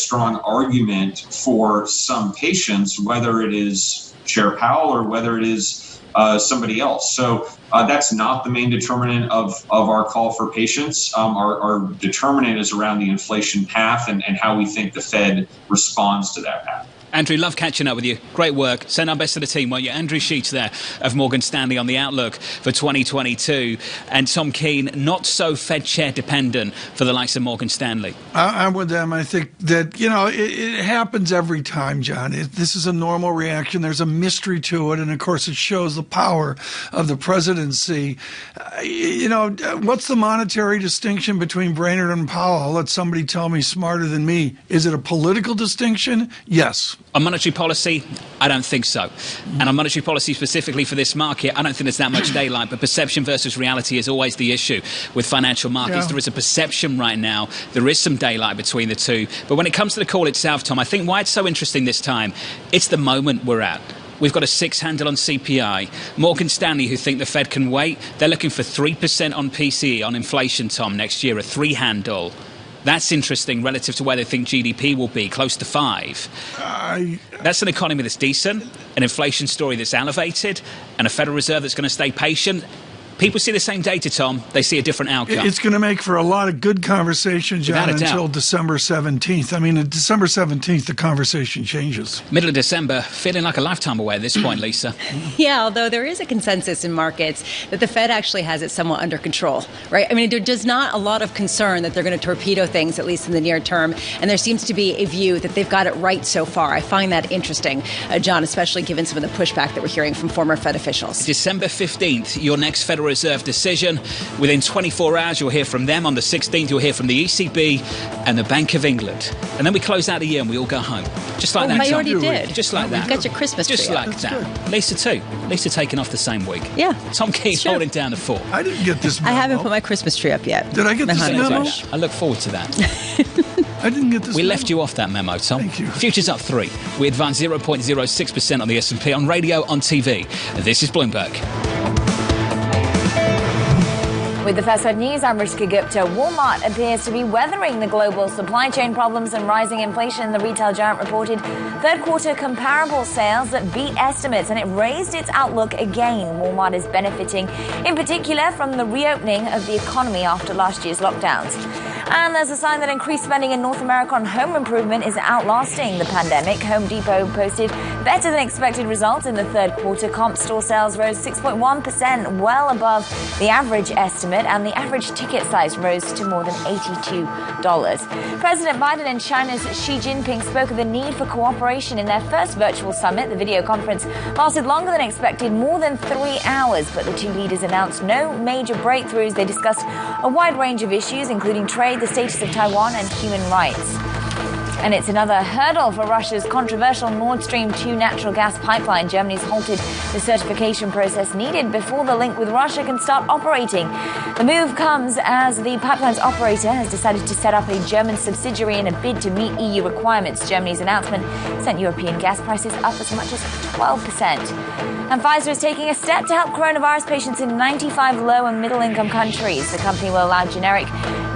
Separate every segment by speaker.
Speaker 1: strong argument for some patients, whether it is Chair Powell or whether it is somebody else. So that's not the main determinant of our call for patience. Our determinant is around the inflation path and how we think the Fed responds to that path.
Speaker 2: Andrew, love catching up with you. Great work. Send our best to the team, won't you? Andrew Sheets there of Morgan Stanley on the outlook for 2022. And Tom Keene, not so Fed chair dependent for the likes of Morgan Stanley.
Speaker 3: I'm with them. I think that, it happens every time, John. This is a normal reaction. There's a mystery to it. And, of course, it shows the power of the presidency. What's the monetary distinction between Brainerd and Powell? I'll let somebody tell me smarter than me. Is it a political distinction? Yes.
Speaker 2: On monetary policy, I don't think so. And on monetary policy specifically for this market, I don't think there's that much daylight. But perception versus reality is always the issue with financial markets. Yeah. There is a perception right now. There is some daylight between the two. But when it comes to the call itself, Tom, I think why it's so interesting this time, it's the moment we're at. We've got a 6 handle on CPI. Morgan Stanley, who think the Fed can wait, they're looking for 3% on PCE, on inflation, Tom, next year, a 3 handle. That's interesting relative to where they think GDP will be, close to 5. That's an economy that's decent, an inflation story that's elevated, and a Federal Reserve that's going to stay patient. People see the same data, Tom. They see a different outcome.
Speaker 3: It's going to make for a lot of good conversation, John, until December 17th. I mean, December 17th, the conversation changes.
Speaker 2: Middle of December, feeling like a lifetime away at this point, Lisa.
Speaker 4: Yeah, although there is a consensus in markets that the Fed actually has it somewhat under control, right? I mean, there does not a lot of concern that they're going to torpedo things, at least in the near term. And there seems to be a view that they've got it right so far. I find that interesting, John, especially given some of the pushback that we're hearing from former Fed officials.
Speaker 2: December 15th, your next Federal Reserve decision. Within 24 hours, you'll hear from them. On the 16th, you'll hear from the ECB and the Bank of England. And then we close out the year and we all go home. Just like that.
Speaker 4: I already did.
Speaker 2: Just like that.
Speaker 4: You got your Christmas tree.
Speaker 2: Just like that. Good. Lisa too. Lisa taking off the same week.
Speaker 4: Yeah.
Speaker 2: Tom Keene holding down the fort.
Speaker 3: I didn't get this memo.
Speaker 4: I haven't put my Christmas tree up yet.
Speaker 3: Did I get this memo?
Speaker 2: I look forward to that.
Speaker 3: I didn't get this
Speaker 2: We
Speaker 3: memo.
Speaker 2: left you off that memo, Tom.
Speaker 3: Thank you.
Speaker 2: Futures up 3. We advanced 0.06% on the S&P, on radio, on TV. This is Bloomberg.
Speaker 5: With the First Word News, I'm Rishka Gupta. Walmart appears to be weathering the global supply chain problems and rising inflation. The retail giant reported third quarter comparable sales that beat estimates, and it raised its outlook again. Walmart is benefiting in particular from the reopening of the economy after last year's lockdowns. And there's a sign that increased spending in North America on home improvement is outlasting the pandemic. Home Depot posted better than expected results in the third quarter. Comp store sales rose 6.1%, well above the average estimate, and the average ticket size rose to more than $82. President Biden and China's Xi Jinping spoke of the need for cooperation in their first virtual summit. The video conference lasted longer than expected, more than 3 hours, but the two leaders announced no major breakthroughs. They discussed a wide range of issues, including trade, the status of Taiwan, and human rights. And it's another hurdle for Russia's controversial Nord Stream 2 natural gas pipeline. Germany's halted the certification process needed before the link with Russia can start operating. The move comes as the pipeline's operator has decided to set up a German subsidiary in a bid to meet EU requirements. Germany's announcement sent European gas prices up as much as 12%. And Pfizer is taking a step to help coronavirus patients in 95 low and middle income countries. The company will allow generic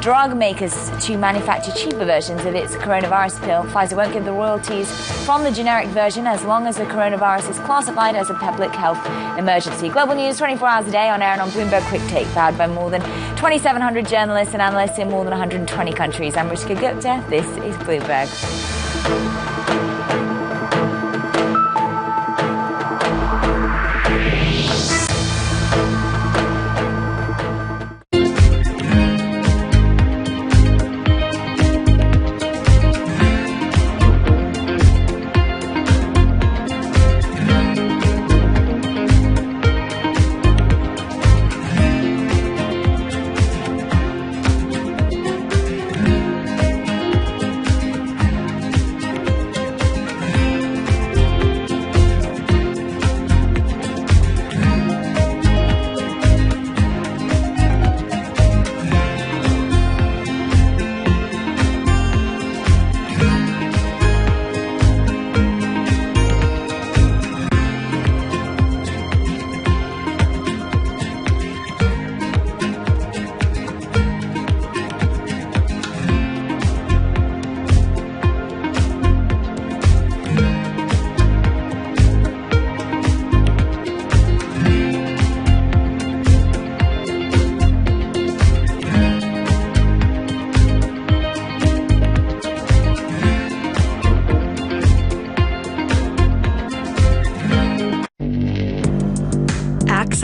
Speaker 5: drug makers to manufacture cheaper versions of its coronavirus pill. Pfizer won't give the royalties from the generic version as long as the coronavirus is classified as a public health emergency. Global news 24 hours a day on air and on Bloomberg Quick Take, powered by more than 2,700 journalists and analysts in more than 120 countries. I'm Rishka Gupta. This is Bloomberg.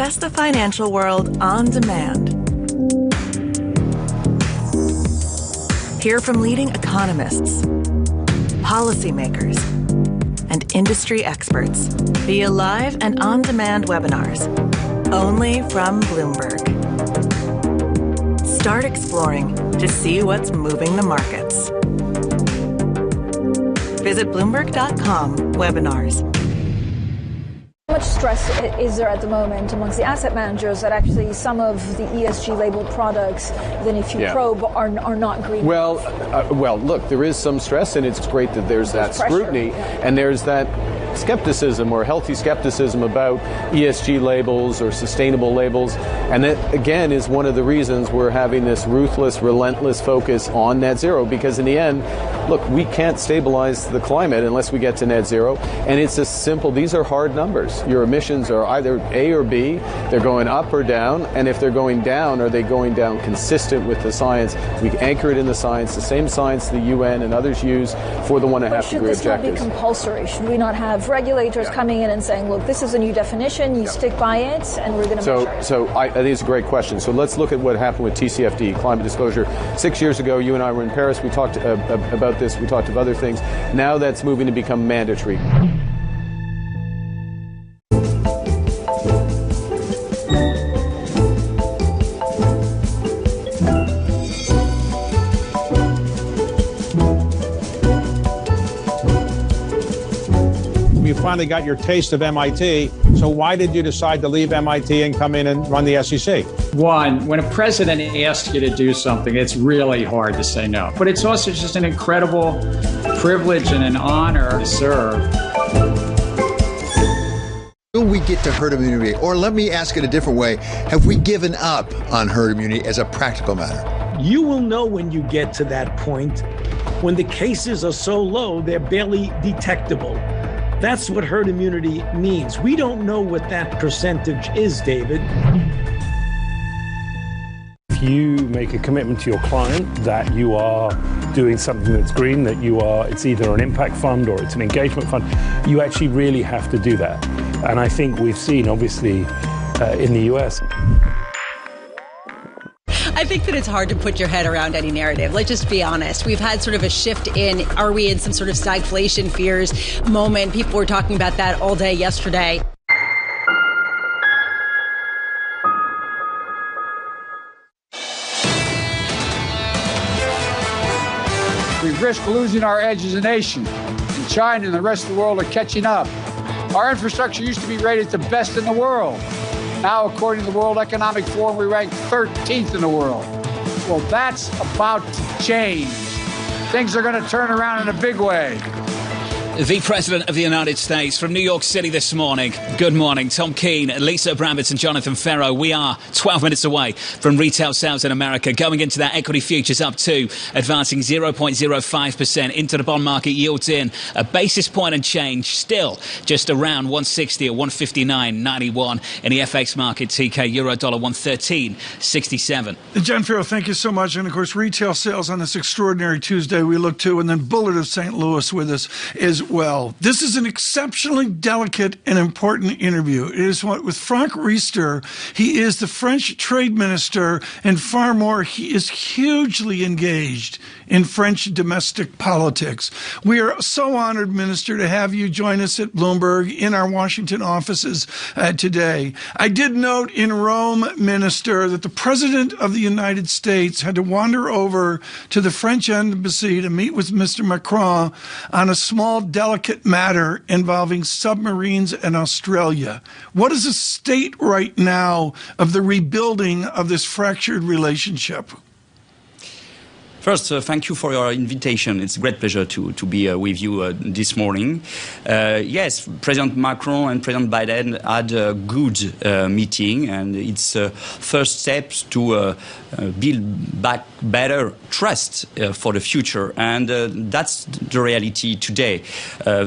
Speaker 6: best of financial world on demand. Hear from leading economists, policymakers, and industry experts via live and on-demand webinars, only from Bloomberg. Start exploring to see what's moving the markets. Visit Bloomberg.com/webinars.
Speaker 7: How much stress is there at the moment amongst the asset managers that actually some of the ESG labeled products, then if you probe, are not green?
Speaker 8: Well, look, there is some stress, and it's great that there's that scrutiny, and there's that skepticism or healthy skepticism about ESG labels or sustainable labels. And that, again, is one of the reasons we're having this ruthless, relentless focus on net zero, because in the end, look, we can't stabilize the climate unless we get to net zero. And it's as simple, these are hard numbers. Your emissions are either A or B, they're going up or down, and if they're going down, are they going down consistent with the science? We anchor it in the science, the same science the UN and others use for the 1.5 degree objectives.
Speaker 7: Should this not be compulsory? Should we not have regulators coming in and saying, look, this is a new definition, you stick by it, and we're going to measure it?
Speaker 8: So I think it's a great question. So let's look at what happened with TCFD, climate disclosure. 6 years ago, you and I were in Paris. We talked about this. We talked about other things. Now that's moving to become mandatory.
Speaker 9: You finally got your taste of MIT, so why did you decide to leave MIT and come in and run the SEC?
Speaker 10: One, when a president asks you to do something, it's really hard to say no. But it's also just an incredible privilege and an honor to serve.
Speaker 11: Will we get to herd immunity? Or let me ask it a different way. Have we given up on herd immunity as a practical matter?
Speaker 12: You will know when you get to that point, when the cases are so low, they're barely detectable. That's what herd immunity means. We don't know what that percentage is, David.
Speaker 13: If you make a commitment to your client that you are doing something that's green, that it's either an impact fund or it's an engagement fund, you actually really have to do that. And I think we've seen, obviously, in the US.
Speaker 4: I think that it's hard to put your head around any narrative. Let's just be honest. We've had sort of a shift are we in some sort of stagflation fears moment? People were talking about that all day yesterday.
Speaker 14: We risk losing our edge as a nation, and China and the rest of the world are catching up. Our infrastructure used to be rated the best in the world. Now, according to the World Economic Forum, we rank 13th in the world. Well, that's about to change. Things are going to turn around in a big way.
Speaker 2: The President of the United States from New York City this morning. Good morning. Tom Keene, Lisa Abramowitz and Jonathan Ferro. We are 12 minutes away from retail sales in America. Going into that, equity futures up 2, advancing 0.05% into the bond market. Yields in a basis point and change. Still just around 160 or 159.91 in the FX market. TK Euro dollar 113.67.
Speaker 3: John Ferro, thank you so much. And of course, retail sales on this extraordinary Tuesday we look to, and then Bullard of St. Louis with us is well. This is an exceptionally delicate and important interview. It is with Franck Riester. He is the French trade minister, and far more, he is hugely engaged in French domestic politics. We are so honored, Minister, to have you join us at Bloomberg in our Washington offices today. I did note in Rome, Minister, that the President of the United States had to wander over to the French embassy to meet with Mr. Macron on a small, delicate matter involving submarines in Australia. What is the state right now of the rebuilding of this fractured relationship?
Speaker 15: First, thank you for your invitation. It's a great pleasure to be with you this morning. Yes, President Macron and President Biden had a good meeting, and it's first steps to build back better trust for the future. And that's the reality today.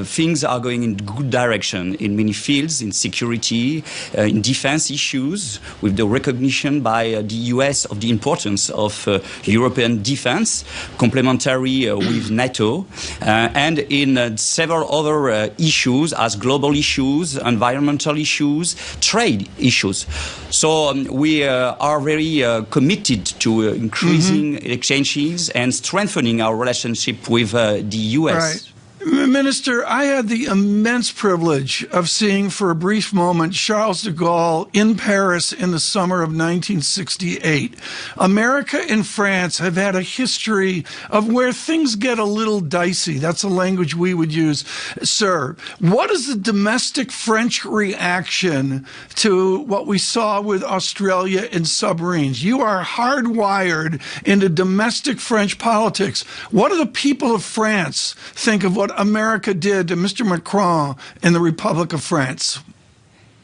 Speaker 15: Things are going in good direction in many fields, in security, in defense issues, with the recognition by the US of the importance of European defense. France, complementary with NATO, and in several other issues as global issues, environmental issues, trade issues. So we are very committed to increasing exchanges and strengthening our relationship with the US.
Speaker 3: Right. Minister, I had the immense privilege of seeing for a brief moment Charles de Gaulle in Paris in the summer of 1968. America and France have had a history of where things get a little dicey. That's a language we would use. Sir, what is the domestic French reaction to what we saw with Australia and submarines? You are hardwired into domestic French politics. What do the people of France think of what America did to Mr. Macron and the Republic of France?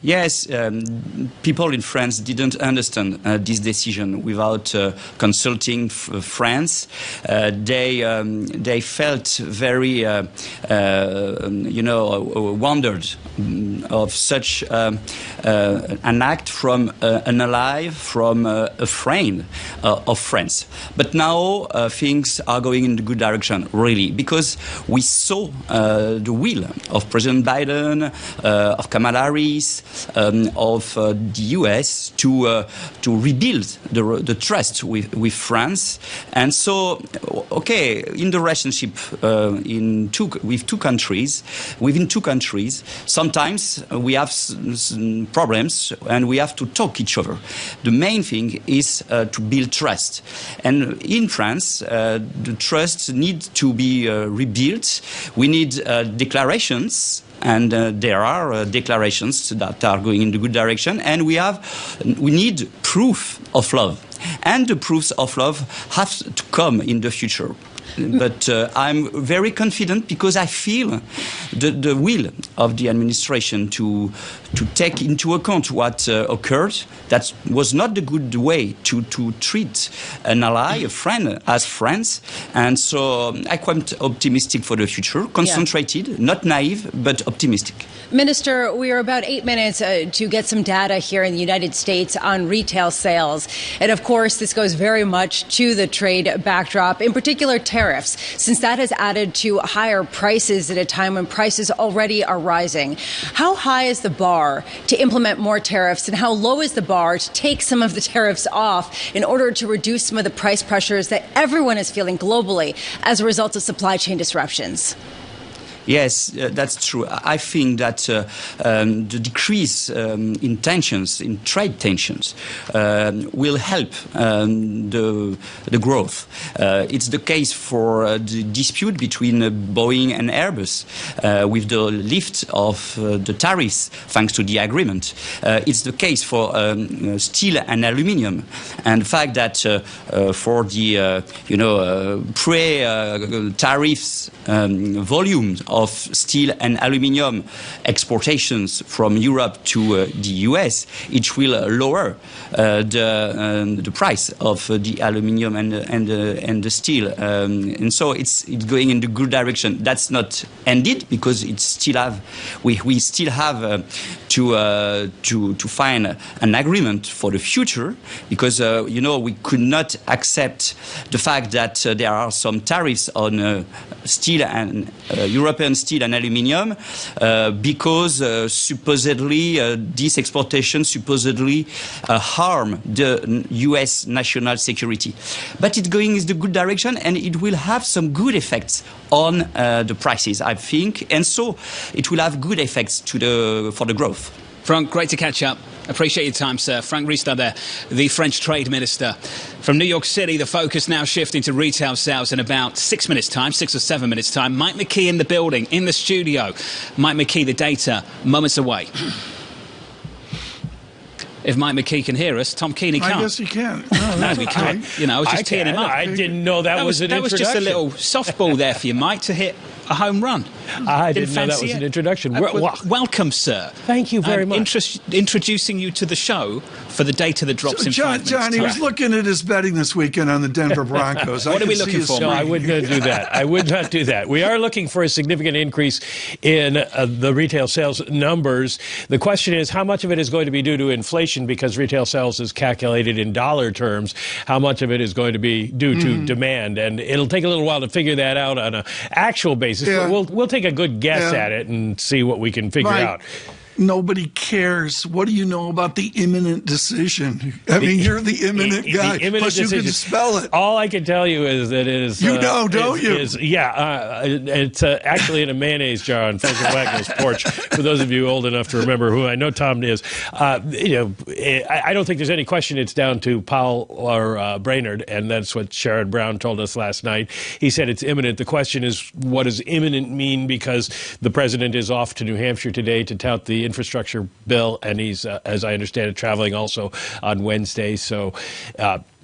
Speaker 15: Yes, people in France didn't understand this decision without consulting France. They felt very, wondered of such an act from an ally, from a friend of France. But now things are going in the good direction, really, because we saw the will of President Biden, of Kamala Harris, of the US to rebuild the trust with France. And so, okay, in the relationship within two countries, sometimes we have problems and we have to talk each other. The main thing is to build trust. And in France, the trust needs to be rebuilt. We need declarations. And there are declarations that are going in the good direction, and we need proof of love, and the proofs of love have to come in the future. But I'm very confident because I feel the will of the administration to take into account what occurred. That was not the good way to treat an ally, a friend, as friends. And so I'm quite optimistic for the future, concentrated, not naive, but optimistic.
Speaker 4: Minister, we are about 8 minutes to get some data here in the United States on retail sales. And of course, this goes very much to the trade backdrop, in particular tariffs, since that has added to higher prices at a time when prices already are rising. How high is the bar to implement more tariffs, and how low is the bar to take some of the tariffs off in order to reduce some of the price pressures that everyone is feeling globally as a result of supply chain disruptions?
Speaker 15: Yes, that's true. I think that the decrease in tensions, in trade tensions, will help the growth. It's the case for the dispute between Boeing and Airbus with the lift of the tariffs thanks to the agreement. It's the case for steel and aluminium, and the fact that for the pre-tariffs volumes of steel and aluminium exportations from Europe to the US, it will lower the price of the aluminium and the steel, and so it's going in the good direction. That's not ended because we still have to find an agreement for the future, because we could not accept the fact that there are some tariffs on steel and European steel and aluminium because supposedly this exportation supposedly harm the U.S. national security. But it's going in the good direction, and it will have some good effects on the prices, I think, and so it will have good effects for the growth.
Speaker 2: Frank, great to catch up. Appreciate your time, sir. Frank Riester there, the French Trade Minister. From New York City, the focus now shifting to retail sales in about 6 minutes' time, 6 or 7 minutes' time. Mike McKee in the building, in the studio. Mike McKee, the data, moments away. If Mike McKee can hear us, Tom Keeney can't.
Speaker 3: I guess he can.
Speaker 2: No, we can't. I was just teeing him up.
Speaker 13: I didn't know that was an introduction.
Speaker 2: That was just a little softball there for you, Mike, to hit a home run.
Speaker 16: I didn't know that was an introduction.
Speaker 2: Welcome, sir.
Speaker 16: Thank you very much.
Speaker 2: Introducing you to the show for the data that drops in 5 minutes.
Speaker 3: John, he was looking at his betting this weekend on the Denver Broncos.
Speaker 2: What are we looking for?
Speaker 16: No, I would not do that. I would not do that. We are looking for a significant increase in the retail sales numbers. The question is, how much of it is going to be due to inflation, because retail sales is calculated in dollar terms? How much of it is going to be due to demand? And it'll take a little while to figure that out on an actual basis. Yeah. But we'll take a good guess at it and see what we can figure out.
Speaker 3: Nobody cares. What do you know about the imminent decision? I mean, you're the imminent guy. Plus, decision. You can spell it.
Speaker 16: All I can tell you is that it is.
Speaker 3: You know, don't you?
Speaker 16: It's actually in a mayonnaise jar on Franklin Wagner's porch. For those of you old enough to remember who I know Tom is, I don't think there's any question it's down to Powell or Brainerd, and that's what Sherrod Brown told us last night. He said it's imminent. The question is, what does imminent mean? Because the president is off to New Hampshire today to tout the infrastructure bill, and he's, as I understand it, traveling also on Wednesday. So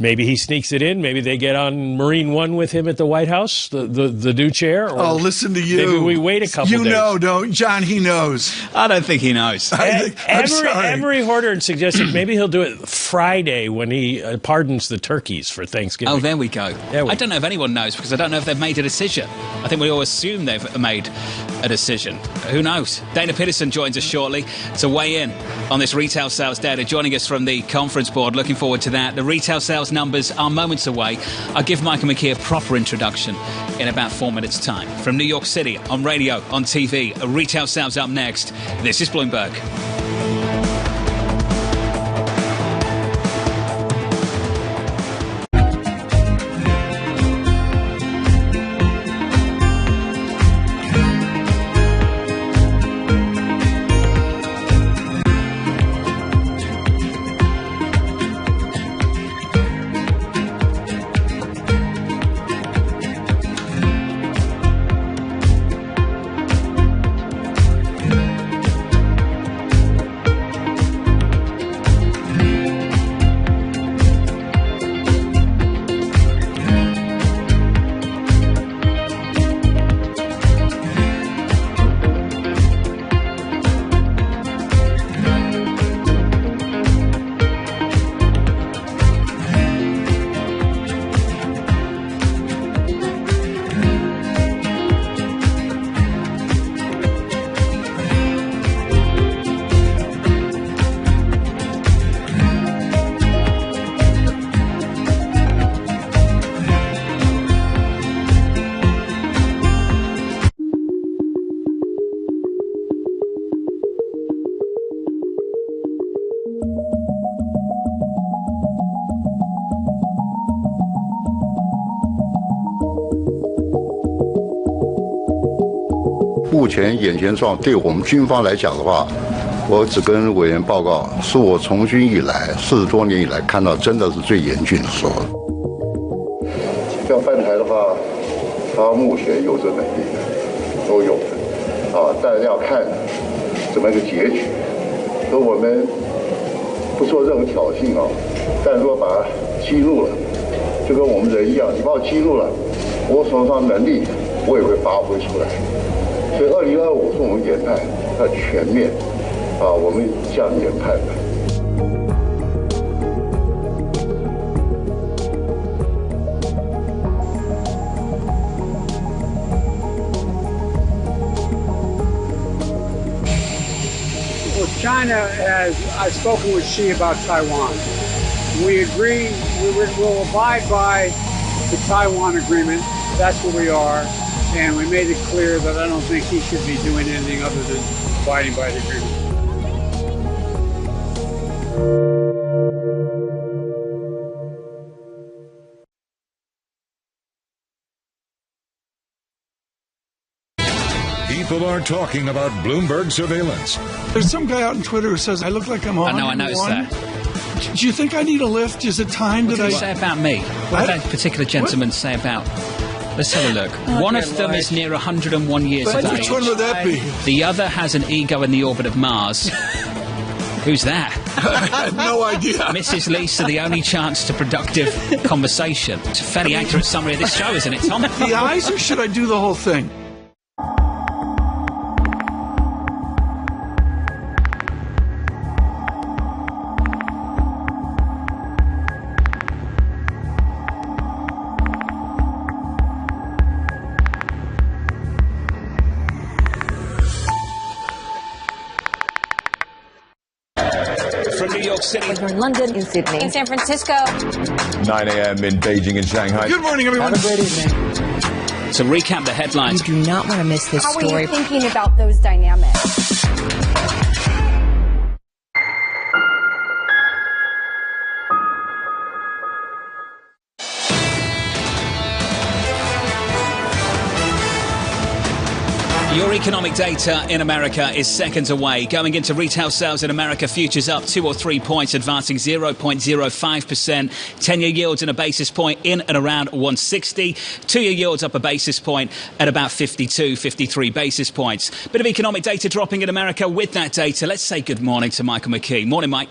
Speaker 16: maybe he sneaks it in. Maybe they get on Marine One with him at the White House, the new chair. Or
Speaker 3: listen to you.
Speaker 16: Maybe we wait a couple days.
Speaker 3: You know, don't John? He knows.
Speaker 2: I don't think he knows.
Speaker 16: Emery Horder suggested maybe he'll do it Friday when he pardons the turkeys for Thanksgiving.
Speaker 2: Oh, there we go. I don't know if anyone knows, because I don't know if they've made a decision. I think we all assume they've made a decision. Who knows? Dana Peterson joins us shortly to weigh in on this retail sales data, joining us from the conference board. Looking forward to that. The retail sales numbers are moments away. I'll give Michael McKee a proper introduction in about 4 minutes' time. From New York City, on radio, on TV, retail sales up next. This is Bloomberg.
Speaker 17: 目前眼前状对我们军方来讲的话，我只跟委员报告，是我从军以来40多年以来看到真的是最严峻的时候。要翻台的话，他目前有这能力的，都有的，但要看怎么一个结局。说我们不做任何挑衅但如果把他激怒了，就跟我们人一样，你把我激怒了，我手上能力我也会发挥出来。所以2025是我们研判它全面我们这样研判的。
Speaker 14: Well, China has, I've spoken with Xi about Taiwan. We agree we'll abide by the Taiwan agreement. That's where we are. And we made it clear that I don't think he should be doing anything other than abiding by the agreement.
Speaker 18: People are talking about Bloomberg surveillance.
Speaker 3: There's some guy out on Twitter who says, I look like I'm on.
Speaker 2: I noticed that.
Speaker 3: Do you think I need a lift? Is it time
Speaker 2: that I... What did he say about me? What did that particular gentleman say about... Let's have a look. One of them is near 101 years of age.
Speaker 3: Which one would that be?
Speaker 2: The other has an ego in the orbit of Mars. Who's that?
Speaker 3: I have no idea.
Speaker 2: Mrs. Lisa, the only chance to productive conversation. It's a fairly accurate summary of this show, isn't it, Tom?
Speaker 3: The eyes, or should I do the whole thing?
Speaker 2: from New York City.
Speaker 5: We're in London, in Sydney, in San Francisco.
Speaker 19: 9 a.m. in Beijing and Shanghai.
Speaker 3: Good morning, everyone.
Speaker 5: Have a great evening.
Speaker 2: To recap the headlines.
Speaker 20: You do not want to miss this story.
Speaker 5: How are you thinking about those dynamics?
Speaker 2: Your economic data in America is seconds away. Going into retail sales in America, futures up 2 or 3 points, advancing 0.05%. 10-year yields in a basis point in and around 160. 2-year yields up a basis point at about 52, 53 basis points. Bit of economic data dropping in America. With that data, let's say good morning to Michael McKee. Morning, Mike.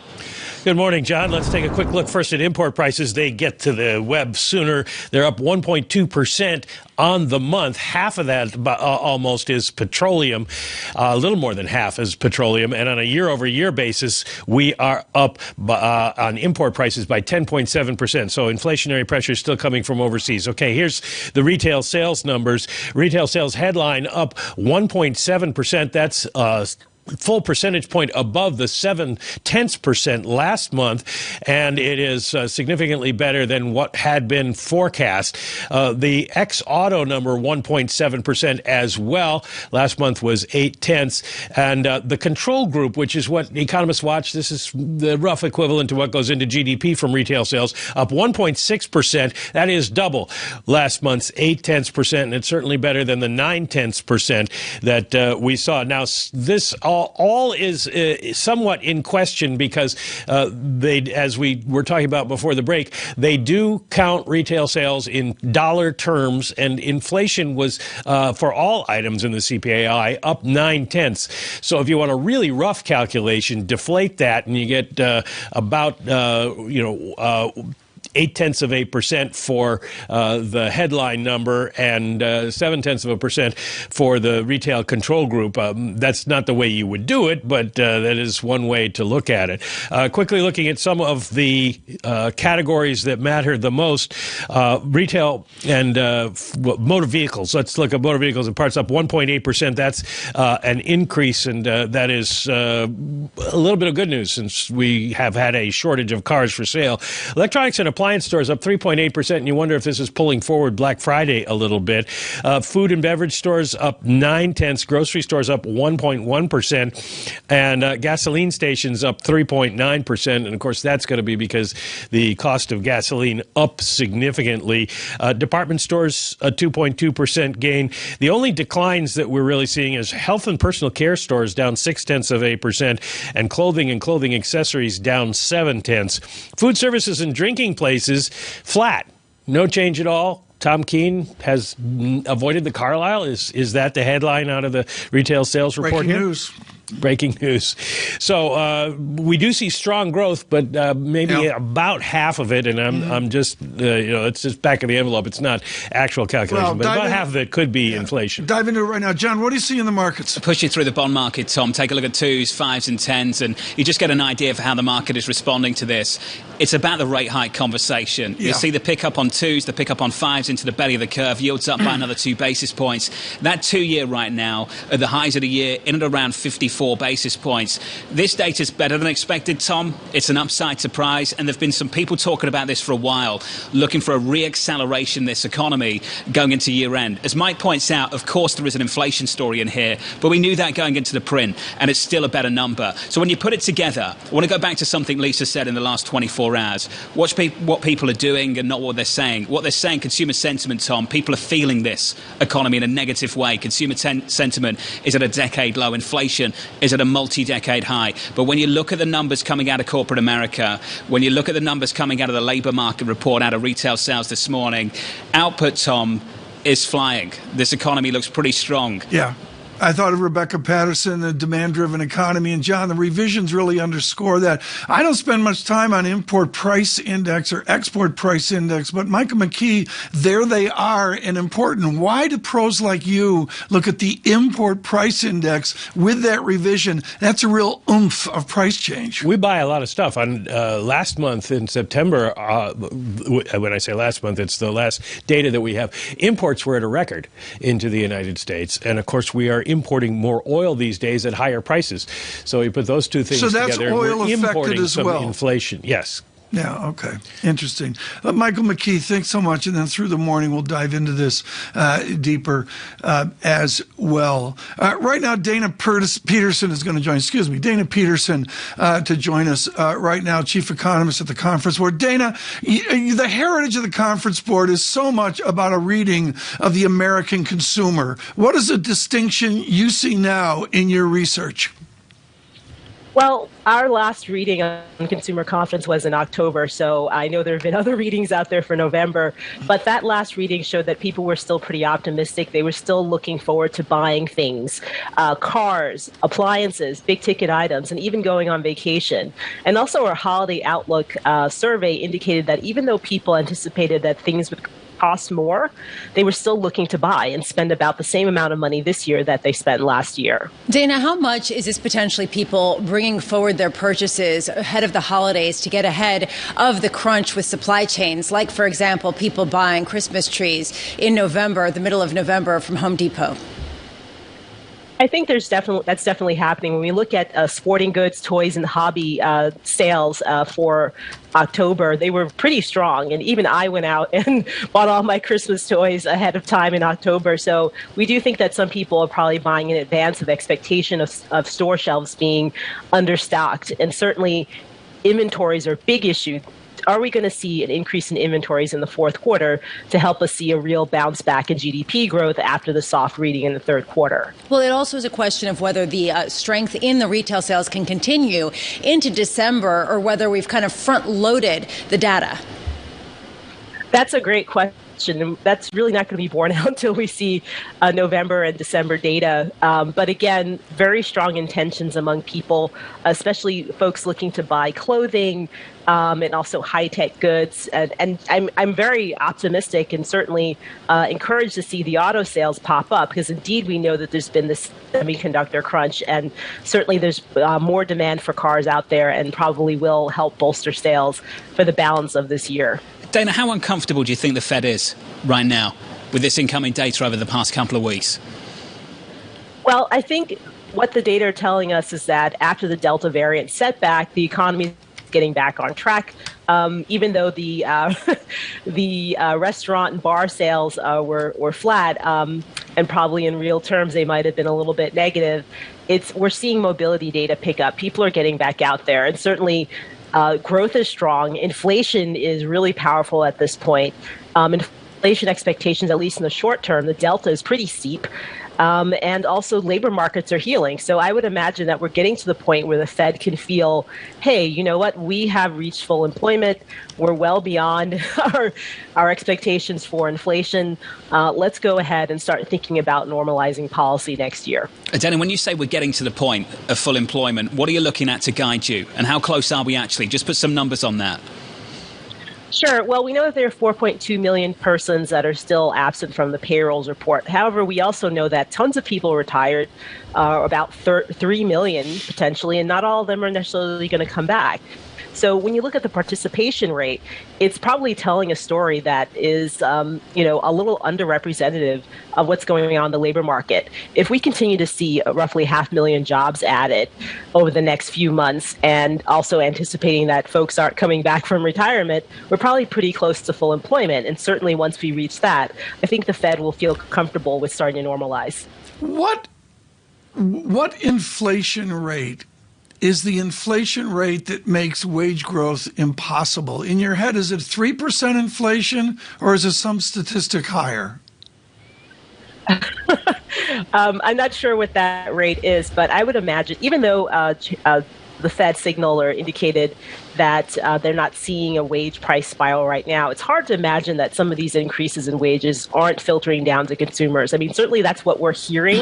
Speaker 16: Good morning, John. Let's take a quick look first at import prices. They get to the web sooner. They're up 1.2% on the month. Half of that almost is petroleum. A little more than half is petroleum. And on a year-over-year basis, we are up on import prices by 10.7%. So inflationary pressure is still coming from overseas. Okay, here's the retail sales numbers. Retail sales headline up 1.7%. That's full percentage point above the 0.7% last month, and it is significantly better than what had been forecast. The ex-auto number 1.7% as well. Last month was 0.8, and the control group, which is what economists watch, this is the rough equivalent to what goes into GDP from retail sales, up 1.6%. That is double last month's 0.8%, and it's certainly better than the 0.9% that we saw. Now, this all is somewhat in question because as we were talking about before the break, they do count retail sales in dollar terms, and inflation was for all items in the CPI up 0.9. So if you want a really rough calculation, deflate that, and you get about 0.8% for the headline number and 0.7% for the retail control group. That's not the way you would do it, but that is one way to look at it. Quickly looking at some of the categories that matter the most, retail and motor vehicles. Let's look at motor vehicles and parts up 1.8%. That's an increase, and that is a little bit of good news since we have had a shortage of cars for sale. Electronics and appliance stores up 3.8%, and you wonder if this is pulling forward Black Friday a little bit. Food and beverage stores up 0.9, grocery stores up 1.1%, and gasoline stations up 3.9%. And of course, that's going to be because the cost of gasoline up significantly. Department stores a 2.2% gain. The only declines that we're really seeing is health and personal care stores down 0.6%, and clothing and clothing accessories down 0.7. Food services and drinking places flat. No change at all. Tom Keene has avoided the Carlisle. Is that the headline out of the retail sales report here? Breaking news. So we do see strong growth, but maybe about half of it, and I'm just, it's just back of the envelope. It's not actual calculation, but about half of it could be inflation.
Speaker 3: Dive into it right now. John, what do you see in the markets?
Speaker 2: Push you through the bond market, Tom. Take a look at 2s, 5s and 10s, and you just get an idea of how the market is responding to this. It's about the rate hike conversation. You see the pickup on 2s, the pickup on 5s into the belly of the curve, yields up by another 2 basis points. That 2-year right now, at the highs of the year, in and around 54 basis points. This data is better than expected, Tom. It's an upside surprise, and there have been some people talking about this for a while, looking for a re-acceleration in this economy going into year-end. As Mike points out, of course, there is an inflation story in here, but we knew that going into the print, and it's still a better number. So when you put it together, I want to go back to something Lisa said in the last 24 hours. Watch what people are doing and not what they're saying. What they're saying, consumer sentiment, Tom, people are feeling this economy in a negative way. Consumer sentiment is at a decade low. Inflation is at a multi-decade high. But when you look at the numbers coming out of corporate America, when you look at the numbers coming out of the labor market report, out of retail sales this morning, output, Tom, is flying. This economy looks pretty strong.
Speaker 3: Yeah. I thought of Rebecca Patterson, the demand-driven economy, and John, the revisions really underscore that. I don't spend much time on import price index or export price index, but Michael McKee, there they are and important. Why do pros like you look at the import price index with that revision? That's a real oomph of price change.
Speaker 16: We buy a lot of stuff. On last month in September, when I say last month, it's the last data that we have. Imports were at a record into the United States, and of course we are importing more oil these days at higher prices. So you put those two things
Speaker 3: that's
Speaker 16: together,
Speaker 3: oil
Speaker 16: we're
Speaker 3: affected
Speaker 16: importing
Speaker 3: as
Speaker 16: some
Speaker 3: well.
Speaker 16: inflation. Yes.
Speaker 3: Yeah, okay. Interesting. Michael McKee, thanks so much. And then through the morning, we'll dive into this deeper as well. Right now, Dana Peterson is going to join, Dana Peterson to join us right now, Chief Economist at the Conference Board. Dana, the heritage of the Conference Board is so much about a reading of the American consumer. What is the distinction you see now in your research?
Speaker 20: Well, our last reading on Consumer Confidence was in October, so I know there have been other readings out there for November, but that last reading showed that people were still pretty optimistic. They were still looking forward to buying things, cars, appliances, big-ticket items, and even going on vacation. And also our holiday outlook survey indicated that even though people anticipated that things would cost more, they were still looking to buy and spend about the same amount of money this year that they spent last year.
Speaker 4: Dana, how much is this potentially people bringing forward their purchases ahead of the holidays to get ahead of the crunch with supply chains? Like, for example, people buying Christmas trees in November, the middle of November, from Home Depot.
Speaker 20: I think that's definitely happening. When we look at sporting goods, toys, and hobby sales for October, they were pretty strong. And even I went out and bought all my Christmas toys ahead of time in October. So we do think that some people are probably buying in advance of expectation of store shelves being understocked. And certainly inventories are a big issue. Are we going to see an increase in inventories in the fourth quarter to help us see a real bounce back in GDP growth after the soft reading in the third quarter?
Speaker 4: Well, it also is a question of whether the strength in the retail sales can continue into December or whether we've kind of front-loaded the data.
Speaker 20: That's a great question. And that's really not going to be borne out until we see November and December data. But again, very strong intentions among people, especially folks looking to buy clothing and also high-tech goods. And I'm very optimistic and certainly encouraged to see the auto sales pop up, because indeed we know that there's been this semiconductor crunch, and certainly there's more demand for cars out there and probably will help bolster sales for the balance of this year.
Speaker 2: Dana, how uncomfortable do you think the Fed is right now with this incoming data over the past couple of weeks?
Speaker 20: Well, I think what the data are telling us is that after the Delta variant setback, the economy is getting back on track. Even though the restaurant and bar sales were flat, and probably in real terms they might have been a little bit negative, we're seeing mobility data pick up. People are getting back out there, and certainly growth is strong. Inflation is really powerful at this point. Inflation expectations, at least in the short term, the delta is pretty steep. And also labor markets are healing. So I would imagine that we're getting to the point where the Fed can feel, hey, you know what? We have reached full employment. We're well beyond our expectations for inflation. Let's go ahead and start thinking about normalizing policy next year.
Speaker 2: Dana, when you say we're getting to the point of full employment, what are you looking at to guide you? And how close are we actually? Just put some numbers on that.
Speaker 20: Sure. Well, we know that there are 4.2 million persons that are still absent from the payrolls report. However, we also know that tons of people retired, about 3 million potentially, and not all of them are necessarily going to come back. So when you look at the participation rate, it's probably telling a story that is, a little underrepresentative of what's going on in the labor market. If we continue to see roughly 500,000 jobs added over the next few months, and also anticipating that folks aren't coming back from retirement, we're probably pretty close to full employment. And certainly once we reach that, I think the Fed will feel comfortable with starting to normalize.
Speaker 3: What inflation rate is the inflation rate that makes wage growth impossible? In your head, is it 3% inflation, or is it some statistic higher?
Speaker 20: I'm not sure what that rate is, but I would imagine, even though the Fed signal or indicated that they're not seeing a wage price spiral right now, it's hard to imagine that some of these increases in wages aren't filtering down to consumers. I mean, certainly that's what we're hearing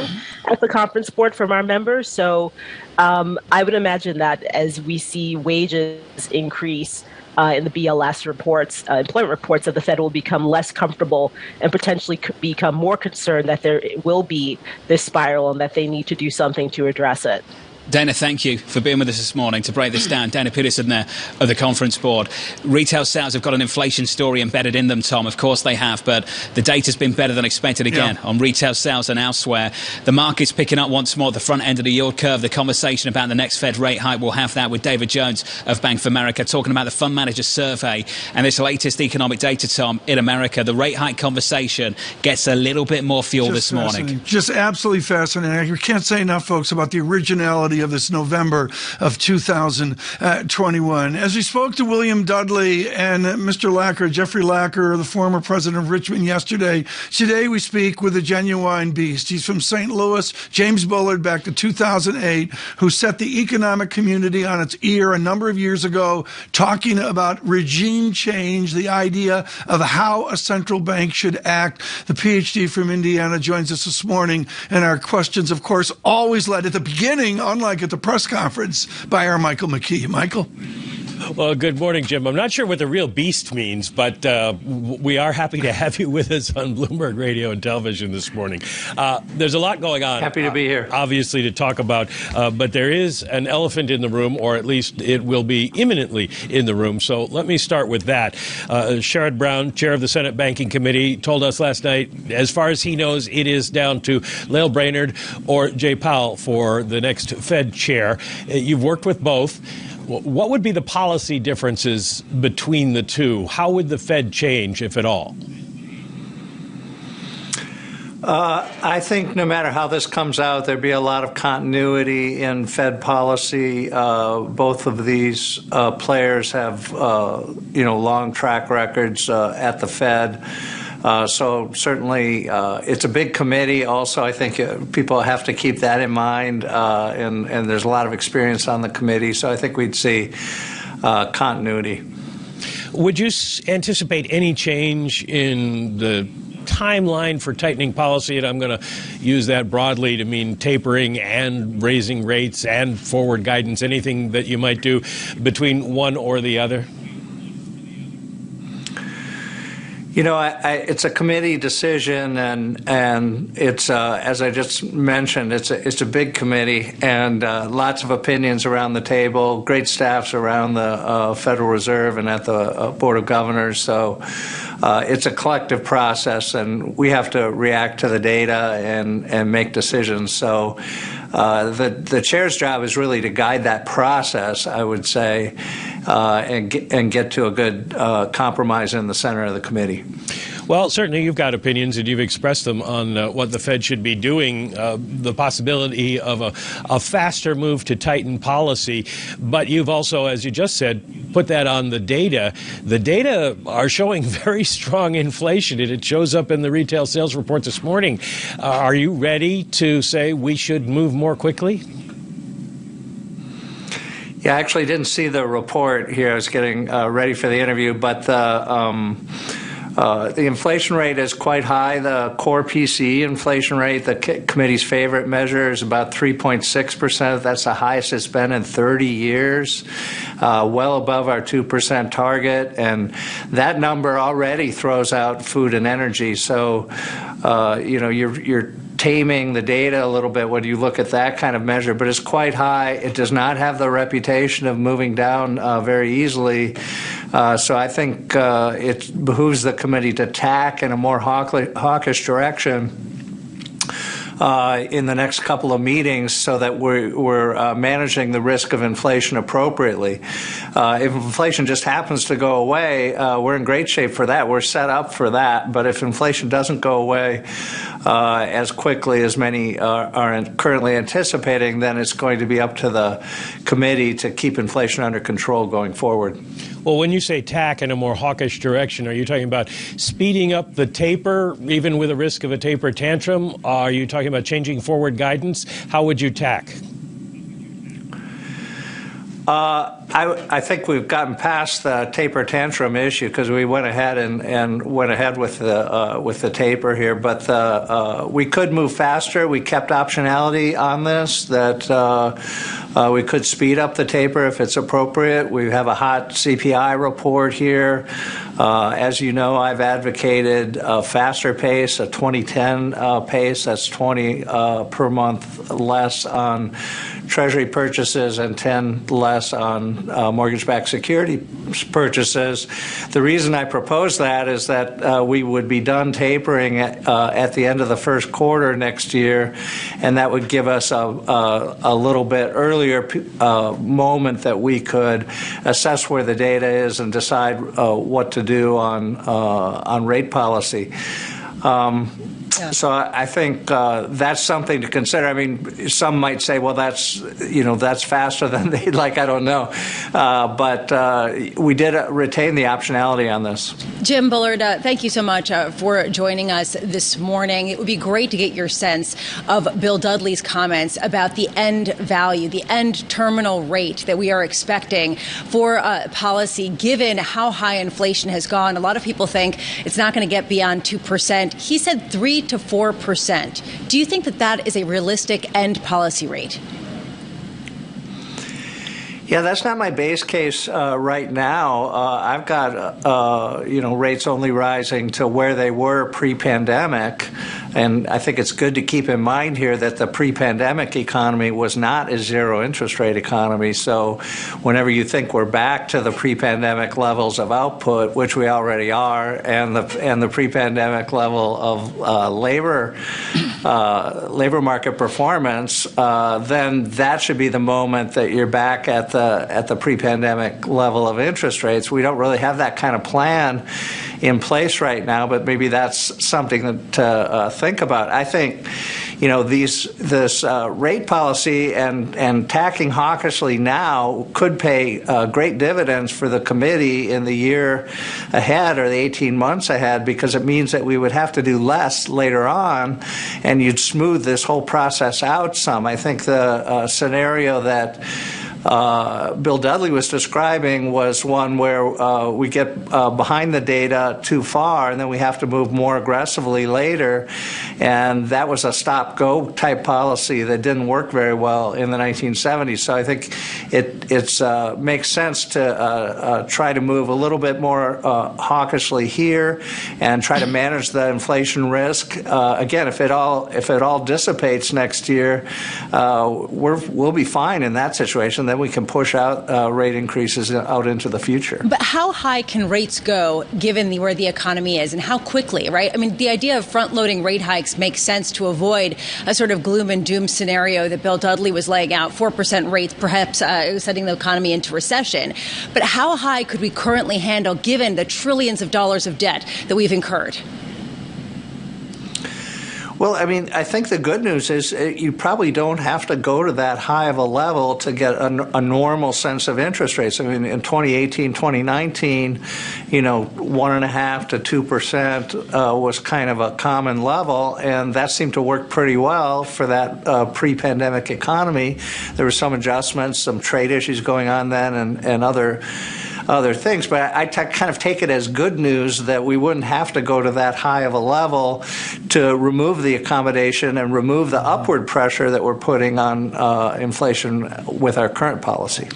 Speaker 20: at the conference board from our members. So I would imagine that as we see wages increase in the BLS reports, employment reports, that the Fed will become less comfortable and potentially become more concerned that there will be this spiral and that they need to do something to address it.
Speaker 2: Dana, thank you for being with us this morning to break this down. Dana Peterson there of the Conference Board. Retail sales have got an inflation story embedded in them, Tom. Of course they have, but the data's been better than expected again on retail sales and elsewhere. The market's picking up once more at the front end of the yield curve. The conversation about the next Fed rate hike, we'll have that with David Jones of Bank of America talking about the Fund Manager Survey and this latest economic data, Tom, in America. The rate hike conversation gets a little bit more fuel this morning.
Speaker 3: Just absolutely fascinating. We can't say enough, folks, about the originality of this November of 2021. As we spoke to William Dudley and Mr. Lacker, Jeffrey Lacker, the former president of Richmond yesterday, today we speak with a genuine beast. He's from St. Louis, James Bullard, back to 2008, who set the economic community on its ear a number of years ago, talking about regime change, the idea of how a central bank should act. The PhD from Indiana joins us this morning, and our questions, of course, always led at the beginning, unlike at the press conference, by our Michael McKee. Michael?
Speaker 16: Well, good morning, Jim. I'm not sure what the real beast means, but we are happy to have you with us on Bloomberg Radio and Television this morning. There's a lot going on.
Speaker 21: Happy to be here.
Speaker 16: Obviously, to talk about, but there is an elephant in the room, or at least it will be imminently in the room. So let me start with that. Sherrod Brown, chair of the Senate Banking Committee, told us last night, as far as he knows, it is down to Lael Brainerd or Jay Powell for the next Fed chair. You've worked with both. What would be the policy differences between the two? How would the Fed change, if at all?
Speaker 21: I think no matter how this comes out, there'd be a lot of continuity in Fed policy. Both of these players have, long track records at the Fed. So certainly it's a big committee. Also, I think people have to keep that in mind, and there's a lot of experience on the committee. So I think we'd see continuity.
Speaker 16: Would you anticipate any change in the timeline for tightening policy? And I'm going to use that broadly to mean tapering and raising rates and forward guidance, anything that you might do between one or the other?
Speaker 21: It's a committee decision, and it's as I just mentioned, it's a big committee, and lots of opinions around the table, great staffs around the Federal Reserve and at the Board of Governors. So it's a collective process, and we have to react to the data and make decisions. So the chair's job is really to guide that process, I would say, and get to a good compromise in the center of the committee.
Speaker 16: Well, certainly you've got opinions, and you've expressed them on what the Fed should be doing, the possibility of a faster move to tighten policy. But you've also, as you just said, put that on the data. The data are showing very strong inflation, and it shows up in the retail sales report this morning. Are you ready to say we should move more quickly?
Speaker 21: Yeah, I actually didn't see the report here. I was getting ready for the interview, but the inflation rate is quite high. The core PCE inflation rate, the committee's favorite measure, is about 3.6%. That's the highest it's been in 30 years, well above our 2% target. And that number already throws out food and energy. So, you're taming the data a little bit when you look at that kind of measure, but it's quite high. It does not have the reputation of moving down very easily. So I think it behooves the committee to tack in a more hawkish direction in the next couple of meetings so that we're managing the risk of inflation appropriately. If inflation just happens to go away, we're in great shape for that. We're set up for that. But if inflation doesn't go away as quickly as many are currently anticipating, then it's going to be up to the committee to keep inflation under control going forward.
Speaker 16: Well, when you say tack in a more hawkish direction, are you talking about speeding up the taper, even with a risk of a taper tantrum? Are you talking about changing forward guidance? How would you tack?
Speaker 21: I think we've gotten past the taper tantrum issue because we went ahead and went ahead with the taper here. But we could move faster. We kept optionality on this that we could speed up the taper if it's appropriate. We have a hot CPI report here. As you know, I've advocated a faster pace, a 2010 pace. That's 20 per month less on Treasury purchases and 10 less on mortgage-backed security purchases. The reason I propose that is that we would be done tapering at the end of the first quarter next year, and that would give us a little bit earlier moment that we could assess where the data is and decide what to do on rate policy. So I think that's something to consider. I mean, some might say, well, that's faster than they'd like. I don't know. But we did retain the optionality on this.
Speaker 4: Jim Bullard, thank you so much for joining us this morning. It would be great to get your sense of Bill Dudley's comments about the end value, the end terminal rate that we are expecting for policy, given how high inflation has gone. A lot of people think it's not going to get beyond 2%. He said 3 to 4%. Do you think that that is a realistic end policy rate?
Speaker 21: Yeah, that's not my base case right now. I've got rates only rising to where they were pre-pandemic, and I think it's good to keep in mind here that the pre-pandemic economy was not a zero interest rate economy. So, whenever you think we're back to the pre-pandemic levels of output, which we already are, and the pre-pandemic level of labor market performance, then that should be the moment that you're back at the pre-pandemic level of interest rates. We don't really have that kind of plan in place right now, but maybe that's something to think about. I think, this rate policy and tacking hawkishly now could pay great dividends for the committee in the year ahead or the 18 months ahead, because it means that we would have to do less later on, and you'd smooth this whole process out some. I think the scenario that Bill Dudley was describing was one where we get behind the data too far, and then we have to move more aggressively later. And that was a stop-go type policy that didn't work very well in the 1970s. So I think it makes sense to try to move a little bit more hawkishly here and try to manage the inflation risk. Again, if it all dissipates next year, we'll be fine in that situation. Then we can push out rate increases out into the future.
Speaker 4: But how high can rates go given where the economy is, and how quickly, right? I mean, the idea of front-loading rate hikes makes sense to avoid a sort of gloom and doom scenario that Bill Dudley was laying out, 4% rates, perhaps setting the economy into recession. But how high could we currently handle given the trillions of dollars of debt that we've incurred?
Speaker 21: Well, I mean, I think the good news is you probably don't have to go to that high of a level to get a normal sense of interest rates. I mean, in 2018, 2019, 1.5% to 2% was kind of a common level, and that seemed to work pretty well for that pre-pandemic economy. There were some adjustments, some trade issues going on then, and other things, but I kind of take it as good news that we wouldn't have to go to that high of a level to remove the accommodation and remove the upward pressure that we're putting on inflation with our current policy.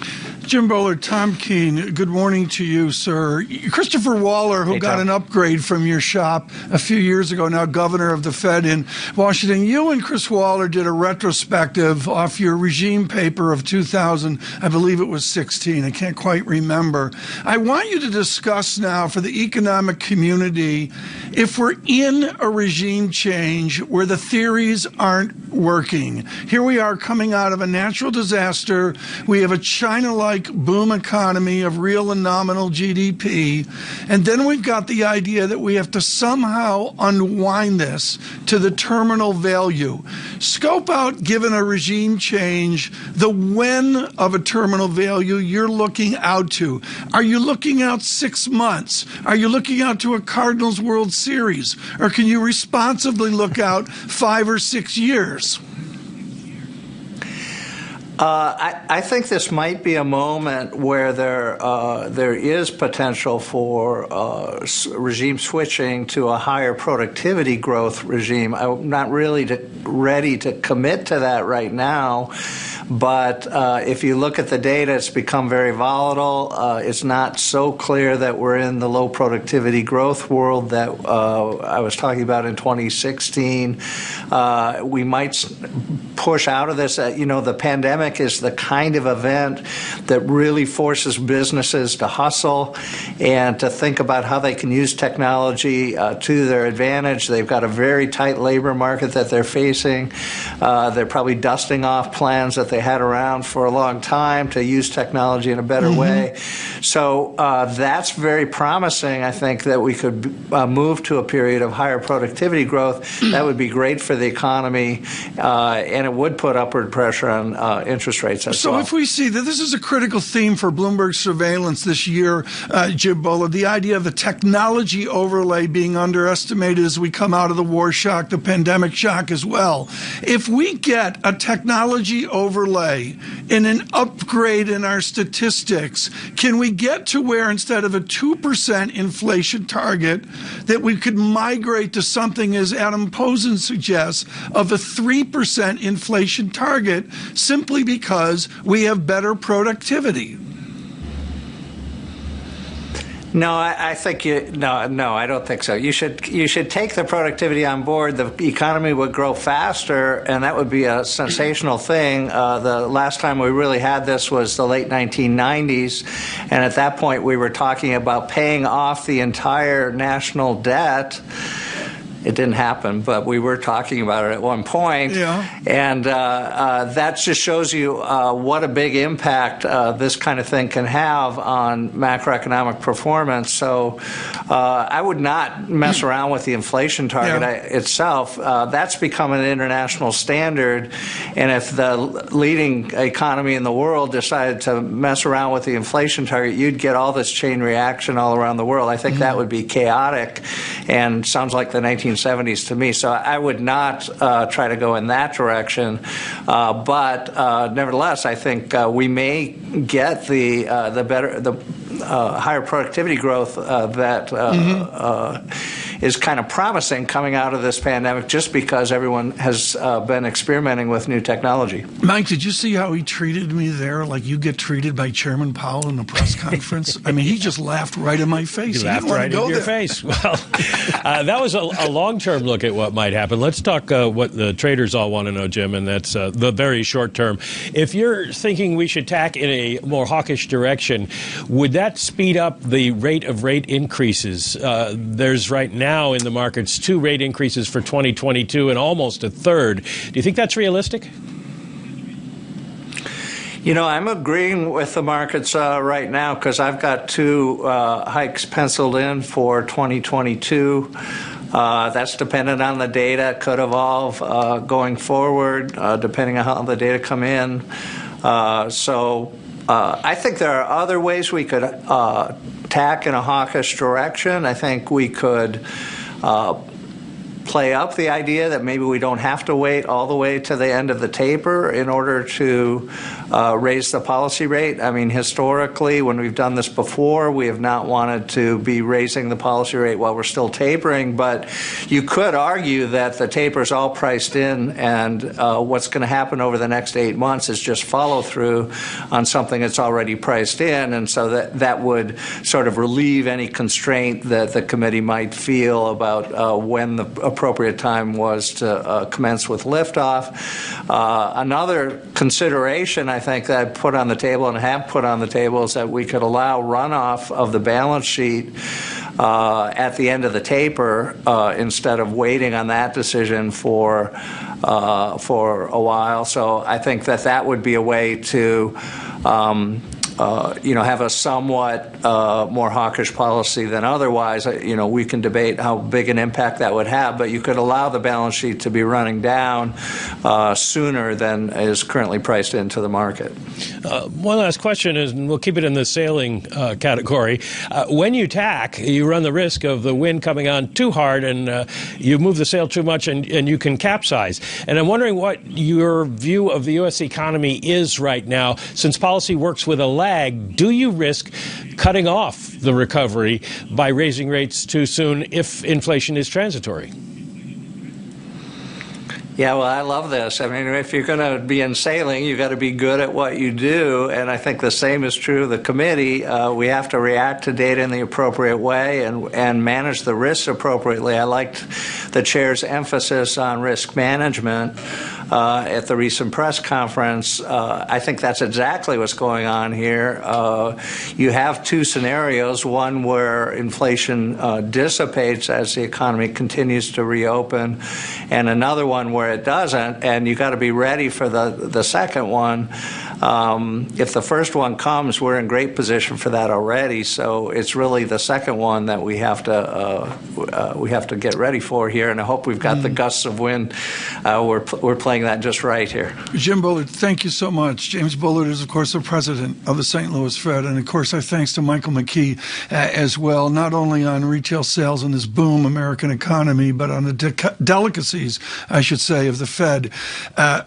Speaker 3: Jim Bullard, Tom Keene, good morning to you, sir. Christopher Waller, who got an upgrade from your shop a few years ago, now governor of the Fed in Washington. You and Chris Waller did a retrospective off your regime paper of 2000, I believe it was 16. I can't quite remember. I want you to discuss now for the economic community if we're in a regime change where the theories aren't working. Here we are coming out of a natural disaster. We have a China-like boom economy of real and nominal GDP. And then we've got the idea that we have to somehow unwind this to the terminal value. Scope out, given a regime change, the when of a terminal value you're looking out to. Are you looking out 6 months? Are you looking out to a Cardinals World Series? Or can you responsibly look out 5 or 6 years?
Speaker 21: I think this might be a moment where there is potential for regime switching to a higher productivity growth regime. I'm not really ready to commit to that right now, but if you look at the data, it's become very volatile. It's not so clear that we're in the low productivity growth world that I was talking about in 2016. We might push out of this. The pandemic pandemic is the kind of event that really forces businesses to hustle and to think about how they can use technology to their advantage. They've got a very tight labor market that they're facing. They're probably dusting off plans that they had around for a long time to use technology in a better way. So that's very promising. I think that we could move to a period of higher productivity growth. That would be great for the economy, and it would put upward pressure on interest rates as well.
Speaker 3: So if we see that this is a critical theme for Bloomberg surveillance this year, Jim Bullard, the idea of the technology overlay being underestimated as we come out of the war shock, the pandemic shock as well. If we get a technology overlay and an upgrade in our statistics, can we get to where instead of a 2% inflation target that we could migrate to something, as Adam Posen suggests, of a 3% inflation target simply because we have better productivity?
Speaker 21: No, I think no, I don't think so. You should take the productivity on board. The economy would grow faster, and that would be a sensational thing. The last time we really had this was the late 1990s, and at that point we were talking about paying off the entire national debt. It didn't happen, but we were talking about it at one point. Yeah. And that just shows you what a big impact this kind of thing can have on macroeconomic performance. So I would not mess around with the inflation target itself. That's become an international standard. And if the leading economy in the world decided to mess around with the inflation target, you'd get all this chain reaction all around the world. I think that would be chaotic and sounds like the 1970s to me. So I would not try to go in that direction. But nevertheless, I think we may get the higher productivity growth that is kind of promising coming out of this pandemic, just because everyone has been experimenting with new technology.
Speaker 3: Mike, did you see how he treated me there? Like you get treated by Chairman Powell in the press conference? I mean, he just laughed right in my face.
Speaker 16: He laughed right in your face. Well, that was a long-term look at what might happen. Let's talk what the traders all want to know, Jim, and that's the very short term. If you're thinking we should tack in a more hawkish direction, would that speed up the rate of rate increases? There's right now in the markets 2 rate increases for 2022 and almost a third. Do you think that's realistic?
Speaker 21: You know, I'm agreeing with the markets right now because I've got 2 hikes penciled in for 2022. That's dependent on the data. Could evolve going forward, depending on how the data come in. So I think there are other ways we could tack in a hawkish direction. I think we could play up the idea that maybe we don't have to wait all the way to the end of the taper in order to raise the policy rate. I mean, historically, when we've done this before, we have not wanted to be raising the policy rate while we're still tapering. But you could argue that the taper is all priced in, and what's going to happen over the next 8 months is just follow through on something that's already priced in. And so that would sort of relieve any constraint that the committee might feel about when the appropriate time was to commence with liftoff. Another consideration I think that I put on the table and have put on the table is that we could allow runoff of the balance sheet at the end of the taper instead of waiting on that decision for a while. So I think that would be a way to have a somewhat more hawkish policy than otherwise. We can debate how big an impact that would have, but you could allow the balance sheet to be running down sooner than is currently priced into the market.
Speaker 16: One last question is, and we'll keep it in the sailing category. When you tack, you run the risk of the wind coming on too hard and you move the sail too much and you can capsize. And I'm wondering what your view of the U.S. economy is right now. Since policy works with a lag, do you risk cutting off the recovery by raising rates too soon if inflation is transitory?
Speaker 21: Yeah, well, I love this. I mean, if you're going to be in sailing, you've got to be good at what you do. And I think the same is true of the committee. We have to react to data in the appropriate way and manage the risks appropriately. I liked the chair's emphasis on risk management. at the recent press conference. I think that's exactly what's going on here. You have two scenarios, one where inflation dissipates as the economy continues to reopen, and another one where it doesn't, and you got to be ready for the second one. If the first one comes, we're in great position for that already. So it's really the second one that we have to get ready for here. And I hope we've got the gusts of wind. We're playing that just right here.
Speaker 3: Jim Bullard, thank you so much. James Bullard is, of course, the president of the St. Louis Fed, and of course, our thanks to Michael McKee as well, not only on retail sales and this boom American economy, but on the delicacies, I should say, of the Fed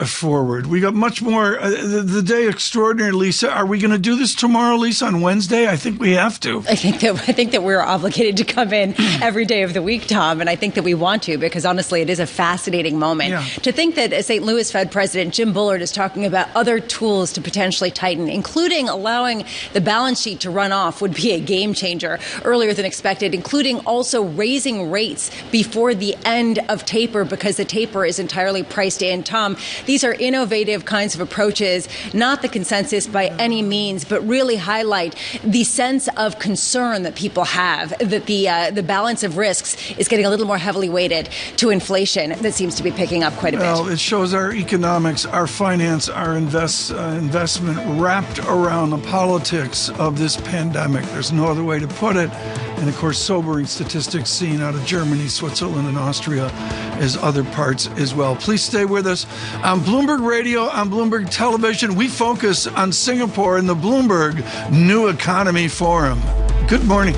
Speaker 3: forward. We got much more. The day extraordinary, Lisa. Are we going to do this tomorrow, Lisa, on Wednesday? I think we have to.
Speaker 4: I think that we're obligated to come in every day of the week, Tom, and I think that we want to, because honestly, it is a fascinating moment. Yeah. To think that St. Louis Fed President Jim Bullard is talking about other tools to potentially tighten, including allowing the balance sheet to run off, would be a game changer earlier than expected, including also raising rates before the end of taper, because the taper is entirely priced in. Tom, these are innovative kinds of approaches, not the consensus by any means, but really highlight the sense of concern that people have, that the balance of risks is getting a little more heavily weighted to inflation that seems to be picking up quite a bit.
Speaker 3: Well, it shows our economics, our finance, our investment wrapped around the politics of this pandemic. There's no other way to put it. And, of course, sobering statistics seen out of Germany, Switzerland, and Austria as other parts as well. Please stay with us on Bloomberg Radio, on Bloomberg Television. We focus on Singapore and the Bloomberg New Economy Forum. Good morning.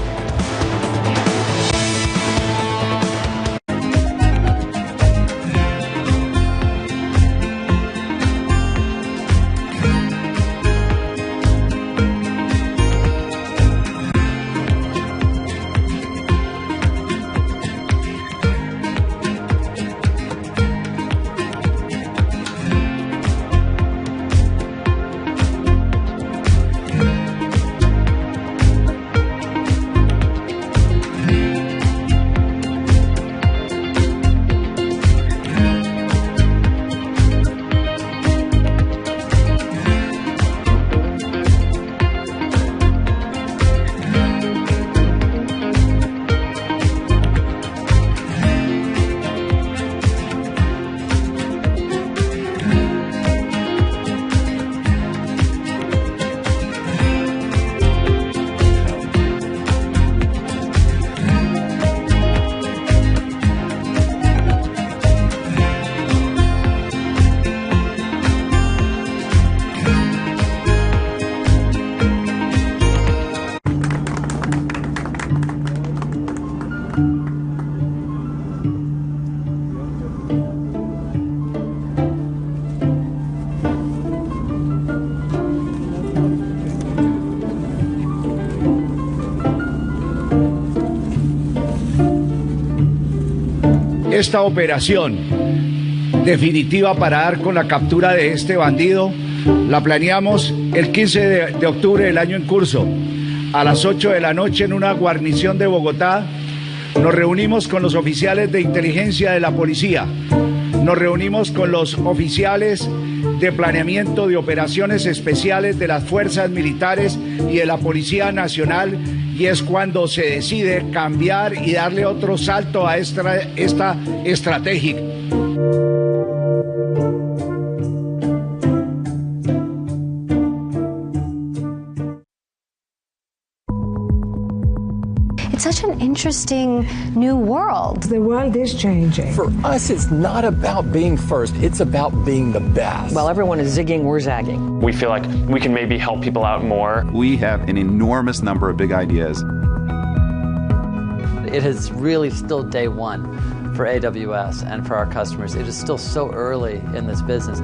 Speaker 1: Esta operación definitiva para dar con la captura de este bandido la planeamos el 15 de octubre del año en curso. A las 8 de la noche en una guarnición de Bogotá nos reunimos con los oficiales de inteligencia de la policía, nos reunimos con los oficiales de planeamiento de operaciones especiales de las fuerzas militares y de la Policía Nacional, y es cuando se decide cambiar y darle otro salto a esta estrategia.
Speaker 22: It's such an interesting new world.
Speaker 23: The world is changing.
Speaker 24: For us, it's not about being first. It's about being the best.
Speaker 25: While everyone is zigging, we're zagging.
Speaker 26: We feel like we can maybe help people out more.
Speaker 27: We have an enormous number of big ideas.
Speaker 25: It is really still day one for AWS and for our customers. It is still so early in this business.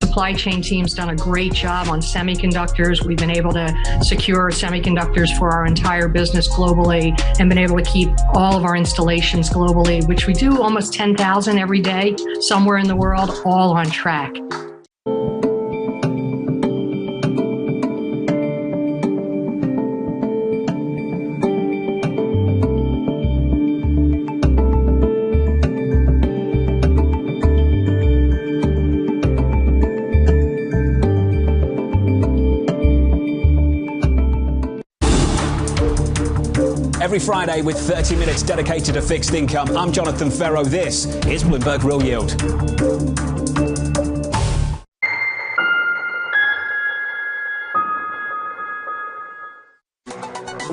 Speaker 28: Supply chain team's done a great job on semiconductors. We've been able to secure semiconductors for our entire business globally and been able to keep all of our installations globally, which we do almost 10,000 every day, somewhere in the world, all on track.
Speaker 2: every Friday with 30 minutes dedicated to fixed income. I'm Jonathan Ferro. This is Bloomberg Real Yield.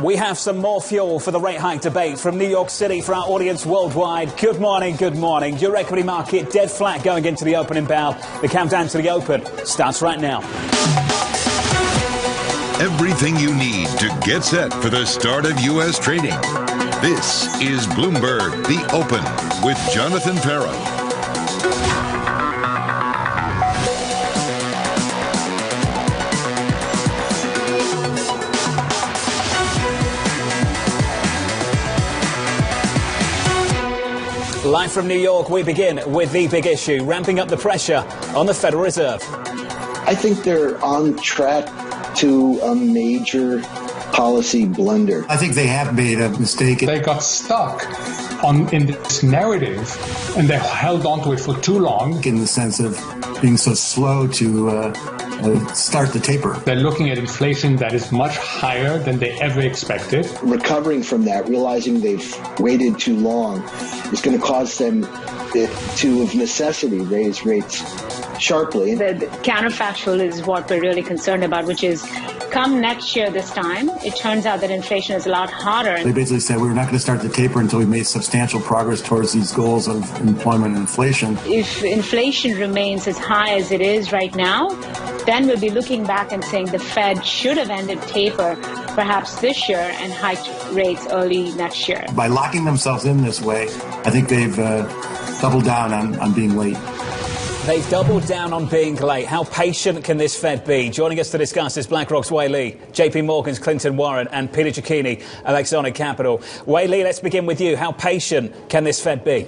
Speaker 2: We have some more fuel for the rate hike debate from New York City for our audience worldwide. Good morning, good morning. Your equity market dead flat going into the opening bell. The countdown to the open starts right now.
Speaker 18: Everything you need to get set for the start of U.S. trading. This is Bloomberg, The Open, with Jonathan Ferro.
Speaker 2: Live from New York, we begin with the big issue, ramping up the pressure on the Federal Reserve.
Speaker 6: I think they're on track to a major policy blunder.
Speaker 7: I think they have made a mistake.
Speaker 8: They got stuck in this narrative, and they held on to it for too long.
Speaker 7: In the sense of being so slow to start the taper.
Speaker 8: They're looking at inflation that is much higher than they ever expected.
Speaker 6: Recovering from that, realizing they've waited too long, is going to cause them to, of necessity, raise rates sharply.
Speaker 9: The counterfactual is what we're really concerned about, which is come next year this time, it turns out that inflation is a lot hotter.
Speaker 7: They basically said we're not going to start the taper until we've made substantial progress towards these goals of employment and inflation.
Speaker 9: If inflation remains as high as it is right now, then we'll be looking back and saying the Fed should have ended taper perhaps this year and hiked rates early next year.
Speaker 7: By locking themselves in this way, I think they've doubled down on being late.
Speaker 2: They've doubled down on being late. How patient can this Fed be? Joining us to discuss is BlackRock's Wei Li, JP Morgan's Clinton Warren, and Peter Cecchini of Exonic Capital. Wei Li, let's begin with you. How patient can this Fed be?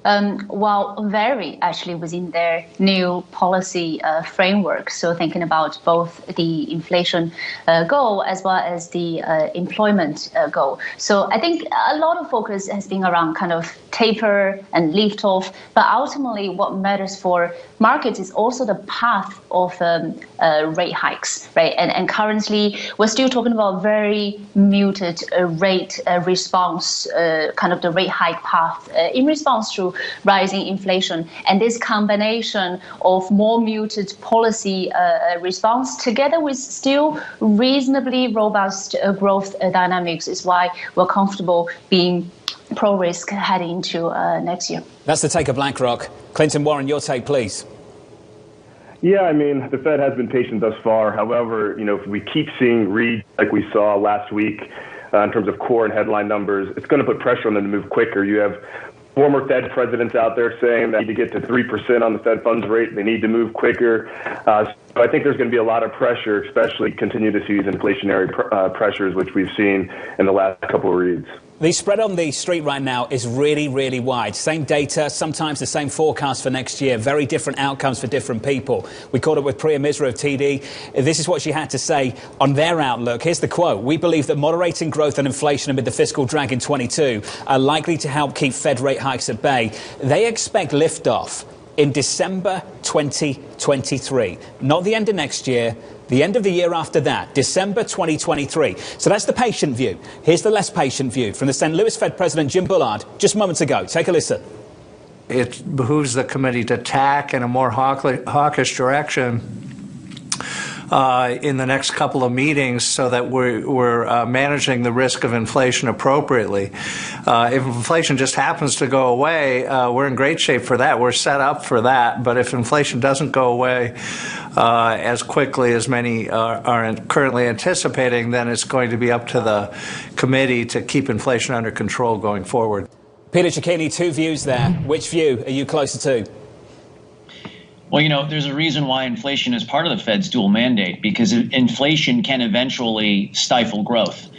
Speaker 10: Well, very actually within their new policy framework. So thinking about both the inflation goal as well as the employment goal. So I think a lot of focus has been around kind of taper and lift off. But ultimately, what matters for markets is also the path of rate hikes, right? And currently, we're still talking about very muted rate response, kind of the rate hike path in response to rising inflation. And this combination of more muted policy response together with still reasonably robust growth dynamics is why we're comfortable being pro-risk heading into next year.
Speaker 2: That's the take of BlackRock. Clinton Warren, your take, please.
Speaker 11: Yeah, I mean, the Fed has been patient thus far. However, if we keep seeing reads like we saw last week in terms of core and headline numbers, it's going to put pressure on them to move quicker. You have former Fed presidents out there saying that they need to get to 3% on the Fed funds rate. They need to move quicker. So I think there's going to be a lot of pressure, especially continue to see these inflationary pressures, which we've seen in the last couple of reads.
Speaker 2: The spread on the street right now is really, really wide. Same data, sometimes the same forecast for next year. Very different outcomes for different people. We caught up with Priya Misra of TD. This is what she had to say on their outlook. Here's the quote. We believe that moderating growth and inflation amid the fiscal drag in 22 are likely to help keep Fed rate hikes at bay. They expect liftoff in December 2023. Not the end of next year, the end of the year after that, December 2023. So that's the patient view. Here's the less patient view from the St. Louis Fed President Jim Bullard just moments ago. Take a listen.
Speaker 21: It behooves the committee to tack in a more hawkish direction in the next couple of meetings so that we're managing the risk of inflation appropriately. If inflation just happens to go away, we're in great shape for that. We're set up for that. But if inflation doesn't go away as quickly as many are currently anticipating, then it's going to be up to the committee to keep inflation under control going forward.
Speaker 2: Peter Cecchini, two views there. Which view are you closer to?
Speaker 12: Well, there's a reason why inflation is part of the Fed's dual mandate, because inflation can eventually stifle growth.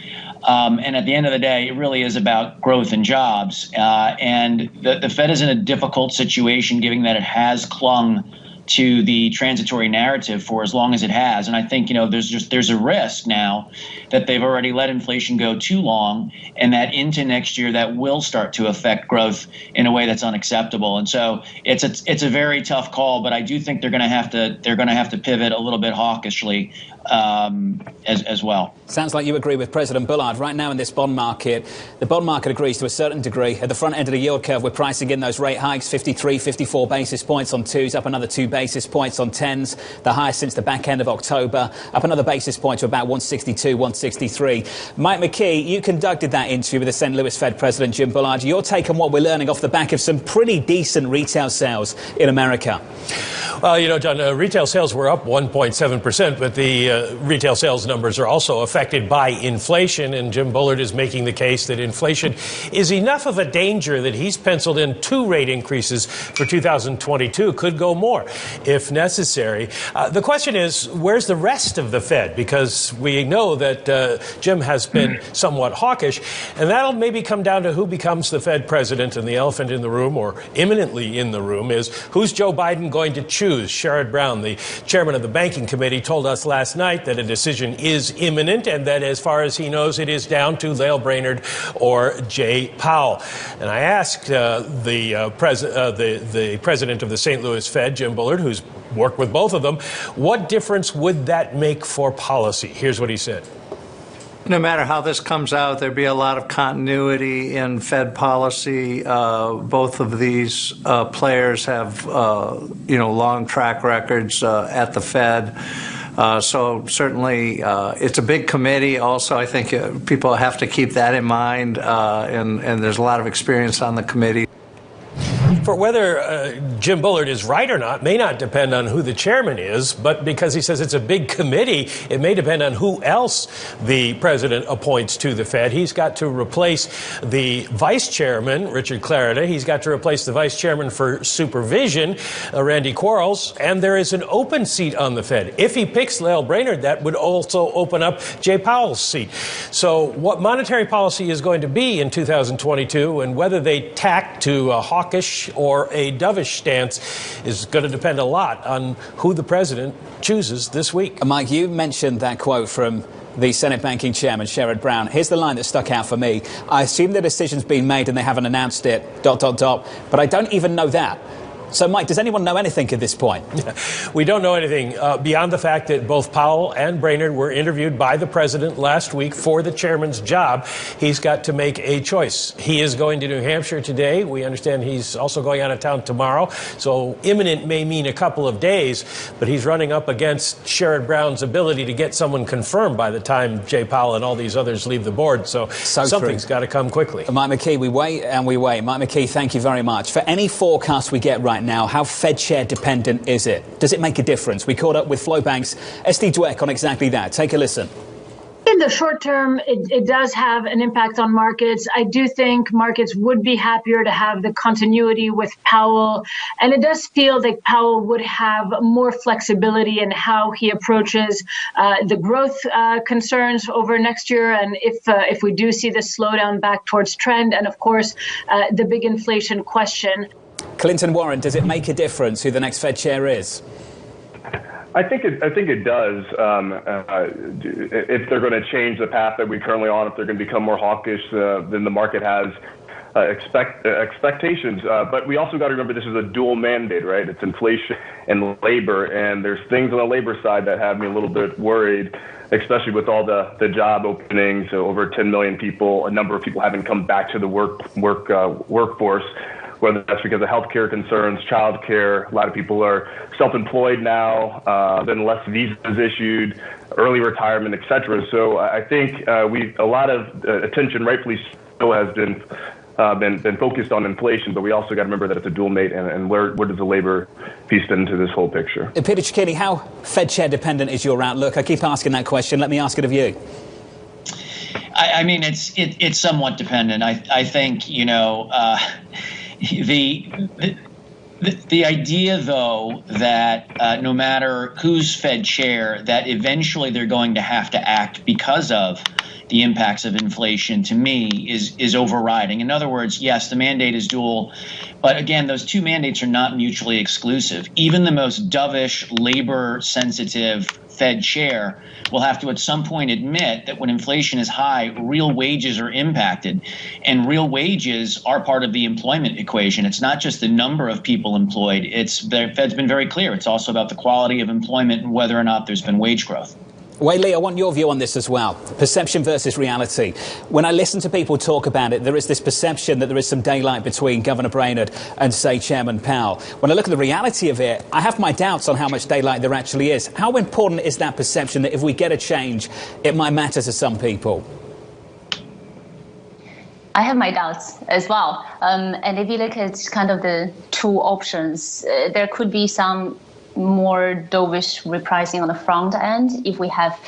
Speaker 12: And at the end of the day, it really is about growth and jobs. And the Fed is in a difficult situation, given that it has clung to the transitory narrative for as long as it has. And I think, there's a risk now that they've already let inflation go too long, and that into next year that will start to affect growth in a way that's unacceptable. And so it's a very tough call, but I do think they're going to have to pivot a little bit hawkishly as well.
Speaker 2: Sounds like you agree with President Bullard. Right now in this bond market, the bond market agrees to a certain degree. At the front end of the yield curve, we're pricing in those rate hikes, 53, 54 basis points on 2s, up another 2 basis points on 10s, the highest since the back end of October, up another basis point to about 162, 163. Mike McKee, you conducted that interview with the St. Louis Fed President Jim Bullard. Your take on what we're learning off the back of some pretty decent retail sales in America?
Speaker 16: Well, you know, John, retail sales were up 1.7%, but the retail sales numbers are also affected by inflation, and Jim Bullard is making the case that inflation is enough of a danger that he's penciled in 2 rate increases for 2022, could go more if necessary. The question is, where's the rest of the Fed? Because we know that Jim has been somewhat hawkish, and that'll maybe come down to who becomes the Fed president. And the elephant in the room, or imminently in the room, is who's Joe Biden going to choose? Sherrod Brown, the chairman of the Banking Committee, told us last night that a decision is imminent and that as far as he knows, it is down to Lael Brainerd or Jay Powell. And I asked the president of the St. Louis Fed, Jim Bullard, who's worked with both of them, what difference would that make for policy? Here's what he said.
Speaker 21: No matter how this comes out, there'd be a lot of continuity in Fed policy. Both of these players have, long track records at the Fed. So certainly it's a big committee. Also, I think people have to keep that in mind, and there's a lot of experience on the committee.
Speaker 16: For whether Jim Bullard is right or not may not depend on who the chairman is, but because he says it's a big committee, it may depend on who else the president appoints to the Fed. He's got to replace the vice chairman, Richard Clarida. He's got to replace the vice chairman for supervision, Randy Quarles, and there is an open seat on the Fed. If he picks Lael Brainerd, that would also open up Jay Powell's seat. So what monetary policy is going to be in 2022 and whether they tack to a hawkish or a dovish stance is going to depend a lot on who the president chooses this week.
Speaker 2: Mike, you mentioned that quote from the Senate Banking Chairman, Sherrod Brown. Here's the line that stuck out for me. I assume the decision's been made and they haven't announced it, ... but I don't even know that. So, Mike, does anyone know anything at this point?
Speaker 16: We don't know anything beyond the fact that both Powell and Brainerd were interviewed by the president last week for the chairman's job. He's got to make a choice. He is going to New Hampshire today. We understand he's also going out of town tomorrow. So imminent may mean a couple of days, but he's running up against Sherrod Brown's ability to get someone confirmed by the time Jay Powell and all these others leave the board. So something's got to come quickly.
Speaker 2: Mike McKee, we wait and we wait. Mike McKee, thank you very much. For any forecast we get right now, how Fed chair dependent is it? Does it make a difference? We caught up with Flowbank's Esty Dweck on exactly that. Take a listen.
Speaker 28: In the short term, it does have an impact on markets. I do think markets would be happier to have the continuity with Powell. And it does feel like Powell would have more flexibility in how he approaches the growth concerns over next year. And if we do see this slowdown back towards trend, and of course, the big inflation question.
Speaker 2: Clinton Warren, does it make a difference who the next Fed chair is?
Speaker 11: I think it does. If they're going to change the path that we're currently on, if they're going to become more hawkish than the market has expectations. But we also got to remember this is a dual mandate, right? It's inflation and labor, and there's things on the labor side that have me a little bit worried, especially with all the job openings. So over 10 million people, a number of people haven't come back to the workforce. Whether that's because of healthcare concerns, childcare, a lot of people are self-employed now, then less visas issued, early retirement, et cetera. So I think a lot of attention, rightfully so, has been focused on inflation, but we also got to remember that it's a dual mate, and where does the labor piece fit into this whole picture?
Speaker 2: Peter Cicchini, how Fed chair dependent is your outlook? I keep asking that question. Let me ask it of you.
Speaker 12: I mean, it's somewhat dependent. I think, the idea, though, that no matter who's Fed chair, that eventually they're going to have to act because of the impacts of inflation, to me, is overriding. In other words, yes, the mandate is dual, but again, those two mandates are not mutually exclusive. Even the most dovish, labor-sensitive Fed chair will have to at some point admit that when inflation is high, real wages are impacted. And real wages are part of the employment equation. It's not just the number of people employed. The Fed's been very clear. It's also about the quality of employment and whether or not there's been wage growth.
Speaker 2: Wei Li, I want your view on this as well. Perception versus reality. When I listen to people talk about it, there is this perception that there is some daylight between Governor Brainerd and, say, Chairman Powell. When I look at the reality of it, I have my doubts on how much daylight there actually is. How important is that perception that if we get a change, it might matter to some people?
Speaker 10: I have my doubts as well. And if you look at kind of the two options, there could be some more dovish repricing on the front end if we have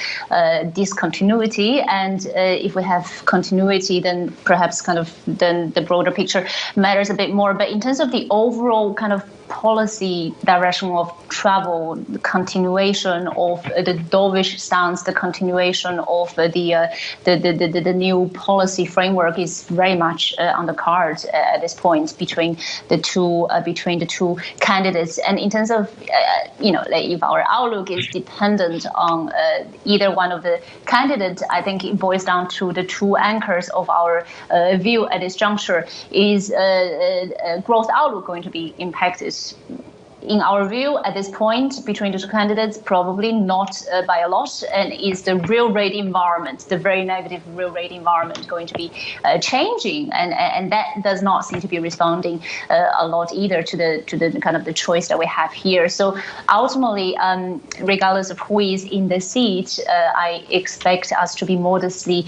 Speaker 10: discontinuity, and if we have continuity, then perhaps then the broader picture matters a bit more. But in terms of the overall kind of policy direction of travel, the continuation of the dovish stance, the continuation of the new policy framework is very much on the cards at this point between the two candidates. And in terms of if our outlook is dependent on either one of the candidates, I think it boils down to the two anchors of our view at this juncture. Is growth outlook going to be impacted? In our view, at this point, between the two candidates, probably not by a lot. And is the real rate environment, the very negative real rate environment, going to be changing? And that does not seem to be responding a lot either to the kind of the choice that we have here. So ultimately, regardless of who is in the seat, I expect us to be modestly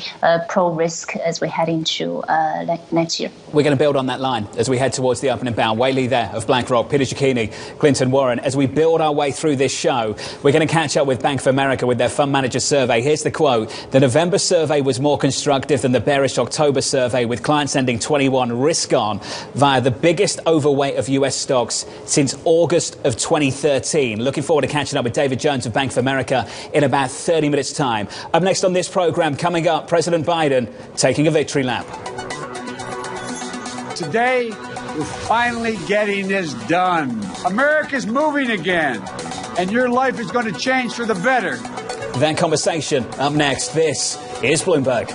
Speaker 10: pro-risk as we head into next year.
Speaker 2: We're going to build on that line as we head towards the opening bell. Wei Li there of BlackRock, Peter Cicchini, Clinton Warren. As we build our way through this show, we're going to catch up with Bank of America with their fund manager survey. Here's the quote. The November survey was more constructive than the bearish October survey, with clients ending 21 risk on via the biggest overweight of US stocks since August of 2013. Looking forward to catching up with David Jones of Bank of America in about 30 minutes' time. Up next on this program, coming up, President Biden taking a victory lap.
Speaker 5: Today, we're finally getting this done. America's moving again, and your life is going to change for the better.
Speaker 2: That conversation up next. This is Bloomberg.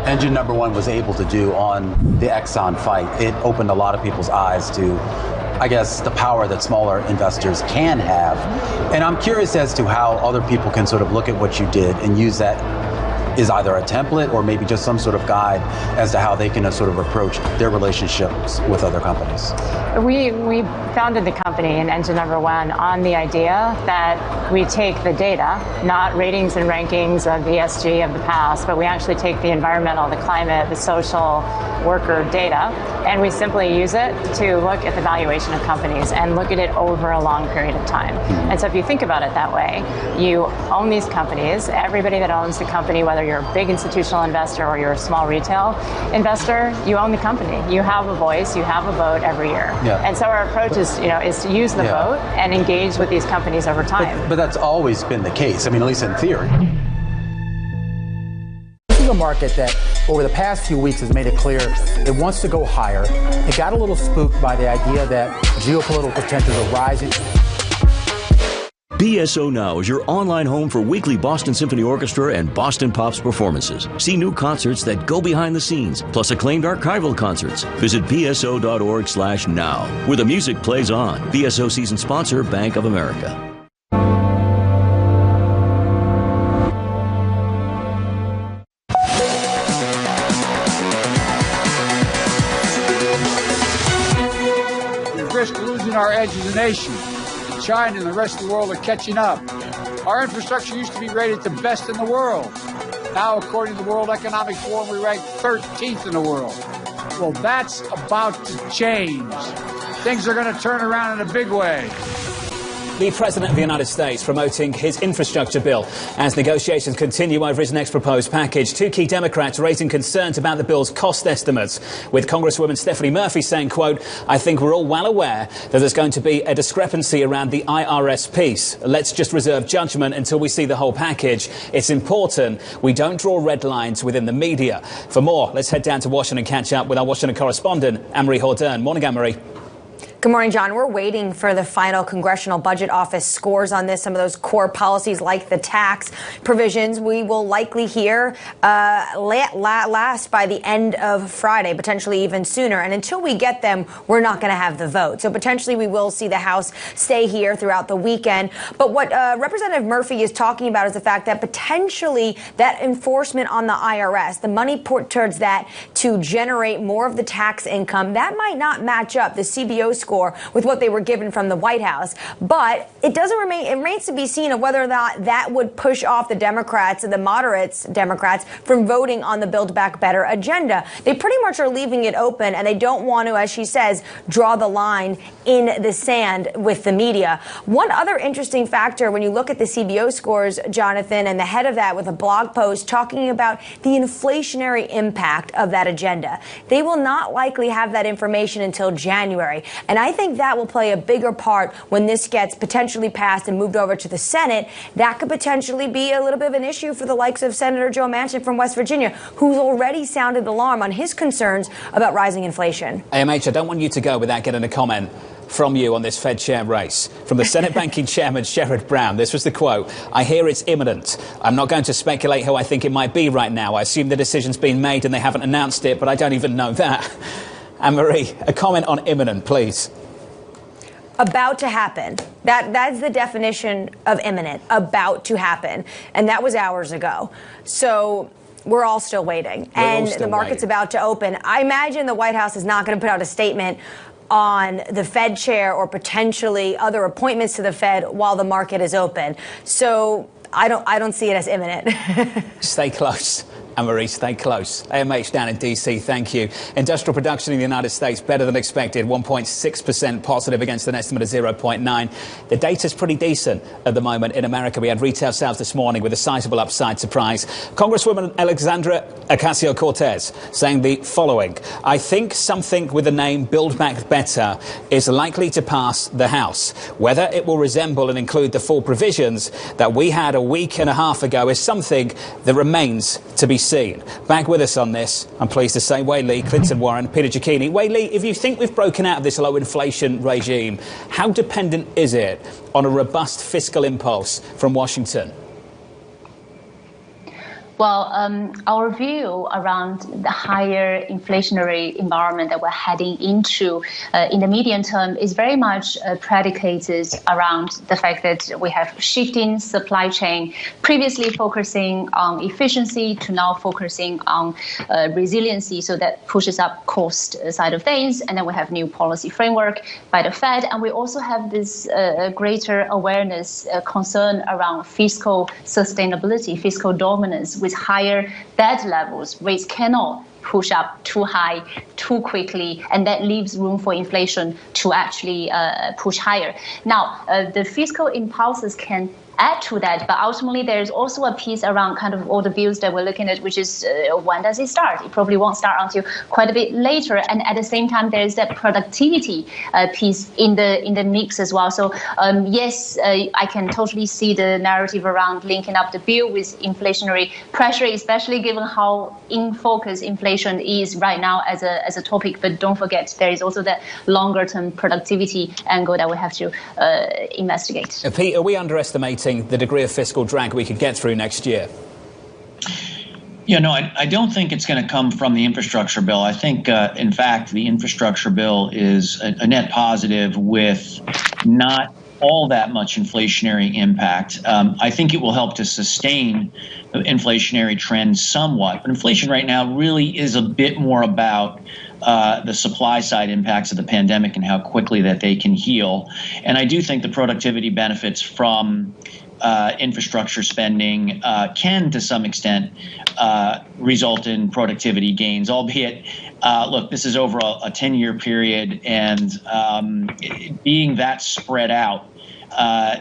Speaker 13: Engine number one was able to do on the Exxon fight. It opened a lot of people's eyes to, I guess, the power that smaller investors can have. And I'm curious as to how other people can sort of look at what you did and use that is either a template or maybe just some sort of guide as to how they can sort of approach their relationships with other companies.
Speaker 14: We founded the company in Engine Number One on the idea that we take the data, not ratings and rankings of the ESG of the past, but we actually take the environmental, the climate, the social, worker data, and we simply use it to look at the valuation of companies and look at it over a long period of time. And so if you think about it that way, you own these companies. Everybody that owns the company, whether you're a big institutional investor or you're a small retail investor, you own the company. You have a voice, you have a vote every year. Yeah. And so our approach is to use the vote and engage with these companies over time.
Speaker 13: But that's always been the case, I mean, at least in theory.
Speaker 15: This is a market that over the past few weeks has made it clear it wants to go higher. It got a little spooked by the idea that geopolitical tensions are rising.
Speaker 17: BSO Now is your online home for weekly Boston Symphony Orchestra and Boston Pops performances. See new concerts that go behind the scenes, plus acclaimed archival concerts. Visit bso.org/now, where the music plays on. BSO season sponsor, Bank of America.
Speaker 5: We risk losing our edge as a nation. China and the rest of the world are catching up. Our infrastructure used to be rated the best in the world. Now, according to the World Economic Forum, we rank 13th in the world. Well, that's about to change. things are going to turn around in a big way.
Speaker 2: The President of the United States promoting his infrastructure bill as negotiations continue over his next proposed package. Two key Democrats raising concerns about the bill's cost estimates, with Congresswoman Stephanie Murphy saying, quote, "I think we're all well aware that there's going to be a discrepancy around the IRS piece. Let's just reserve judgment until we see the whole package. It's important we don't draw red lines within the media." For more, let's head down to Washington and catch up with our Washington correspondent, Anne-Marie Hordern. Morning, Anne-Marie.
Speaker 1: Good morning, John. We're waiting for the final Congressional Budget Office scores on this. Some of those core policies like the tax provisions we will likely hear last by the end of Friday, potentially even sooner. And until we get them, we're not going to have the vote. So potentially we will see the House stay here throughout the weekend. But what Representative Murphy is talking about is the fact that potentially that enforcement on the IRS, the money put towards that to generate more of the tax income, that might not match up, the CBO score, with what they were given from the White House. But it remains to be seen of whether or not that would push off the Democrats and the moderates Democrats from voting on the Build Back Better agenda. They pretty much are leaving it open, and they don't want to, as she says, draw the line in the sand with the media. One other interesting factor when you look at the CBO scores, Jonathan, and the head of that with a blog post talking about the inflationary impact of that agenda. They will not likely have that information until January. And I think that will play a bigger part when this gets potentially passed and moved over to the Senate. That could potentially be a little bit of an issue for the likes of Senator Joe Manchin from West Virginia, who's already sounded the alarm on his concerns about rising inflation.
Speaker 2: AMH, I don't want you to go without getting a comment from you on this Fed chair race. From the Senate Banking Chairman, Sherrod Brown, this was the quote: "I hear it's imminent. I'm not going to speculate who I think it might be right now. I assume the decision's been made and they haven't announced it, but I don't even know that." Anne-Marie, a comment on imminent, please.
Speaker 1: About to happen. That's the definition of imminent. About to happen. And that was hours ago. So we're all still waiting. And the market's about to open. I imagine the White House is not going to put out a statement on the Fed chair or potentially other appointments to the Fed while the market is open. So I don't see it as imminent.
Speaker 2: Stay close. Anne-Marie, stay close. AMH down in D.C., thank you. Industrial production in the United States better than expected, 1.6% positive against an estimate of 0.9. The data's pretty decent at the moment in America. We had retail sales this morning with a sizable upside surprise. Congresswoman Alexandra Ocasio-Cortez saying the following: "I think something with the name Build Back Better is likely to pass the House. Whether it will resemble and include the full provisions that we had a week and a half ago is something that remains to be seen." Back with us on this, I'm pleased to say, Wei Li, Clinton Warren, Peter Giacchini. Wei Li, if you think we've broken out of this low inflation regime, how dependent is it on a robust fiscal impulse from Washington?
Speaker 10: Well, our view around the higher inflationary environment that we're heading into in the medium term is very much predicated around the fact that we have shifting supply chain, previously focusing on efficiency to now focusing on resiliency. So that pushes up cost side of things. And then we have new policy framework by the Fed. And we also have this greater awareness, concern around fiscal sustainability, fiscal dominance. With higher debt levels, rates cannot push up too high too quickly, and that leaves room for inflation to actually push higher. Now, the fiscal impulses can add to that, but ultimately there's also a piece around kind of all the views that we're looking at, which is when does it start? It probably won't start until quite a bit later, and at the same time there's that productivity piece in the mix as well. So yes, I can totally see the narrative around linking up the bill with inflationary pressure, especially given how in focus inflation is right now as a topic. But don't forget, there is also that longer term productivity angle that we have to investigate.
Speaker 2: Pete, are we underestimating the degree of fiscal drag we could get through next year?
Speaker 12: Yeah, no, I don't think it's going to come from the infrastructure bill. I think, in fact, the infrastructure bill is a net positive with not all that much inflationary impact. I think it will help to sustain the inflationary trend somewhat. But inflation right now really is a bit more about the supply side impacts of the pandemic and how quickly that they can heal. And I do think the productivity benefits from infrastructure spending can, to some extent, result in productivity gains, albeit, look, this is over a 10-year period, and being that spread out,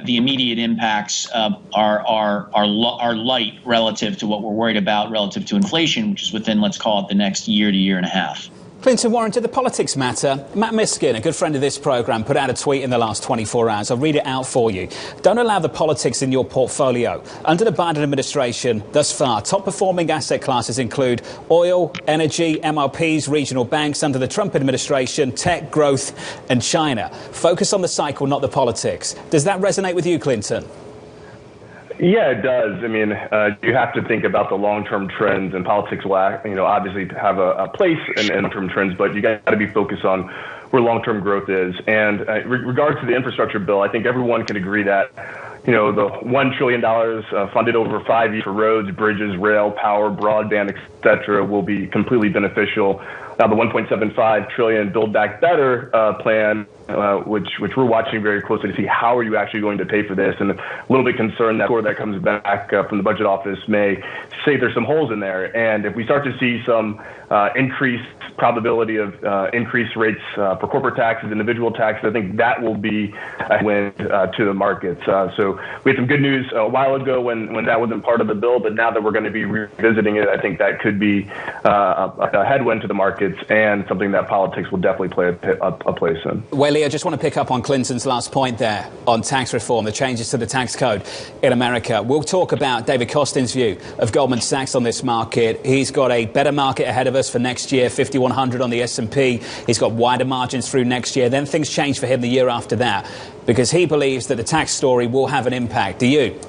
Speaker 12: the immediate impacts are light relative to what we're worried about relative to inflation, which is within, let's call it, the next year to year and a half.
Speaker 2: Clinton, Warren, do the politics matter? Matt Miskin, a good friend of this programme, put out a tweet in the last 24 hours. I'll read it out for you. Don't allow the politics in your portfolio. Under the Biden administration, thus far, top-performing asset classes include oil, energy, MRPs, regional banks. Under the Trump administration, tech, growth and China. Focus on the cycle, not the politics. Does that resonate with you, Clinton?
Speaker 11: Yeah, it does. I mean, you have to think about the long-term trends, and politics will, obviously have a place in long-term trends, but you got to be focused on where long-term growth is. And regards to the infrastructure bill, I think everyone can agree that, the $1 trillion funded over 5 years for roads, bridges, rail, power, broadband, et cetera, will be completely beneficial. Now, the $1.75 trillion Build Back Better plan, which we're watching very closely to see how are you actually going to pay for this, and a little bit concerned that score that comes back from the budget office may say there's some holes in there. And if we start to see some increased probability of increased rates for corporate taxes, individual taxes, I think that will be a win to the markets. So we had some good news a while ago when that wasn't part of the bill, but now that we're going to be revisiting it, I think that could be a headwind to the markets and something that politics will definitely play a place in.
Speaker 2: Lee, I just want to pick up on Clinton's last point there on tax reform, the changes to the tax code in America. We'll talk about David Kostin's view of Goldman Sachs on this market. He's got a better market ahead of us for next year, 5,100 on the S&P. He's got wider margins through next year. Then things change for him the year after that, because he believes that the tax story will have an impact. Do you?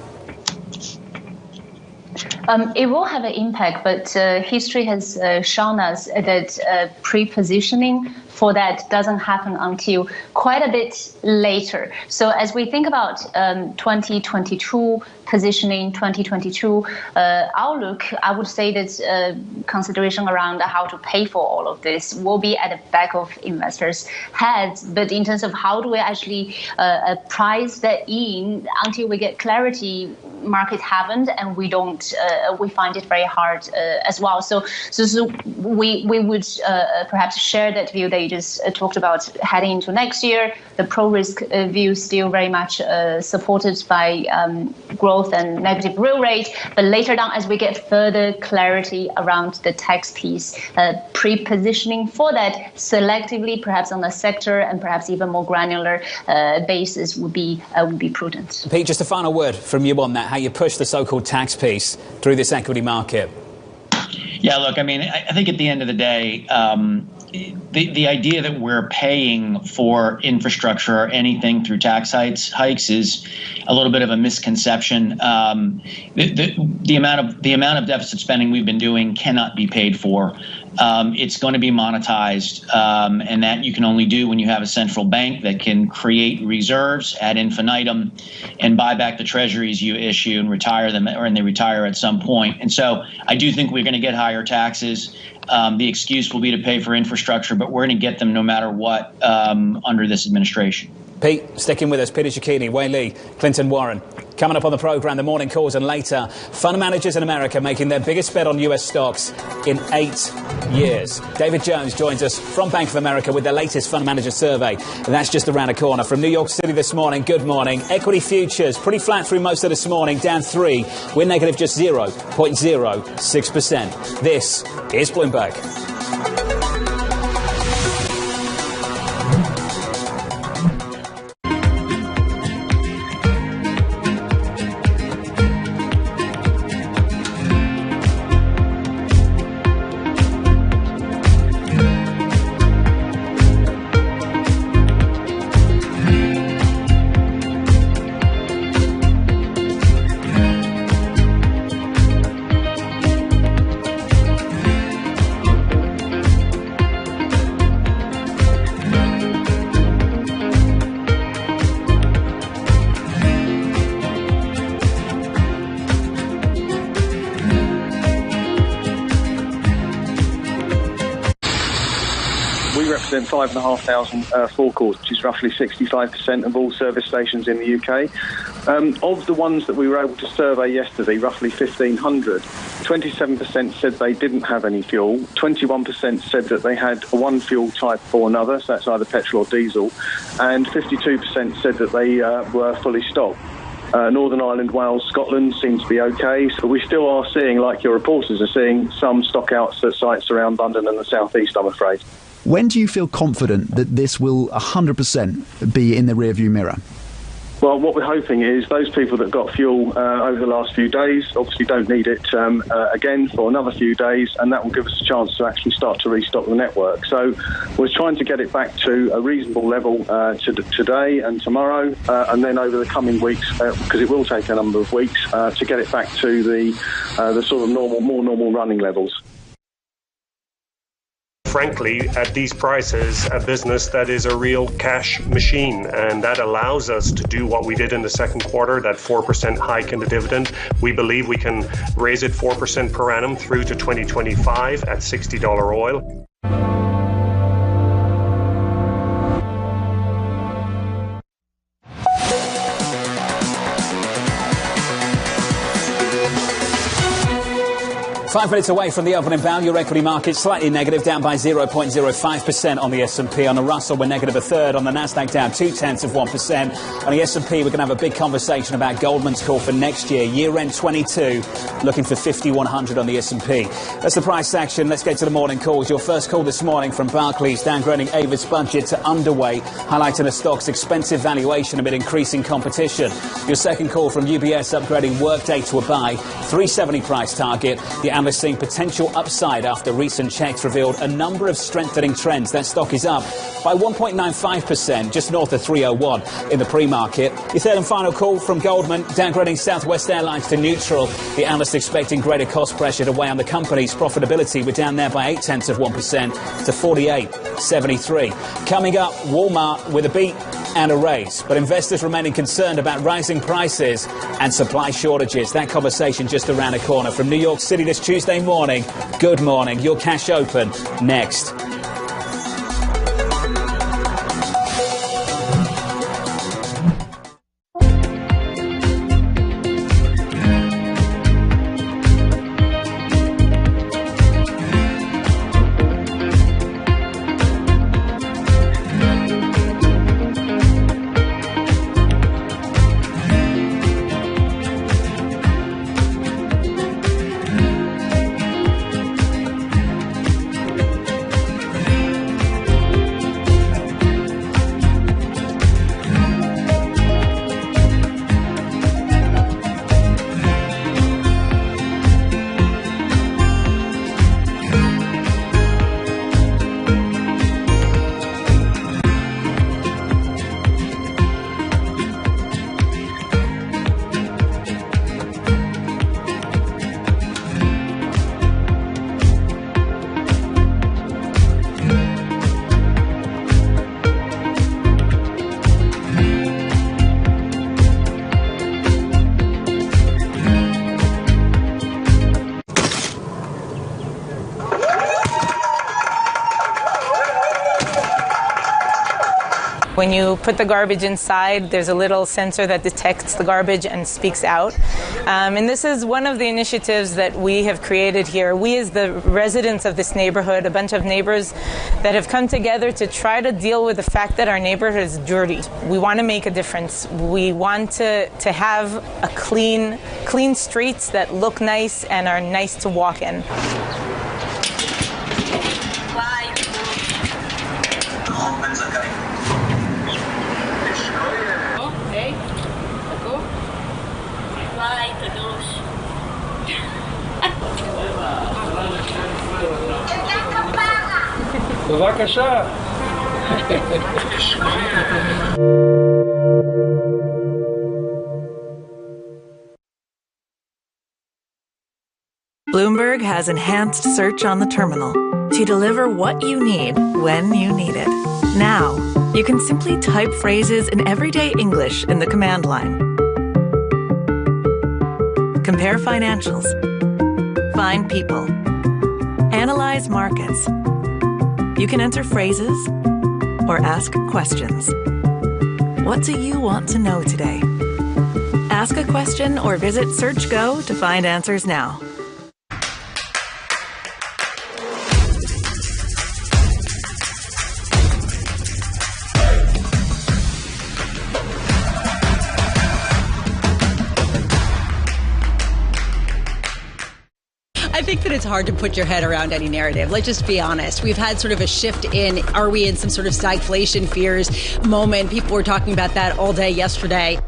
Speaker 10: It will have an impact, but history has shown us that pre-positioning for that doesn't happen until quite a bit later. So as we think about 2022 positioning, 2022 outlook, I would say that consideration around how to pay for all of this will be at the back of investors' heads. But in terms of how do we actually price that in until we get clarity, market haven't, and we don't. We find it very hard as well. So we would perhaps share that view that you just talked about heading into next year. The pro-risk view still very much supported by growth and negative real rate. But later down, as we get further clarity around the tax piece, pre-positioning for that selectively, perhaps on a sector and perhaps even more granular basis would be prudent.
Speaker 2: Pete, just a final word from you on that, how you push the so-called tax piece through this equity market.
Speaker 12: Yeah, look, I mean, I think at the end of the day, the idea that we're paying for infrastructure or anything through tax hikes is a little bit of a misconception. The amount of deficit spending we've been doing cannot be paid for. It's going to be monetized, and that you can only do when you have a central bank that can create reserves ad infinitum and buy back the treasuries you issue and retire them, and they retire at some point. And so I do think we're going to get higher taxes. The excuse will be to pay for infrastructure, but we're going to get them no matter what under this administration.
Speaker 2: Pete, sticking with us, Peter Cicchini, Wei Lee, Clinton Warren. Coming up on the programme, the morning calls, and later, fund managers in America making their biggest bet on US stocks in 8 years. David Jones joins us from Bank of America with their latest fund manager survey. And that's just around the corner. From New York City this morning, good morning. Equity futures pretty flat through most of this morning, down 3. We're negative just 0.06%. This is Bloomberg.
Speaker 3: We represent 5,500 forecourts, which is roughly 65% of all service stations in the UK. Of the ones that we were able to survey yesterday, roughly 1,500, 27% said they didn't have any fuel, 21% said that they had one fuel type or another, so that's either petrol or diesel, and 52% said that they were fully stocked. Northern Ireland, Wales, Scotland seem to be okay, so we still are seeing, like your reporters are seeing, some stock outs at sites around London and the South East, I'm afraid.
Speaker 4: When do you feel confident that this will 100% be in the rearview mirror?
Speaker 3: Well, what we're hoping is those people that got fuel over the last few days obviously don't need it again for another few days, and that will give us a chance to actually start to restock the network. So we're trying to get it back to a reasonable level today and tomorrow, and then over the coming weeks, because it will take a number of weeks, to get it back to the sort of more normal running levels.
Speaker 19: Frankly, at these prices, a business that is a real cash machine, and that allows us to do what we did in the second quarter, that 4% hike in the dividend. We believe we can raise it 4% per annum through to 2025 at $60 oil.
Speaker 2: Five minutes away from the opening bell, your equity market slightly negative, down by 0.05% on the S&P. On the Russell, we're negative a third. On the Nasdaq, down 0.2%. On the S&P, we're going to have a big conversation about Goldman's call for next year, year-end 22, looking for 5,100 on the S&P. That's the price action. Let's get to the morning calls. Your first call this morning from Barclays, downgrading Avid's budget to underweight, highlighting the stock's expensive valuation amid increasing competition. Your second call from UBS, upgrading Workday to a buy, 370 price target. The analysts seeing potential upside after recent checks revealed a number of strengthening trends. That stock is up by 1.95%, just north of 301 in the pre-market. Your third and final call from Goldman, downgrading Southwest Airlines to neutral. The analysts expecting greater cost pressure to weigh on the company's profitability. We're down there by 0.8% to 48.73. Coming up, Walmart with a beat and a raise, but investors remaining concerned about rising prices and supply shortages. That conversation just around the corner. From New York City this Tuesday morning, good morning. Your Cash Open next.
Speaker 20: When you put the garbage inside, there's a little sensor that detects the garbage and speaks out. And this is one of the initiatives that we have created here. We, as the residents of this neighborhood, a bunch of neighbors that have come together to try to deal with the fact that our neighborhood is dirty. We want to make a difference. We want to have a clean streets that look nice and are nice to walk in.
Speaker 5: בבקשה.
Speaker 22: Bloomberg has enhanced search on the terminal to deliver what you need when you need it. Now, you can simply type phrases in everyday English in the command line. Compare financials. Find people. Analyze markets. You can enter phrases or ask questions. What do you want to know today? Ask a question or visit SearchGo to find answers now.
Speaker 6: I think that it's hard to put your head around any narrative. Let's just be honest. We've had sort of a shift are we in some sort of stagflation fears moment? People were talking about that all day yesterday.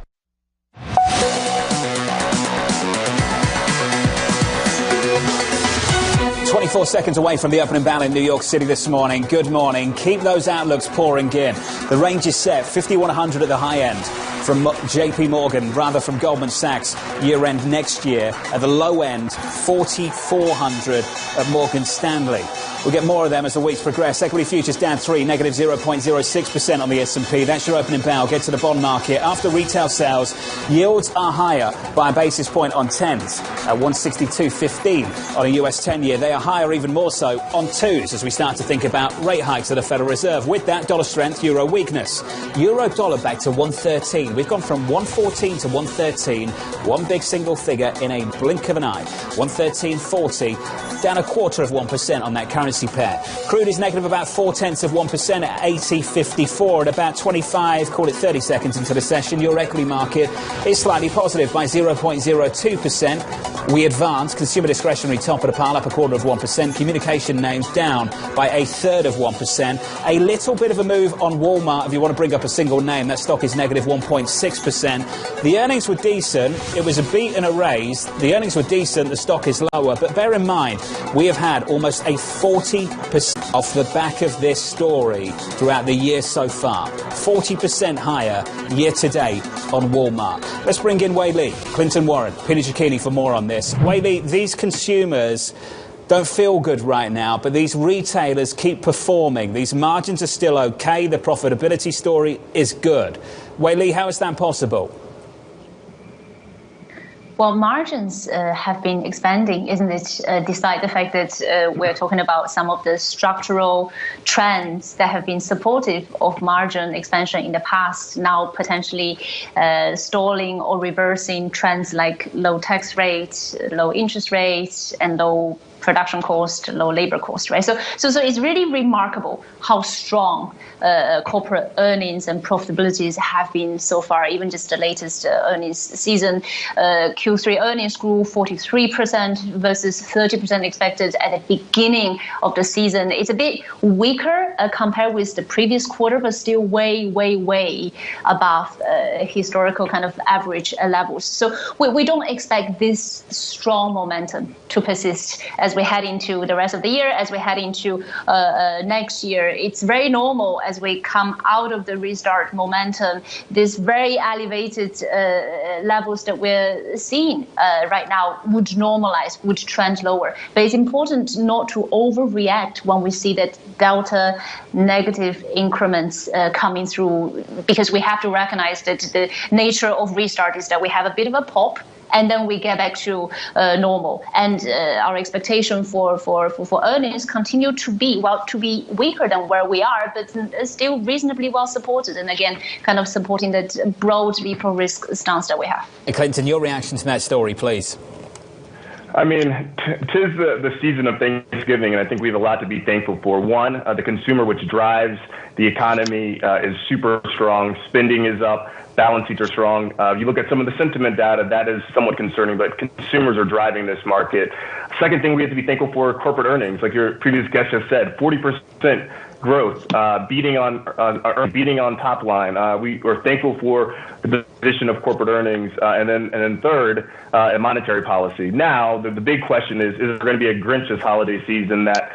Speaker 2: 24 seconds away from the opening bell in New York City this morning. Good morning. Keep those outlooks pouring in. The range is set 5,100 at the high end from JP Morgan, rather from Goldman Sachs, year end next year. At the low end, 4,400 at Morgan Stanley. We'll get more of them as the weeks progress. Equity futures down 3, negative 0.06% on the S&P. That's your opening bell. Get to the bond market. After retail sales, yields are higher by a basis point on 10s at 162.15 on a US 10-year. They are higher even more so on 2s as we start to think about rate hikes at the Federal Reserve. With that, dollar strength, euro weakness. Euro dollar back to 113. We've gone from 114 to 113. One big single figure in a blink of an eye. 113.40, down 1/4% on that currency pair. Crude is negative about 0.4% at 80.54. At about 25, call it 30 seconds into the session, your equity market is slightly positive by 0.02%. We advance. Consumer discretionary top of the pile, up 1/4%. Communication names down by 1/3%. A little bit of a move on Walmart if you want to bring up a single name. That stock is negative 1.6%. The earnings were decent. It was a beat and a raise. The earnings were decent. The stock is lower. But bear in mind, we have had almost a 40% off the back of this story throughout the year so far. 40% higher year to date on Walmart. Let's bring in Wei Li, Clinton Warren, Peter Giacchini for more on this. Wei Li, these consumers don't feel good right now, but these retailers keep performing. These margins are still okay. The profitability story is good. Wei Li, how is that possible?
Speaker 10: Well, margins have been expanding, isn't it? Despite the fact that we're talking about some of the structural trends that have been supportive of margin expansion in the past, now potentially stalling or reversing trends like low tax rates, low interest rates, and low production cost, low labor cost, right? So it's really remarkable how strong corporate earnings and profitabilities have been so far. Even just the latest earnings season, Q3 earnings grew 43% versus 30% expected at the beginning of the season. It's a bit weaker compared with the previous quarter, but still way, way, way above historical kind of average levels. So we don't expect this strong momentum to persist as we head into the rest of the year, as we head into next year. It's very normal as we come out of the restart momentum, these very elevated levels that we're seeing right now would normalize, would trend lower. But it's important not to overreact when we see that Delta negative increments coming through, because we have to recognize that the nature of restart is that we have a bit of a pop, and then we get back to normal. And our expectation for earnings continue to be weaker than where we are, but still reasonably well supported. And again, kind of supporting that broad repo risk stance that we have.
Speaker 2: Clinton, your reaction to that story, please.
Speaker 11: I mean, 'tis the season of Thanksgiving, and I think we have a lot to be thankful for. One, the consumer, which drives the economy, is super strong. Spending is up. Balance sheets are strong. You look at some of the sentiment data, that is somewhat concerning, but consumers are driving this market. Second thing we have to be thankful for, corporate earnings. Like your previous guest just said, 40% growth, beating on top line. We are thankful for the position of corporate earnings, and then third, monetary policy. Now, the big question is there going to be a Grinch this holiday season that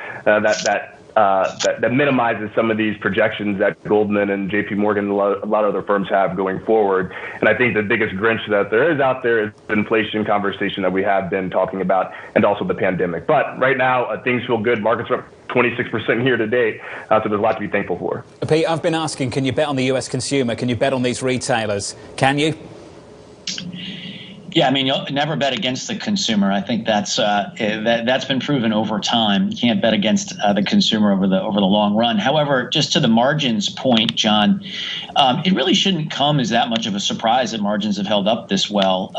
Speaker 11: minimizes some of these projections that Goldman and JP Morgan and a lot of other firms have going forward? And I think the biggest Grinch that there is out there is the inflation conversation that we have been talking about, and also the pandemic. But right now, things feel good. Markets are up 26% here to date, so there's a lot to be thankful for.
Speaker 2: Pete, I've been asking, can you bet on the US consumer? Can you bet on these retailers? Can you?
Speaker 12: Yeah, I mean, you'll never bet against the consumer. I think that's been proven over time. You can't bet against the consumer over the long run. However, just to the margins point, John, it really shouldn't come as that much of a surprise that margins have held up this well.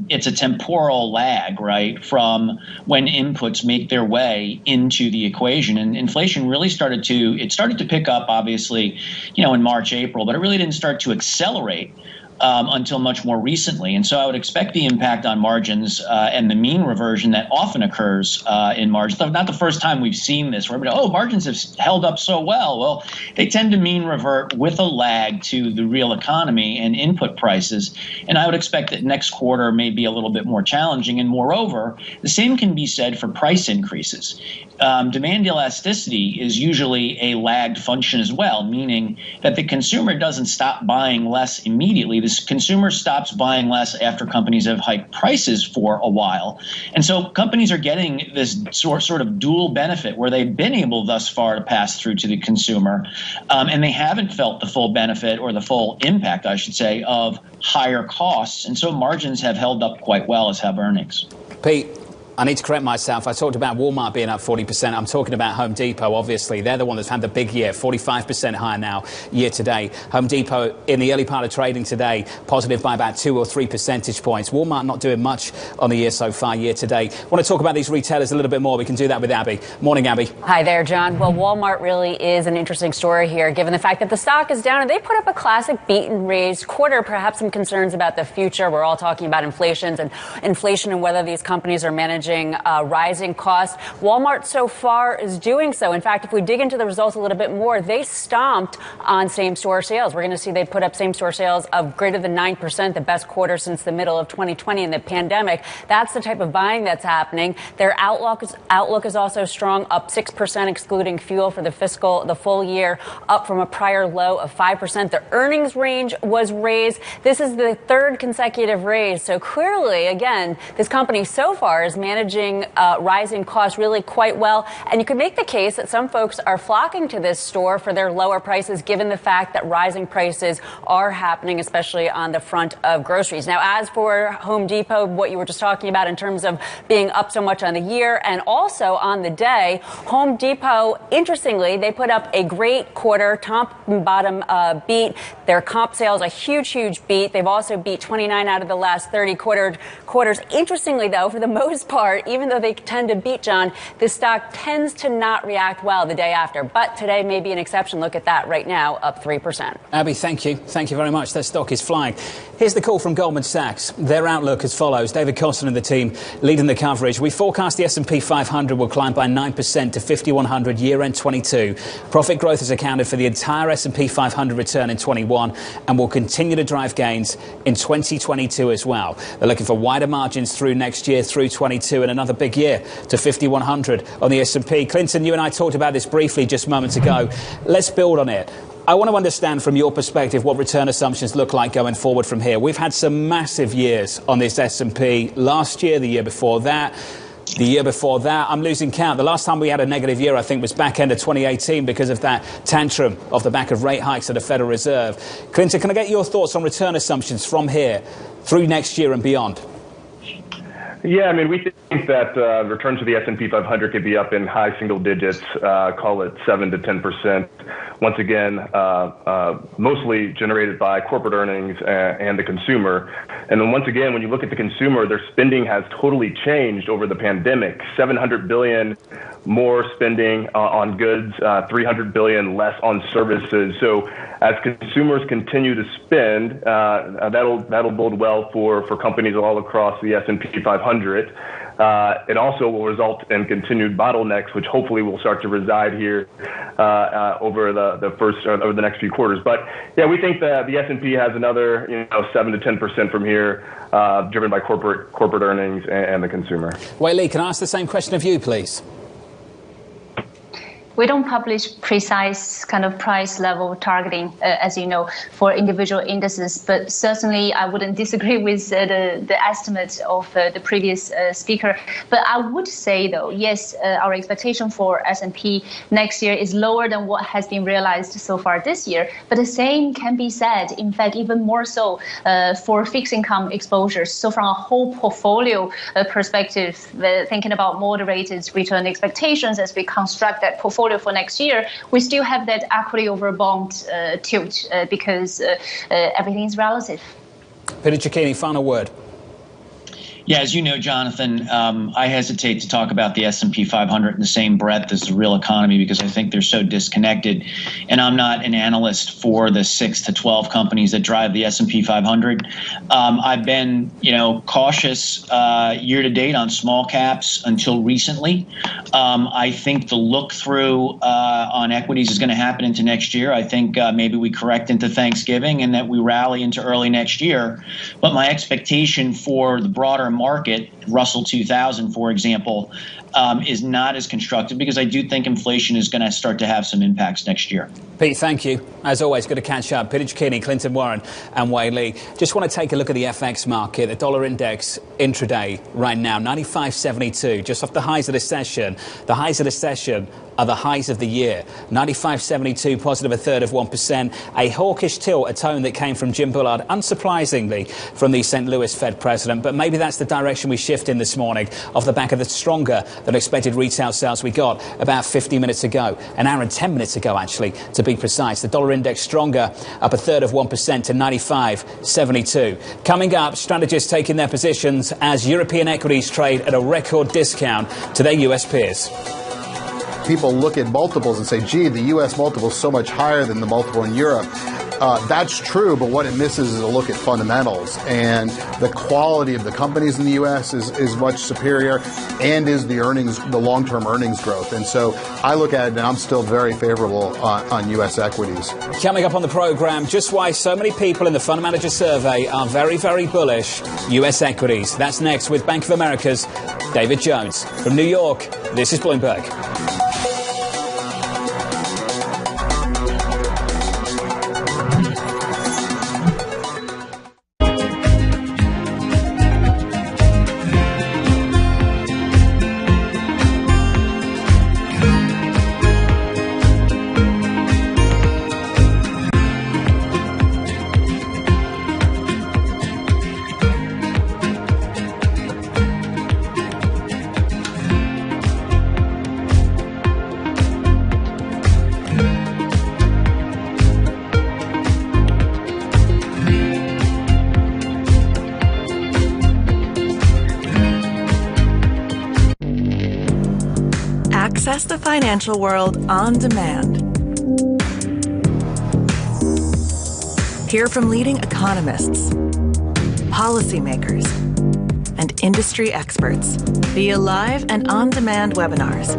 Speaker 12: It's a temporal lag, right, from when inputs make their way into the equation. And inflation really started to pick up, obviously, in March, April, but it really didn't start to accelerate until much more recently. And so I would expect the impact on margins and the mean reversion that often occurs in margins. Not the first time we've seen this where margins have held up so well. Well, they tend to mean revert with a lag to the real economy and input prices. And I would expect that next quarter may be a little bit more challenging. And moreover, the same can be said for price increases. Demand elasticity is usually a lagged function as well, meaning that the consumer doesn't stop buying less immediately. The consumer stops buying less after companies have hiked prices for a while. And so companies are getting this sort of dual benefit where they've been able thus far to pass through to the consumer, and they haven't felt the full benefit or the full impact, I should say, of higher costs. And so margins have held up quite well, as have earnings.
Speaker 8: Pete, I need to correct myself. I talked about Walmart being up 40%. I'm talking about Home Depot, obviously. They're the one that's had the big year, 45% higher now year to date. Home Depot, in the early part of trading today, positive by about 2 or 3 percentage points. Walmart not doing much on the year so far, year to date. I want to talk about these retailers a little bit more. We can do that with Abby. Morning, Abby.
Speaker 9: Hi there, John. Well, Walmart really is an interesting story here, given the fact that the stock is down and they put up a classic beat and raise quarter, perhaps some concerns about the future. We're all talking about inflation and whether these companies are managing rising costs. Walmart so far is doing so. In fact, if we dig into the results a little bit more, they stomped on same-store sales. We're going to see they put up same-store sales of greater than 9%, the best quarter since the middle of 2020 in the pandemic. That's the type of buying that's happening. Their outlook is also strong, up 6%, excluding fuel for the full year, up from a prior low of 5%. The earnings range was raised. This is the third consecutive raise. So clearly, again, this company so far is managing rising costs really quite well. And you could make the case that some folks are flocking to this store for their lower prices, given the fact that rising prices are happening, especially on the front of groceries. Now, as for Home Depot, what you were just talking about in terms of being up so much on the year and also on the day, Home Depot, interestingly, they put up a great quarter, top and bottom beat. Their comp sales, a huge beat. They've also beat 29 out of the last 30 quarters. Interestingly, though, for the most part, even though they tend to beat, John, this stock tends to not react well the day after. But today may be an exception. Look at that right now, up 3%.
Speaker 8: Abby, thank you. Thank you very much. Their stock is flying. Here's the call from Goldman Sachs. Their outlook as follows. David Costin and the team leading the coverage. We forecast the S&P 500 will climb by 9% to 5,100 year-end 22. Profit growth is accounted for the entire S&P 500 return in 21 and will continue to drive gains in 2022 as well. They're looking for wider margins through next year, through 22, and another big year to 5,100 on the S&P. Clinton, you and I talked about this briefly just moments ago. Let's build on it. I want to understand from your perspective what return assumptions look like going forward from here. We've had some massive years on this S&P last year, the year before that. The year before that, I'm losing count. The last time we had a negative year, I think, was back end of 2018 because of that tantrum off the back of rate hikes at the Federal Reserve. Clinton, can I get your thoughts on return assumptions from here through next year and beyond?
Speaker 11: Yeah, I mean, we think that returns to the S&P 500 could be up in high single digits, call it 7 to 10%. Once again, mostly generated by corporate earnings and the consumer. And then once again, when you look at the consumer, their spending has totally changed over the pandemic. $700 billion more spending on goods, $300 billion less on services. So as consumers continue to spend, that'll bode well for companies all across the S&P 500. It also will result in continued bottlenecks, which hopefully will start to reside here over the next few quarters. But yeah, we think that the S&P has another 7 to 10% from here, driven by corporate earnings and the consumer.
Speaker 8: Wei Li, can I ask the same question of you, please?
Speaker 10: We don't publish precise kind of price level targeting, as you know, for individual indices. But certainly, I wouldn't disagree with the estimate of the previous speaker. But I would say, though, yes, our expectation for S&P next year is lower than what has been realized so far this year. But the same can be said, in fact, even more so for fixed income exposures. So from a whole portfolio perspective, thinking about moderated return expectations as we construct that portfolio for next year, we still have that equity over bond tilt because everything is relative.
Speaker 8: Peter Cecchini, final word.
Speaker 12: Yeah, as you know, Jonathan, I hesitate to talk about the S&P 500 in the same breath as the real economy because I think they're so disconnected. And I'm not an analyst for the 6 to 12 companies that drive the S&P 500. I've been, cautious year to date on small caps until recently. I think the look through on equities is going to happen into next year. I think maybe we correct into Thanksgiving and that we rally into early next year. But my expectation for the broader market, Russell 2000, for example, is not as constructive because I do think inflation is going to start to have some impacts next year.
Speaker 8: Pete, thank you. As always, good to catch up. Peter Cecchini, Clinton Warren and Wei Li. Just want to take a look at the FX market. The dollar index intraday right now, 95.72, just off the highs of the session. The highs of the session are the highs of the year. 95.72, positive a third of 1%. A hawkish tilt, a tone that came from Jim Bullard, unsurprisingly, from the St. Louis Fed president. But maybe that's the direction we shift in this morning off the back of the stronger than expected retail sales we got about 50 minutes ago. An hour and 10 minutes ago, actually, to be precise. The dollar index stronger, up a third of 1% to 95.72. Coming up, strategists taking their positions as European equities trade at a record discount to their US peers.
Speaker 7: People look at multiples and say, gee, the U.S. multiple is so much higher than the multiple in Europe. That's true, but what it misses is a look at fundamentals. And the quality of the companies in the U.S. is much superior, and is the long-term earnings growth. And so I look at it, and I'm still very favorable on U.S. equities.
Speaker 8: Coming up on the program, just why so many people in the Fund Manager Survey are very, very bullish U.S. equities. That's next with Bank of America's David Jones. From New York, this is Bloomberg.
Speaker 22: Access the financial world on demand. Hear from leading economists, policymakers, and industry experts via live and on-demand webinars,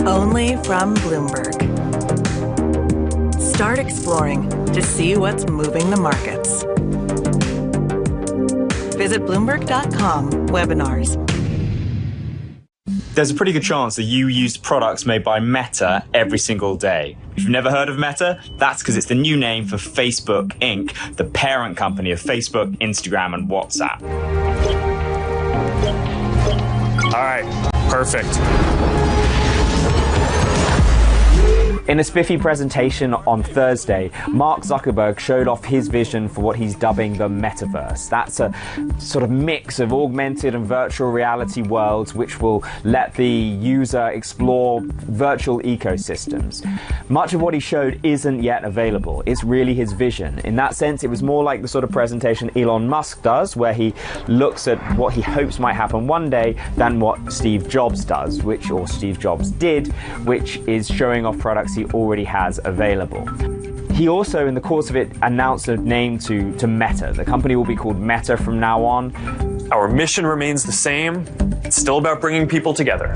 Speaker 22: only from Bloomberg. Start exploring to see what's moving the markets. Visit Bloomberg.com/webinars.
Speaker 18: There's a pretty good chance that you use products made by Meta every single day. If you've never heard of Meta, that's because it's the new name for Facebook Inc., the parent company of Facebook, Instagram, and WhatsApp.
Speaker 21: All right, perfect.
Speaker 23: In a spiffy presentation on Thursday, Mark Zuckerberg showed off his vision for what he's dubbing the metaverse. That's a sort of mix of augmented and virtual reality worlds which will let the user explore virtual ecosystems. Much of what he showed isn't yet available. It's really his vision. In that sense, it was more like the sort of presentation Elon Musk does, where he looks at what he hopes might happen one day, than what Steve Jobs does, or Steve Jobs did, which is showing off products he already has available. He also, in the course of it, announced a name to Meta. The company will be called Meta from now on.
Speaker 21: Our mission remains the same. It's still about bringing people together.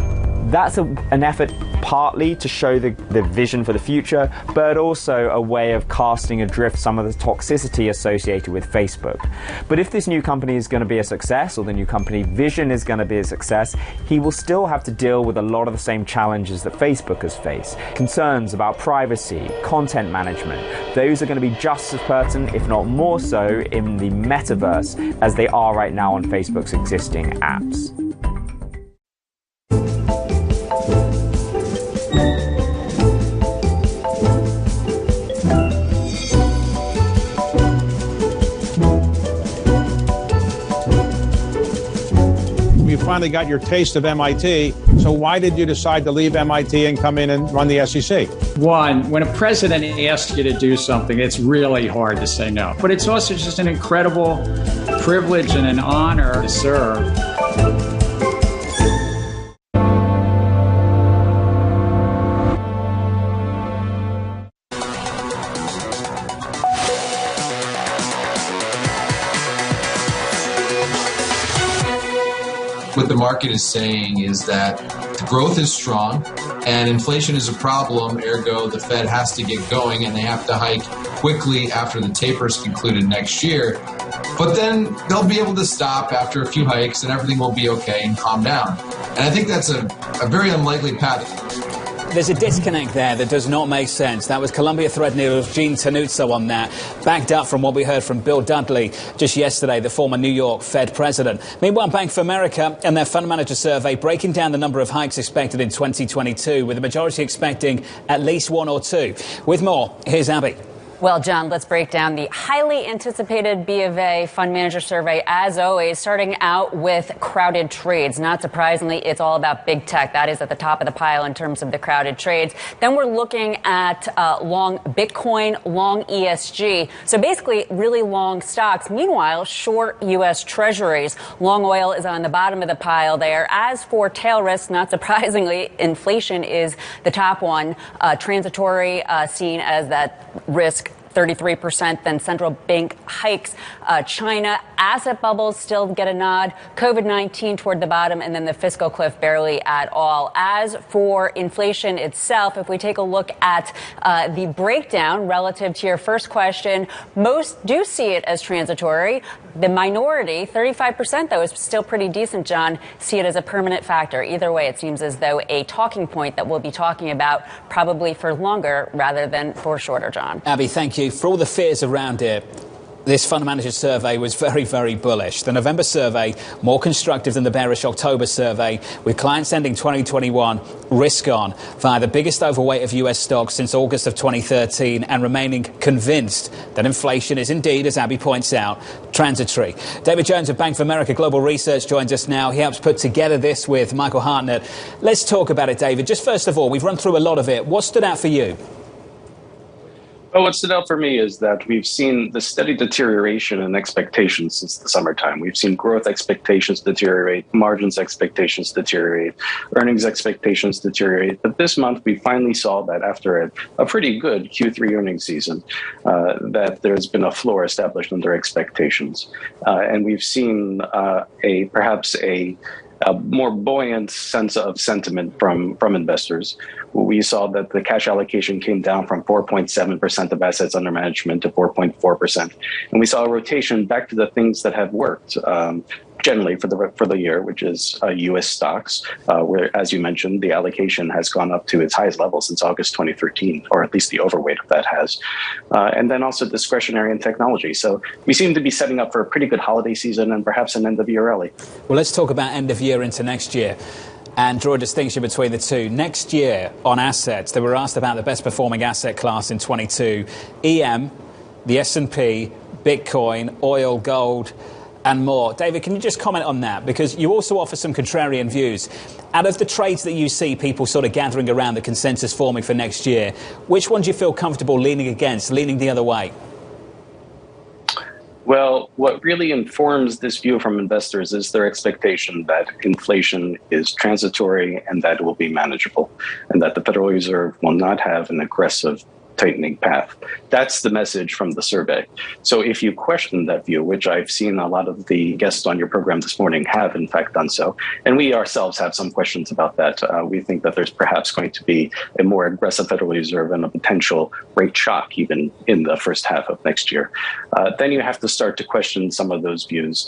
Speaker 23: That's an effort partly to show the vision for the future, but also a way of casting adrift some of the toxicity associated with Facebook. But if this new company is going to be a success, or the new company vision is going to be a success, he will still have to deal with a lot of the same challenges that Facebook has faced. Concerns about privacy, content management, those are going to be just as pertinent, if not more so, in the metaverse as they are right now on Facebook's existing apps.
Speaker 13: You finally got your taste of MIT, so why did you decide to leave MIT and come in and run the SEC?
Speaker 14: One, when a president asks you to do something, it's really hard to say no. But it's also just an incredible privilege and an honor to serve.
Speaker 16: What the market is saying is that the growth is strong and inflation is a problem, ergo the Fed has to get going and they have to hike quickly after the taper is concluded next year. But then they'll be able to stop after a few hikes and everything will be okay and calm down. And I think that's a very unlikely path.
Speaker 8: There's a disconnect there that does not make sense. That was Columbia Threadneedle's Gene Tanuzzo on that, backed up from what we heard from Bill Dudley just yesterday, the former New York Fed president. Meanwhile, Bank of America and their fund manager survey breaking down the number of hikes expected in 2022, with the majority expecting at least one or two. With more, here's Abby.
Speaker 9: Well, John, let's break down the highly anticipated B of A fund manager survey, as always, starting out with crowded trades. Not surprisingly, it's all about big tech. That is at the top of the pile in terms of the crowded trades. Then we're looking at long Bitcoin, long ESG. So basically, really long stocks. Meanwhile, short U.S. Treasuries. Long oil is on the bottom of the pile there. As for tail risks, not surprisingly, inflation is the top one. Transitory, seen as that risk. 33%, then central bank hikes. China asset bubbles still get a nod. COVID-19 toward the bottom, and then the fiscal cliff barely at all. As for inflation itself, if we take a look at the breakdown relative to your first question, most do see it as transitory. The minority, 35% though, is still pretty decent, John, see it as a permanent factor. Either way, it seems as though a talking point that we'll be talking about probably for longer rather than for shorter, John.
Speaker 8: Abby, thank you. For all the fears around it, this fund manager survey was very, very bullish. The November survey, more constructive than the bearish October survey, with clients ending 2021 risk on via the biggest overweight of US stocks since August of 2013 and remaining convinced that inflation is indeed, as Abby points out, transitory. David Jones of Bank of America Global Research joins us now. He helps put together this with Michael Hartnett. Let's talk about it, David. Just first of all, we've run through a lot of it. What stood out for you?
Speaker 24: Well, what stood out for me is that we've seen the steady deterioration in expectations since the summertime. We've seen growth expectations deteriorate, margins expectations deteriorate, earnings expectations deteriorate. But this month, we finally saw that after a pretty good Q3 earnings season, that there's been a floor established under expectations. And we've seen perhaps a more buoyant sense of sentiment from investors. We saw that the cash allocation came down from 4.7% of assets under management to 4.4%. And we saw a rotation back to the things that have worked generally for the year, which is U.S. stocks, where, as you mentioned, the allocation has gone up to its highest level since August 2013, or at least the overweight of that has. And then also discretionary and technology. So we seem to be setting up for a pretty good holiday season and perhaps an end-of-year rally.
Speaker 8: Well, let's talk about end-of-year into next year and draw a distinction between the two. Next year on assets, they were asked about the best performing asset class in 22. EM, the S&P, Bitcoin, oil, gold, and more. David, can you just comment on that? Because you also offer some contrarian views. Out of the trades that you see people sort of gathering around the consensus forming for next year, which one do you feel comfortable leaning against, leaning the other way?
Speaker 24: Well, what really informs this view from investors is their expectation that inflation is transitory and that it will be manageable, and that the Federal Reserve will not have an aggressive tightening path. That's the message from the survey. So if you question that view, which I've seen a lot of the guests on your program this morning have in fact done so, and we ourselves have some questions about that. We think that there's perhaps going to be a more aggressive Federal Reserve and a potential rate shock even in the first half of next year. Then you have to start to question some of those views,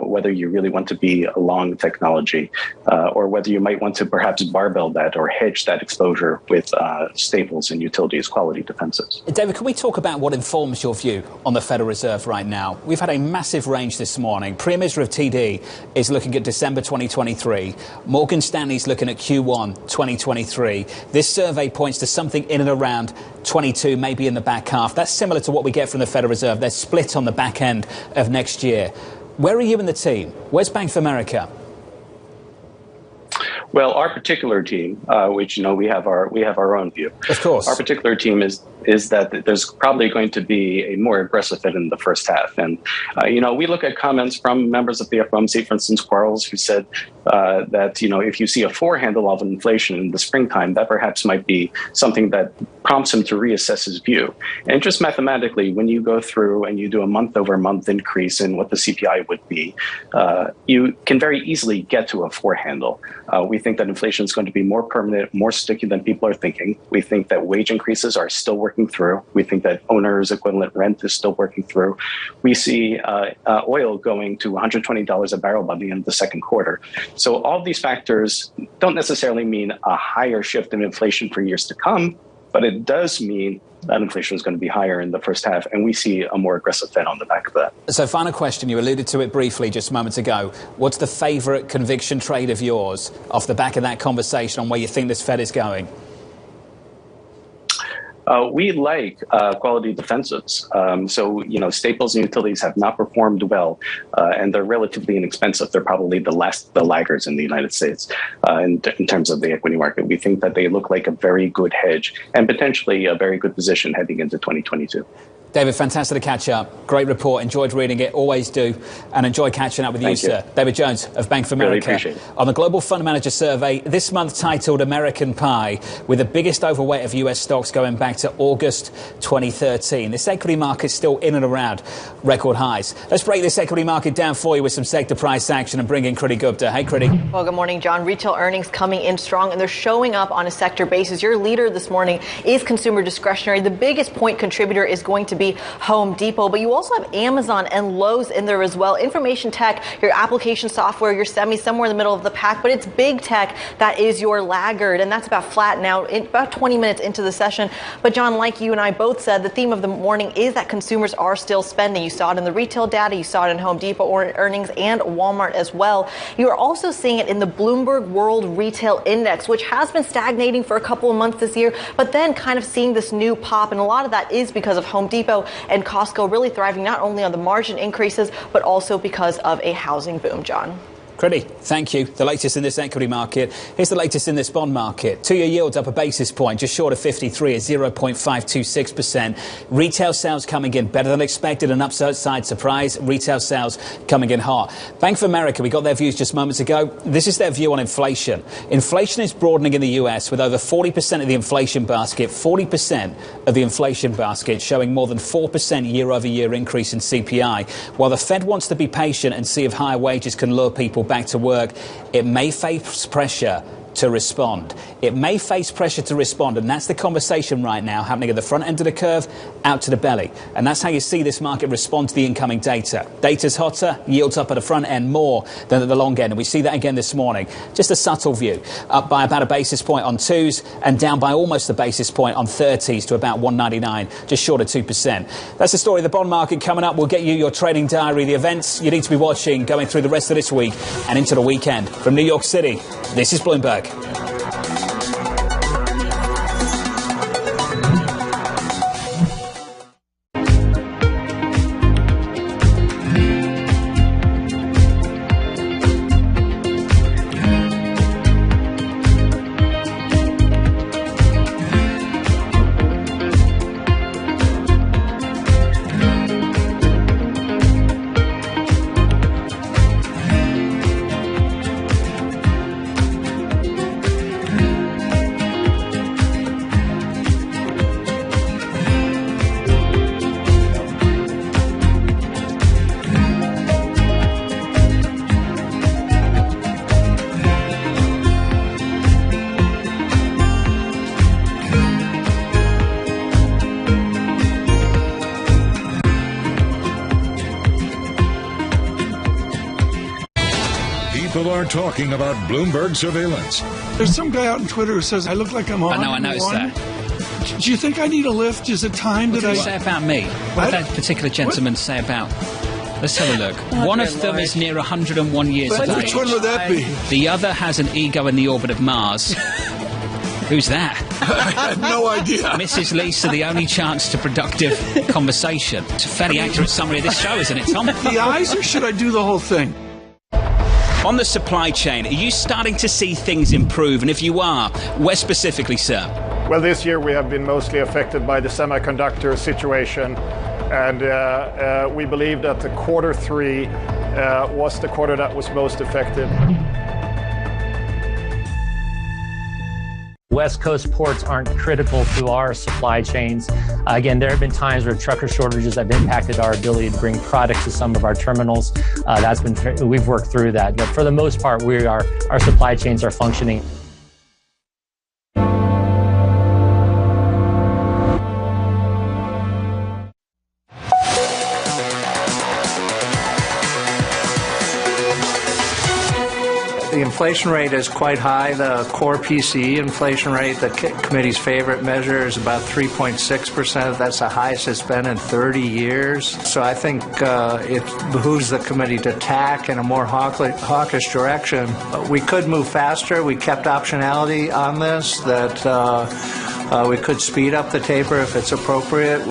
Speaker 24: whether you really want to be a long technology or whether you might want to perhaps barbell that or hedge that exposure with staples and utilities quality defensives.
Speaker 8: David, can we talk about what informs your view on the Federal Reserve right now? We've had a massive range this morning. Pre-measure of TD is looking at December 2023. Morgan Stanley's looking at Q1 2023. This survey points to something in and around 22, maybe in the back half. That's similar to what we get from the Federal Reserve. They're split on the back end of next year. Where are you and the team? Where's Bank of America?
Speaker 24: Well, our particular team, which we have our own view.
Speaker 8: Of course,
Speaker 24: our particular team is that there's probably going to be a more aggressive Fed in the first half, and we look at comments from members of the FOMC, for instance, Quarles, who said that if you see a 4 handle of inflation in the springtime, that perhaps might be something that prompts him to reassess his view. And just mathematically, when you go through and you do a month-over-month increase in what the CPI would be, you can very easily get to a 4 handle. We think that inflation is going to be more permanent, more sticky than people are thinking. We think that wage increases are still working through. We think that owner's equivalent rent is still working through. We see oil going to $120 a barrel by the end of the second quarter. So all these factors don't necessarily mean a higher shift in inflation for years to come, but it does mean that inflation is going to be higher in the first half, and we see a more aggressive Fed on the back of that.
Speaker 8: So final question, you alluded to it briefly just moments ago. What's the favourite conviction trade of yours off the back of that conversation on where you think this Fed is going?
Speaker 24: We like quality defensives. So, staples and utilities have not performed well, and they're relatively inexpensive. They're probably the laggards in the United States in terms of the equity market. We think that they look like a very good hedge and potentially a very good position heading into 2022.
Speaker 8: David, fantastic to catch up. Great report. Enjoyed reading it. Always do. And enjoy catching up with you, sir. David Jones of Bank of America.
Speaker 24: Really appreciate it.
Speaker 8: On the Global Fund Manager Survey, this month titled American Pie, with the biggest overweight of US stocks going back to August 2013. This equity market is still in and around record highs. Let's break this equity market down for you with some sector price action and bring in Kriti Gupta. Hey, Kriti.
Speaker 1: Well, good morning, John. Retail earnings coming in strong, and they're showing up on a sector basis. Your leader this morning is consumer discretionary. The biggest point contributor is going to be Home Depot, but you also have Amazon and Lowe's in there as well. Information tech, your application software, your semi, somewhere in the middle of the pack, but it's big tech that is your laggard, and that's about flat now, about 20 minutes into the session. But John, like you and I both said, the theme of the morning is that consumers are still spending. You saw it in the retail data, you saw it in Home Depot earnings and Walmart as well. You are also seeing it in the Bloomberg World Retail Index, which has been stagnating for a couple of months this year, but then kind of seeing this new pop, and a lot of that is because of Home Depot and Costco really thriving not only on the margin increases, but also because of a housing boom, John.
Speaker 8: Kriti, thank you. The latest in this equity market. Here's the latest in this bond market. 2-year yields up a basis point, just short of 53 at 0.526%. Retail sales coming in better than expected, an upside surprise. Retail sales coming in hot. Bank of America, we got their views just moments ago. This is their view on inflation. Inflation is broadening in the US with over 40% of the inflation basket, 40% of the inflation basket showing more than 4% year-over-year increase in CPI. While the Fed wants to be patient and see if higher wages can lure people back to work, it may face pressure to respond. It may face pressure to respond, and that's the conversation right now happening at the front end of the curve, out to the belly. And that's how you see this market respond to the incoming data. Data's hotter, yields up at the front end more than at the long end, and we see that again this morning. Just a subtle view, up by about a basis point on 2s and down by almost a basis point on 30s to about 199, just short of 2%. That's the story of the bond market. Coming up, we'll get you your trading diary, the events you need to be watching going through the rest of this week and into the weekend. From New York City, this is Bloomberg.
Speaker 3: talking about Bloomberg surveillance.
Speaker 4: There's some guy out on Twitter who says I look like I'm on.
Speaker 2: I know, I noticed that.
Speaker 4: Do you think I need a lift? Is it time
Speaker 2: What did he say about me? What did that particular gentleman say about... Let's have a look. One of them is near 101 years of age.
Speaker 4: Which one would that be?
Speaker 2: The other has an ego in the orbit of Mars. Who's that?
Speaker 4: I had no idea.
Speaker 2: Mrs. Lisa, the only chance to productive conversation. It's a fairly accurate summary of this show, isn't it, Tom?
Speaker 4: The eyes, or should I do the whole thing?
Speaker 2: On the supply chain, are you starting to see things improve? And if you are, where specifically, sir?
Speaker 15: Well, this year we have been mostly affected by the semiconductor situation. And we believe that the quarter three was the quarter that was most affected.
Speaker 17: West Coast ports aren't critical to our supply chains. Again, there have been times where trucker shortages have impacted our ability to bring product to some of our terminals. We've worked through that. But for the most part, our supply chains are functioning.
Speaker 25: The inflation rate is quite high. The core PCE inflation rate, the committee's favorite measure, is about 3.6%. That's the highest it's been in 30 years. So I think it behooves the committee to tack in a more hawkish direction. We could move faster. We kept optionality on this, that we could speed up the taper if it's appropriate.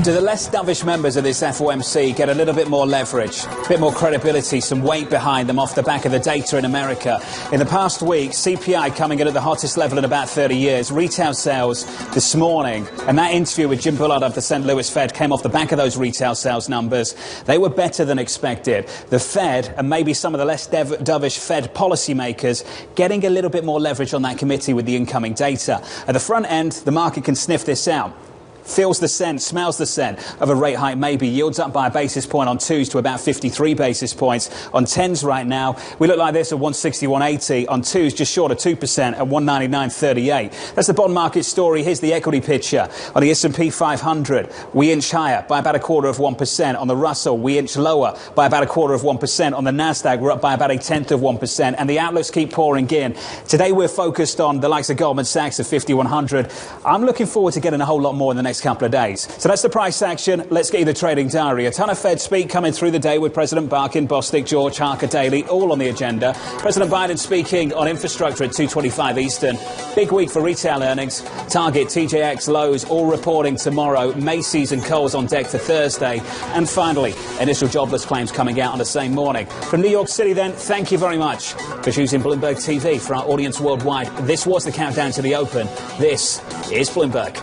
Speaker 8: Do the less dovish members of this FOMC get a little bit more leverage, a bit more credibility, some weight behind them off the back of the data in America? In the past week, CPI coming in at the hottest level in about 30 years, retail sales this morning, and that interview with Jim Bullard of the St. Louis Fed came off the back of those retail sales numbers. They were better than expected. The Fed, and maybe some of the less dovish Fed policymakers, getting a little bit more leverage on that committee with the incoming data. At the front end, the market can sniff this out. Feels the scent, smells the scent of a rate hike maybe. Yields up by a basis point on 2s to about 53 basis points. On 10s right now, we look like this at 161.80. On 2s, just short of 2% at 199.38. That's the bond market story. Here's the equity picture. On the S&P 500, we inch higher by about 0.25%. On the Russell, we inch lower by about 0.25%. On the Nasdaq, we're up by about 0.1%. And the outlooks keep pouring in. Today, we're focused on the likes of Goldman Sachs at 5,100. I'm looking forward to getting a whole lot more in the next couple of days. So that's the price action. Let's get you the trading diary. A ton of Fed speak coming through the day with President Barkin, Bostic, George, Harker, Daly, all on the agenda. President Biden speaking on infrastructure at 2:25 Eastern. Big week for retail earnings. Target, TJX, Lowe's, all reporting tomorrow. Macy's and Kohl's on deck for Thursday. And finally, initial jobless claims coming out on the same morning. From New York City then, thank you very much for choosing Bloomberg TV for our audience worldwide. This was the countdown to the open. This is Bloomberg.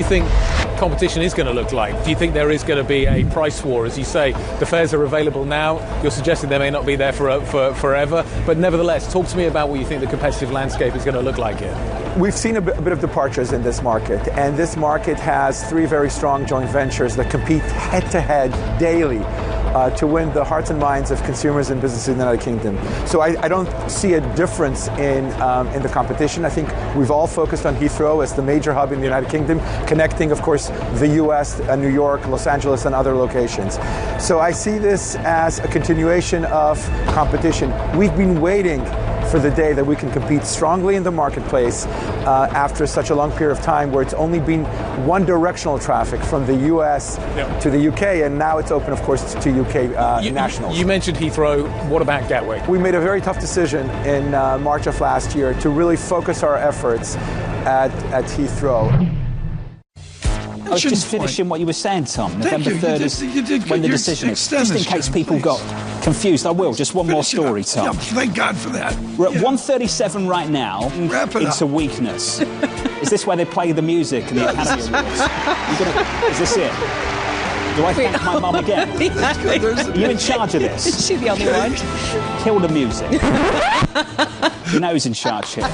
Speaker 26: Think competition is going to look like? Do you think there is going to be a price war? As you say, the fares are available now. You're suggesting they may not be there for forever. But nevertheless, talk to me about what you think the competitive landscape is going to look like here.
Speaker 27: We've seen a bit of departures in this market. And this market has three very strong joint ventures that compete head-to-head daily to win the hearts and minds of consumers and businesses in the United Kingdom. So I don't see a difference in the competition. I think we've all focused on Heathrow as the major hub in the United Kingdom, connecting, of course, the US, New York, Los Angeles, and other locations. So I see this as a continuation of competition. We've been waiting for the day that we can compete strongly in the marketplace after such a long period of time where it's only been one directional traffic from the US to the UK, and now it's open, of course, to UK nationals.
Speaker 26: You mentioned Heathrow. What about Gatwick?
Speaker 27: We made a very tough decision in March of last year to really focus our efforts at Heathrow.
Speaker 8: I was just finishing what you were saying, Tom. November 3rd is when the decision is. Just in case people got confused, I will. Just one more story, Tom.
Speaker 4: Yeah, thank God for that.
Speaker 8: We're at 137 right now.
Speaker 4: Wrap it
Speaker 8: It's a weakness. Is this where they play the music and the Academy Awards? Is this it? Do I thank my mum again? Are you in charge of this?
Speaker 5: Is she the only one?
Speaker 8: Kill the music. You know who's in charge here.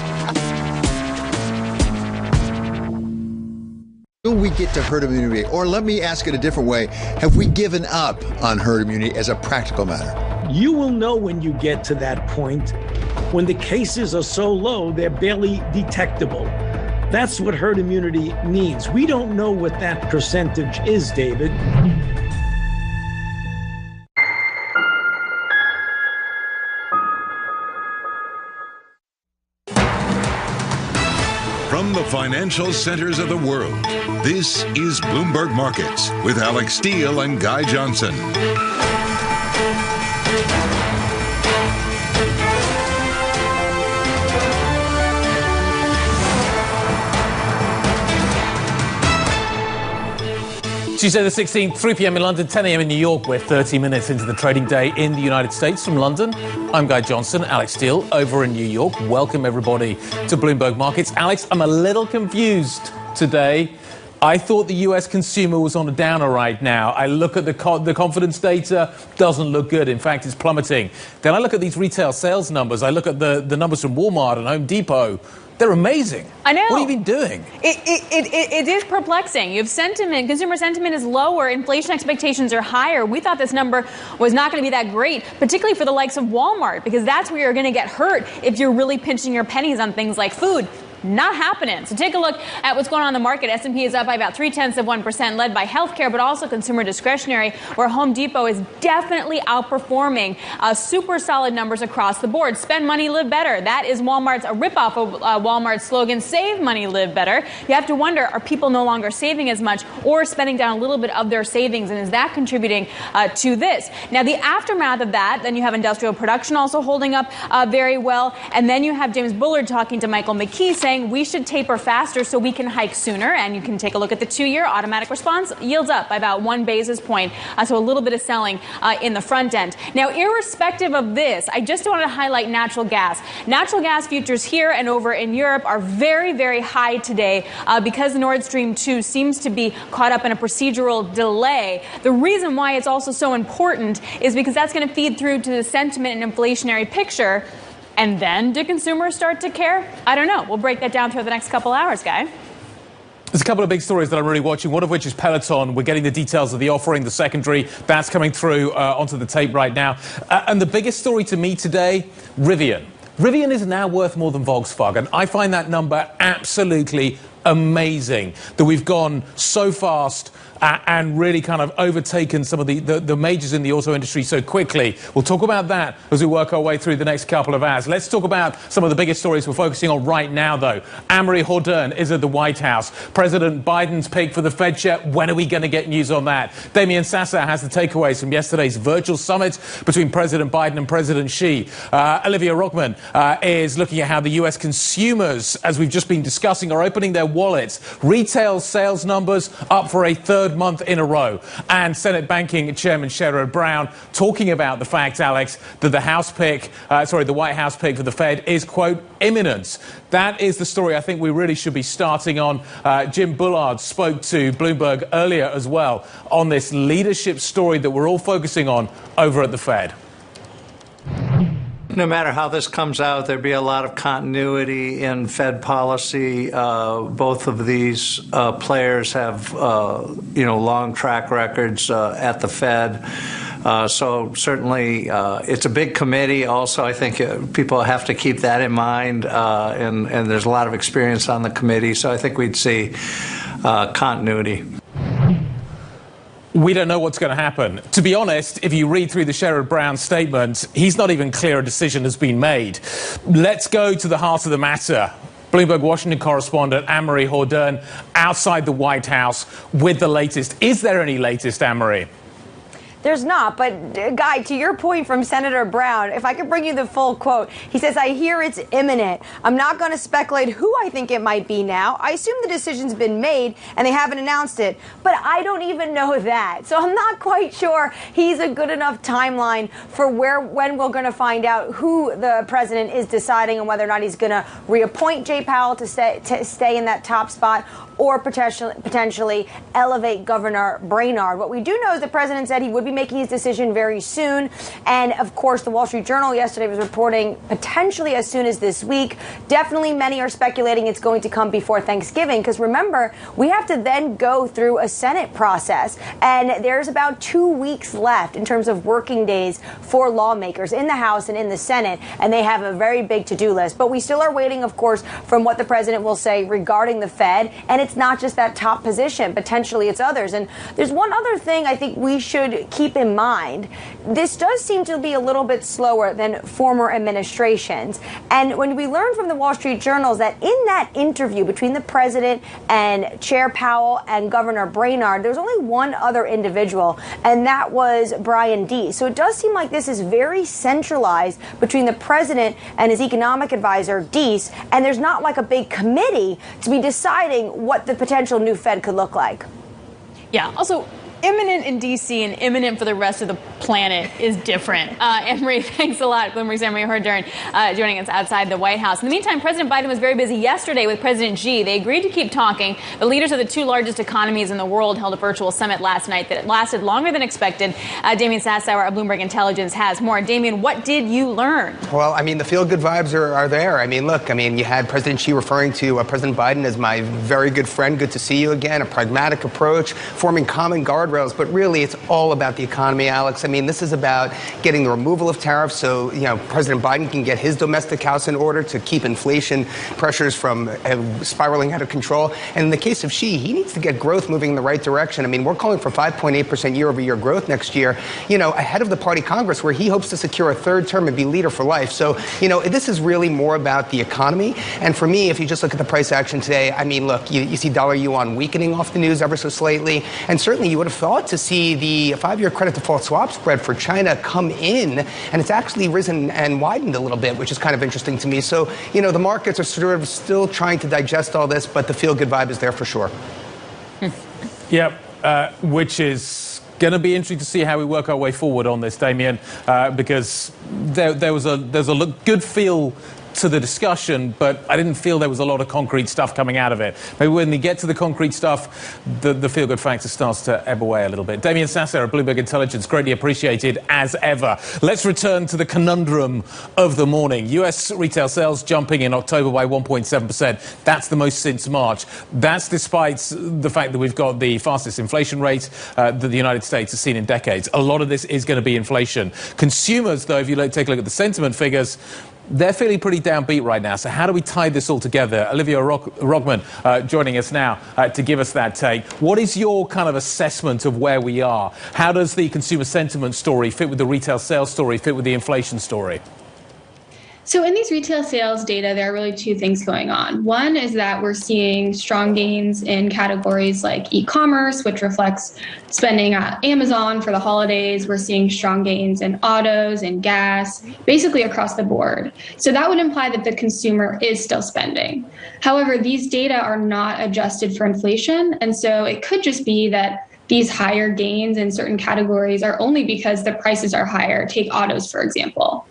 Speaker 6: Will we get to herd immunity? Or let me ask it a different way. Have we given up on herd immunity as a practical matter?
Speaker 10: You will know when you get to that point, when the cases are so low, they're barely detectable. That's what herd immunity means. We don't know what that percentage is, David.
Speaker 3: From the financial centers of the world, this is Bloomberg Markets with Alex Steele and Guy Johnson.
Speaker 26: Tuesday the 16th, 3 p.m. in London, 10 a.m. in New York. We're 30 minutes into the trading day in the United States. From London, I'm Guy Johnson, Alex Steele over in New York. Welcome, everybody, to Bloomberg Markets. Alex, I'm a little confused today. I thought the U.S. consumer was on a downer right now. I look at the confidence data, doesn't look good. In fact, it's plummeting. Then I look at these retail sales numbers. I look at the numbers from Walmart and Home Depot. They're amazing.
Speaker 11: I know.
Speaker 26: What have you been doing?
Speaker 11: It is perplexing. You have sentiment. Consumer sentiment is lower. Inflation expectations are higher. We thought this number was not going to be that great, particularly for the likes of Walmart, because that's where you're going to get hurt if you're really pinching your pennies on things like food. Not happening. So take a look at what's going on in the market. S&P is up by about 0.3%, led by healthcare, but also consumer discretionary, where Home Depot is definitely outperforming. Super solid numbers across the board. Spend money, live better. That is Walmart's a ripoff of Walmart's slogan, save money, live better. You have to wonder, are people no longer saving as much or spending down a little bit of their savings? And is that contributing to this? Now, the aftermath of that, then you have industrial production also holding up very well. And then you have James Bullard talking to Michael McKee saying we should taper faster so we can hike sooner. And you can take a look at the 2-year automatic response. Yields up by about 1 basis point. So a little bit of selling in the front end. Now, irrespective of this, I just want to highlight natural gas. Natural gas futures here and over in Europe are very, very high today because Nord Stream 2 seems to be caught up in a procedural delay. The reason why it's also so important is because that's going to feed through to the sentiment and inflationary picture. And then do consumers start to care? I don't know. We'll break that down through the next couple hours, Guy.
Speaker 26: There's a couple of big stories that I'm really watching, one of which is Peloton. We're getting the details of the offering, the secondary. That's coming through onto the tape right now. And the biggest story to me today, Rivian. Rivian is now worth more than Volkswagen. I find that number absolutely amazing, that we've gone so fast and really kind of overtaken some of the majors in the auto industry so quickly. We'll talk about that as we work our way through the next couple of hours. Let's talk about some of the biggest stories we're focusing on right now, though. Anne-Marie Hordern is at the White House. President Biden's pick for the Fed chair. When are we going to get news on that? Damian Sasser has the takeaways from yesterday's virtual summit between President Biden and President Xi. Olivia Rockman is looking at how the U.S. consumers, as we've just been discussing, are opening their wallets. Retail sales numbers up for a third month in a row. And Senate Banking Chairman Sherrod Brown talking about the fact, Alex, that the White House pick for the Fed is, quote, imminent. That is the story I think we really should be starting on. Jim Bullard spoke to Bloomberg earlier as well on this leadership story that we're all focusing on over at the Fed.
Speaker 25: No matter how this comes out, there'll be a lot of continuity in Fed policy. Both of these players have, long track records at the Fed. So certainly it's a big committee. Also, I think people have to keep that in mind. And there's a lot of experience on the committee. So I think we'd see continuity.
Speaker 26: We don't know what's going to happen. To be honest, if you read through the Sherrod Brown statement, he's not even clear a decision has been made. Let's go to the heart of the matter. Bloomberg Washington correspondent Anne-Marie Hordern outside the White House with the latest. Is there any latest, Anne-Marie?
Speaker 5: There's not, but Guy, to your point from Senator Brown, if I could bring you the full quote, he says, "I hear it's imminent. I'm not going to speculate who I think it might be now. I assume the decision's been made and they haven't announced it, but I don't even know that." So I'm not quite sure he's a good enough timeline for when we're going to find out who the president is deciding and whether or not he's going to reappoint Jay Powell to stay in that top spot or potentially elevate Governor Brainard. What we do know is the president said he would be making his decision very soon. And of course, the Wall Street Journal yesterday was reporting potentially as soon as this week. Definitely many are speculating it's going to come before Thanksgiving, because remember, we have to then go through a Senate process. And there's about 2 weeks left in terms of working days for lawmakers in the House and in the Senate. And they have a very big to-do list. But we still are waiting, of course, from what the president will say regarding the Fed. And it's not just that top position. Potentially it's others. And there's one other thing I think we should keep in mind. This does seem to be a little bit slower than former administrations. And when we learned from the Wall Street Journal that in that interview between the president and Chair Powell and Governor Brainard, there's only one other individual, and that was Brian Deese. So it does seem like this is very centralized between the president and his economic advisor, Deese, and there's not like a big committee to be deciding what the potential new Fed could look like.
Speaker 11: Yeah. Also, imminent in D.C. and imminent for the rest of the planet is different. Anne-Marie, thanks a lot. Bloomberg's Anne-Marie Hordern joining us outside the White House. In the meantime, President Biden was very busy yesterday with President Xi. They agreed to keep talking. The leaders of the two largest economies in the world held a virtual summit last night that lasted longer than expected. Damian Sassower of Bloomberg Intelligence has more. Damian, what did you learn?
Speaker 7: Well, I mean, the feel-good vibes are there. I mean, look, you had President Xi referring to President Biden as my very good friend. Good to see you again. A pragmatic approach, forming common guardrails. But really, it's all about the economy, Alex. I mean, this is about getting the removal of tariffs so, President Biden can get his domestic house in order to keep inflation pressures from spiraling out of control. And in the case of Xi, he needs to get growth moving in the right direction. I mean, we're calling for 5.8% year-over-year growth next year, ahead of the party Congress, where he hopes to secure a third term and be leader for life. So, this is really more about the economy. And for me, if you just look at the price action today, I mean, look, you see dollar yuan weakening off the news ever so slightly. And certainly you would have thought to see the 5-year credit default swap spread for China come in, and it's actually risen and widened a little bit, which is kind of interesting to me. So, the markets are sort of still trying to digest all this, but the feel-good vibe is there for sure.
Speaker 26: Yep, which is going to be interesting to see how we work our way forward on this, Damian, because there's a good feel to the discussion, but I didn't feel there was a lot of concrete stuff coming out of it. Maybe when we get to the concrete stuff, the feel-good factor starts to ebb away a little bit. Damian Sassower of Bloomberg Intelligence, greatly appreciated as ever. Let's return to the conundrum of the morning. US retail sales jumping in October by 1.7%. That's the most since March. That's despite the fact that we've got the fastest inflation rate that the United States has seen in decades. A lot of this is going to be inflation. Consumers, though, if you take a look at the sentiment figures, they're feeling pretty downbeat right now. So how do we tie this all together? Olivia Rogman joining us now to give us that take. What is your kind of assessment of where we are? How does the consumer sentiment story fit with the retail sales story, fit with the inflation story?
Speaker 12: So in these retail sales data, there are really two things going on. One is that we're seeing strong gains in categories like e-commerce, which reflects spending at Amazon for the holidays. We're seeing strong gains in autos and gas, basically across the board. So that would imply that the consumer is still spending. However, these data are not adjusted for inflation. And so it could just be that these higher gains in certain categories are only because the prices are higher. Take autos, for example.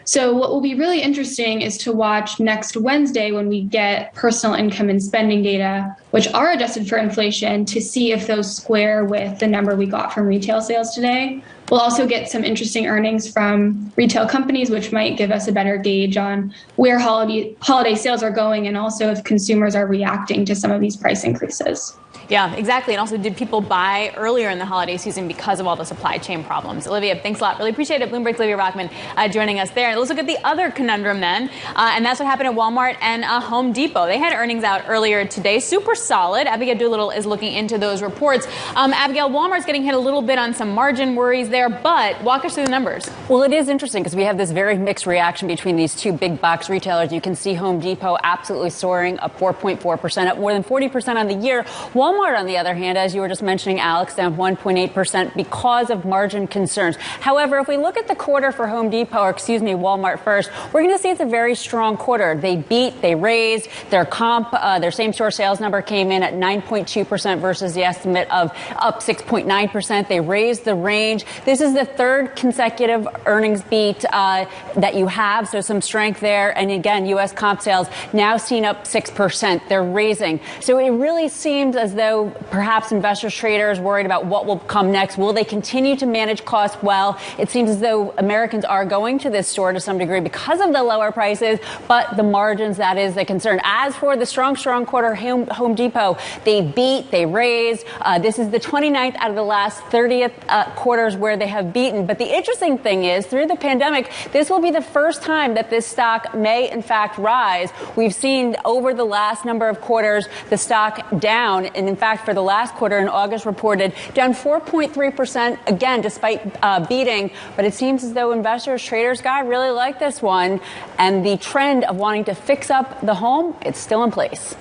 Speaker 12: So what will be really interesting is to watch next Wednesday when we get personal income and spending data, which are adjusted for inflation, to see if those square with the number we got from retail sales today. We'll also get some interesting earnings from retail companies, which might give us a better gauge on where holiday sales are going and also if consumers are reacting to some of these price increases.
Speaker 11: Yeah, exactly. And also, did people buy earlier in the holiday season because of all the supply chain problems? Olivia, thanks a lot. Really appreciate it. Bloomberg's Olivia Rockman joining us there. And let's look at the other conundrum then. And that's what happened at Walmart and Home Depot. They had earnings out earlier today. Super solid. Abigail Doolittle is looking into those reports. Abigail, Walmart's getting hit a little bit on some margin worries there, but walk us through the numbers.
Speaker 9: Well, it is interesting because we have this very mixed reaction between these two big box retailers. You can see Home Depot absolutely soaring, up 4.4%, up more than 40% on the year. Walmart, on the other hand, as you were just mentioning, Alex, down 1.8% because of margin concerns. However, if we look at the quarter for Home Depot, or excuse me, Walmart first, we're going to see it's a very strong quarter. They beat, they raised, their comp, their same-store sales number came in at 9.2% versus the estimate of up 6.9%. They raised the range. This is the third consecutive earnings beat that you have, so some strength there. And again, U.S. comp sales now seen up 6%. They're raising. So it really seems as though perhaps investors, traders worried about what will come next. Will they continue to manage costs well? It seems as though Americans are going to this store to some degree because of the lower prices, but the margins, that is the concern. As for the strong quarter, Home Depot, they beat, they raised. This is the 29th out of the last 30th quarters where they have beaten. But the interesting thing is, through the pandemic, this will be the first time that this stock may, in fact, rise. We've seen over the last number of quarters the stock down, and in fact, for the last quarter in August reported, down 4.3%, again, despite beating. But it seems as though investors, traders, God, really like this one. And the trend of wanting to fix up the home, it's still in place.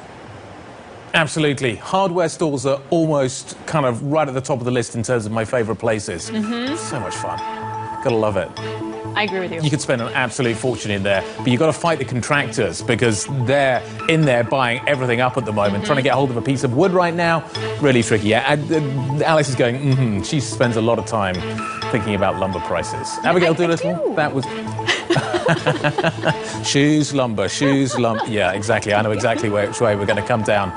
Speaker 26: Absolutely. Hardware stores are almost kind of right at the top of the list in terms of my favorite places. So much fun. Gotta love it.
Speaker 11: I agree with you.
Speaker 26: You could spend an absolute fortune in there, but you've got to fight the contractors because they're in there buying everything up at the moment. Trying to get hold of a piece of wood right now, really tricky. Yeah, Alice is going, She spends a lot of time thinking about lumber prices. Abigail Doolittle, that was... shoes, lumber. Yeah, exactly. I know exactly which way we're going to come down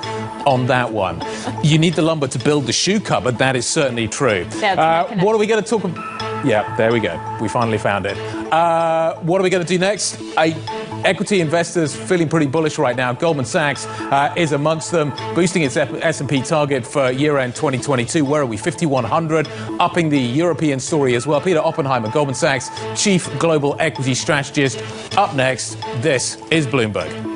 Speaker 26: on that one. You need the lumber to build the shoe cupboard. That is certainly true. What are we going to talk about? Yeah, there we go. We finally found it. What are we going to do next? Equity investors feeling pretty bullish right now. Goldman Sachs is amongst them, boosting its S&P target for year-end 2022. Where are we? 5,100, upping the European story as well. Peter Oppenheimer, Goldman Sachs Chief Global Equity Strategist. Up next, this is Bloomberg.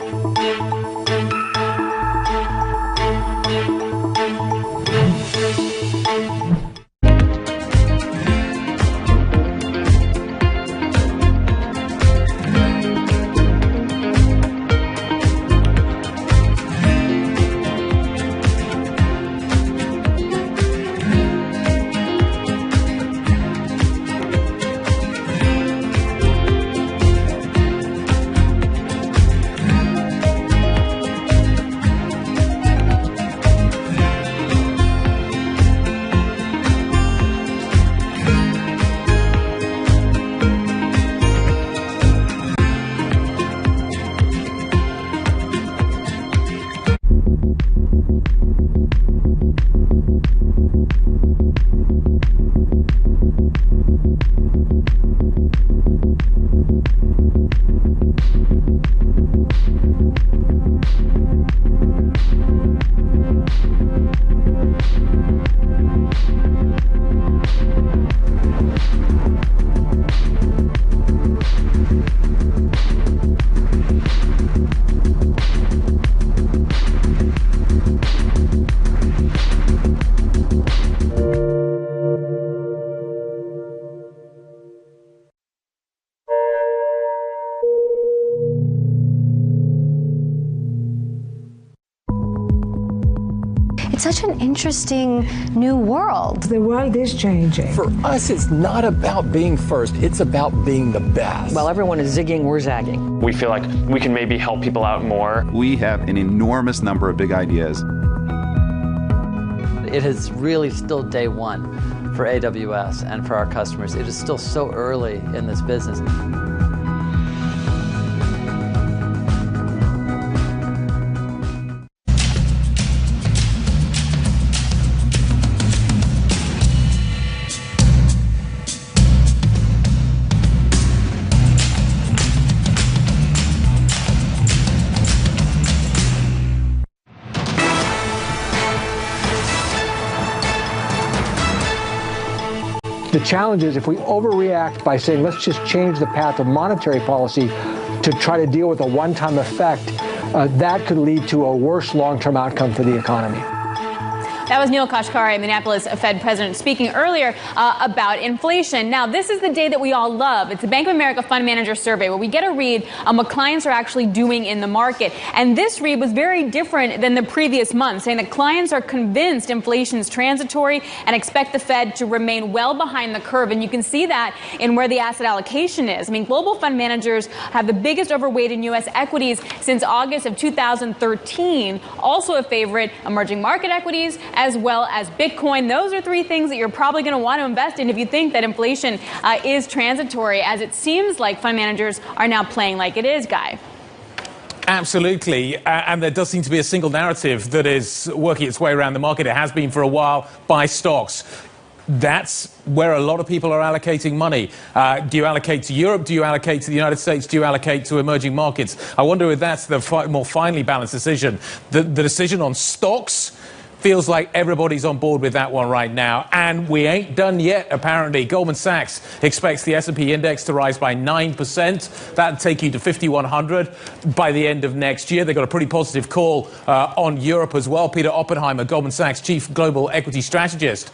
Speaker 13: It's such an interesting new world.
Speaker 18: The world is changing.
Speaker 19: For us, it's not about being first. It's about being the best.
Speaker 20: While everyone is zigging, we're zagging.
Speaker 21: We feel like we can maybe help people out more.
Speaker 22: We have an enormous number of big ideas.
Speaker 20: It is really still day one for AWS and for our customers. It is still so early in this business.
Speaker 1: The challenge is if we overreact by saying, let's just change the path of monetary policy to try to deal with a one-time effect, that could lead to a worse long-term outcome for the economy.
Speaker 11: That was Neil Kashkari, Minneapolis Fed president, speaking earlier about inflation. Now, this is the day that we all love. It's the Bank of America Fund Manager Survey, where we get a read on what clients are actually doing in the market. And this read was very different than the previous month, saying that clients are convinced inflation is transitory and expect the Fed to remain well behind the curve. And you can see that in where the asset allocation is. I mean, global fund managers have the biggest overweight in U.S. equities since August of 2013. Also a favorite, emerging market equities, as well as Bitcoin. Those are three things that you're probably going to want to invest in if you think that inflation is transitory, as it seems like fund managers are now playing like it is, Guy.
Speaker 26: Absolutely. And there does seem to be a single narrative that is working its way around the market. It has been for a while. Buy stocks. That's where a lot of people are allocating money. Do you allocate to Europe? Do you allocate to the United States? Do you allocate to emerging markets? I wonder if that's the more finely balanced decision. The decision on stocks feels like everybody's on board with that one right now. And we ain't done yet, apparently. Goldman Sachs expects the S&P index to rise by 9%. That'll take you to 5,100 by the end of next year. They've got a pretty positive call on Europe as well. Peter Oppenheimer, Goldman Sachs Chief Global Equity Strategist,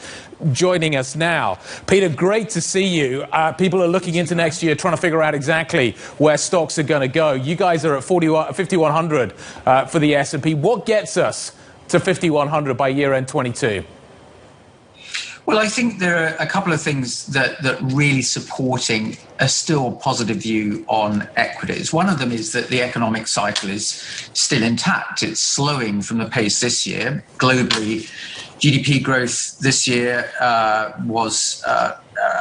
Speaker 26: joining us now. Peter, great to see you. People are looking into next year, trying to figure out exactly where stocks are going to go. You guys are at 5,100 for the S&P. What gets us to 5,100 by year-end 22?
Speaker 2: Well, I think there are a couple of things that really supporting a still positive view on equities. One of them is that the economic cycle is still intact. It's slowing from the pace this year. Globally, GDP growth this year was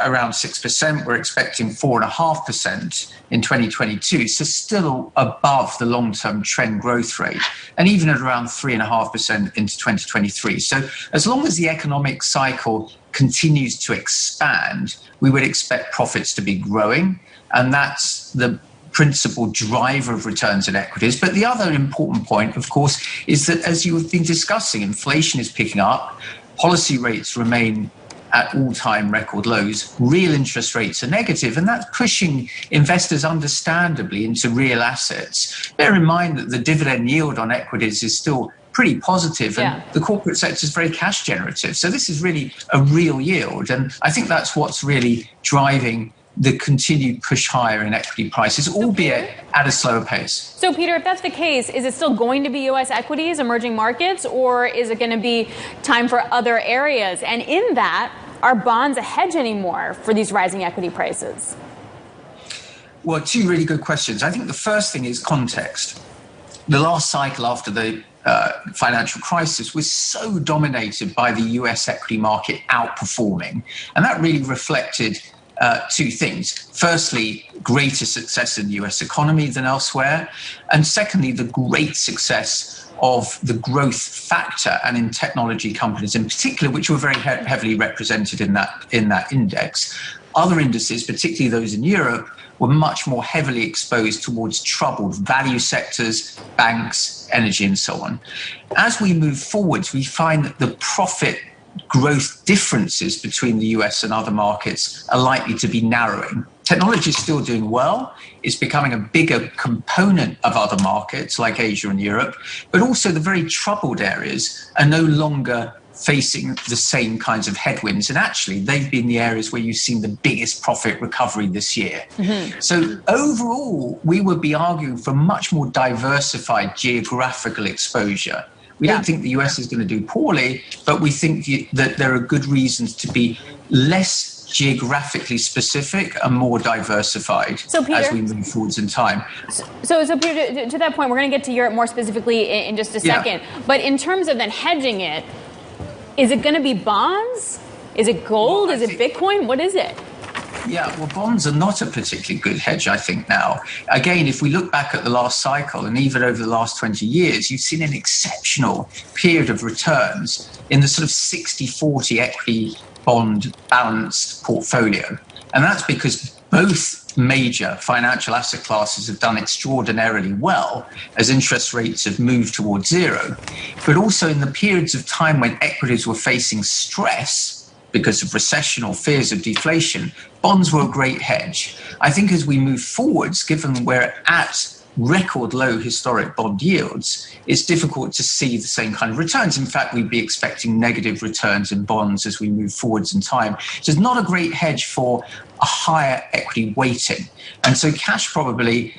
Speaker 2: around 6%. We're expecting 4.5% in 2022, so still above the long-term trend growth rate, and even at around 3.5% into 2023. So as long as the economic cycle continues to expand, we would expect profits to be growing, and that's the principal driver of returns in equities. But the other important point, of course, is that as you have been discussing, inflation is picking up, policy rates remain at all-time record lows, real interest rates are negative, and that's pushing investors understandably into real assets. Bear in mind that the dividend yield on equities is still pretty positive, and the corporate sector is very cash generative. So this is really a real yield, and I think that's what's really driving the continued push higher in equity prices, albeit at a slower pace.
Speaker 11: So, Peter, if that's the case, is it still going to be U.S. equities, emerging markets, or is it going to be time for other areas? And in that, are bonds a hedge anymore for these rising equity prices?
Speaker 2: Well, two really good questions. I think the first thing is context. The last cycle after the financial crisis was so dominated by the US equity market outperforming, and that really reflected two things. Firstly, greater success in the US economy than elsewhere, and secondly, the great success of the growth factor and in technology companies in particular, which were very heavily represented in that index. Other indices, particularly those in Europe, were much more heavily exposed towards troubled value sectors, banks, energy, and so on. As we move forwards, we find that the profit growth differences between the US and other markets are likely to be narrowing. Technology is still doing well. It's becoming a bigger component of other markets like Asia and Europe, but also the very troubled areas are no longer facing the same kinds of headwinds. And actually, they've been the areas where you've seen the biggest profit recovery this year. Mm-hmm. So overall, we would be arguing for much more diversified geographical exposure. We don't think the US is going to do poorly, but we think that there are good reasons to be less geographically specific and more diversified as we move forwards in time.
Speaker 11: So Peter, to that point, we're going to get to Europe more specifically in just a second. But in terms of then hedging it, is it going to be bonds? Is it gold? Is it Bitcoin? What is it?
Speaker 2: Yeah, well, bonds are not a particularly good hedge, I think, now. Again, if we look back at the last cycle and even over the last 20 years, you've seen an exceptional period of returns in the sort of 60-40 equity bond balanced portfolio. And that's because both major financial asset classes have done extraordinarily well as interest rates have moved towards zero. But also in the periods of time when equities were facing stress, because of recession or fears of deflation, bonds were a great hedge. I think as we move forwards, given we're at record low historic bond yields, it's difficult to see the same kind of returns. In fact, we'd be expecting negative returns in bonds as we move forwards in time. So it's not a great hedge for a higher equity weighting. And so cash probably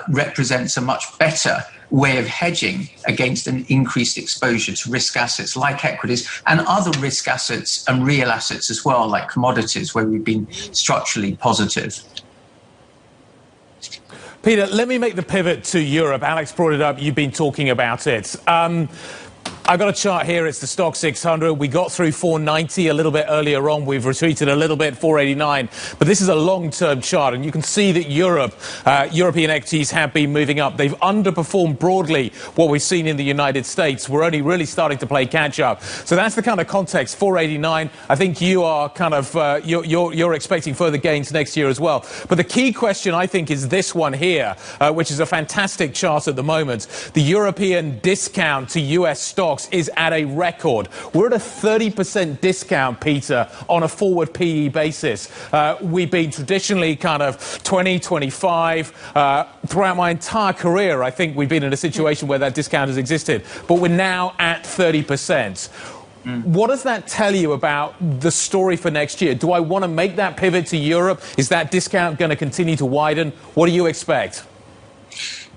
Speaker 2: represents a much better way of hedging against an increased exposure to risk assets like equities and other risk assets and real assets as well, like commodities, where we've been structurally positive.
Speaker 26: Peter, let me make the pivot to Europe. Alex brought it up. You've been talking about it. I've got a chart here. It's the stock 600. We got through 490 a little bit earlier on. We've retreated a little bit, 489. But this is a long-term chart, and you can see that European equities have been moving up. They've underperformed broadly what we've seen in the United States. We're only really starting to play catch-up. So that's the kind of context. 489. I think you are kind of you're expecting further gains next year as well. But the key question, I think, is this one here, which is a fantastic chart at the moment. The European discount to US stocks is at a record. We're at a 30% discount, Peter, on a forward PE basis. We've been traditionally kind of 20, 25. Throughout my entire career, I think we've been in a situation where that discount has existed. But we're now at 30%. What does that tell you about the story for next year? Do I want to make that pivot to Europe? Is that discount going to continue to widen? What do you expect?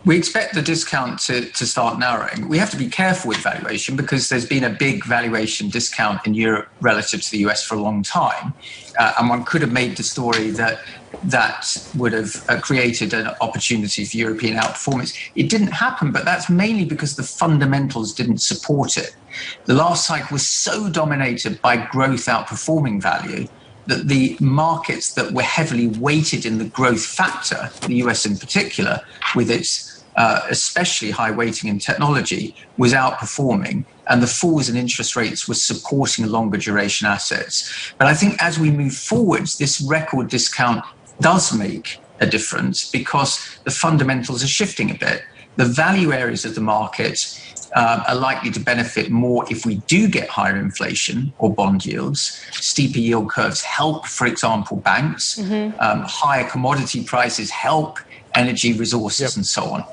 Speaker 2: We expect the discount to start narrowing. We have to be careful with valuation because there's been a big valuation discount in Europe relative to the US for a long time. And one could have made the story that would have created an opportunity for European outperformance. It didn't happen, but that's mainly because the fundamentals didn't support it. The last cycle was so dominated by growth outperforming value that the markets that were heavily weighted in the growth factor, the US in particular, with its especially high weighting in technology, was outperforming, and the falls in interest rates were supporting longer duration assets. But I think as we move forwards, this record discount does make a difference because the fundamentals are shifting a bit. The value areas of the market are likely to benefit more if we do get higher inflation or bond yields. Steeper yield curves help, for example, banks. Higher commodity prices help energy, resources, and so on.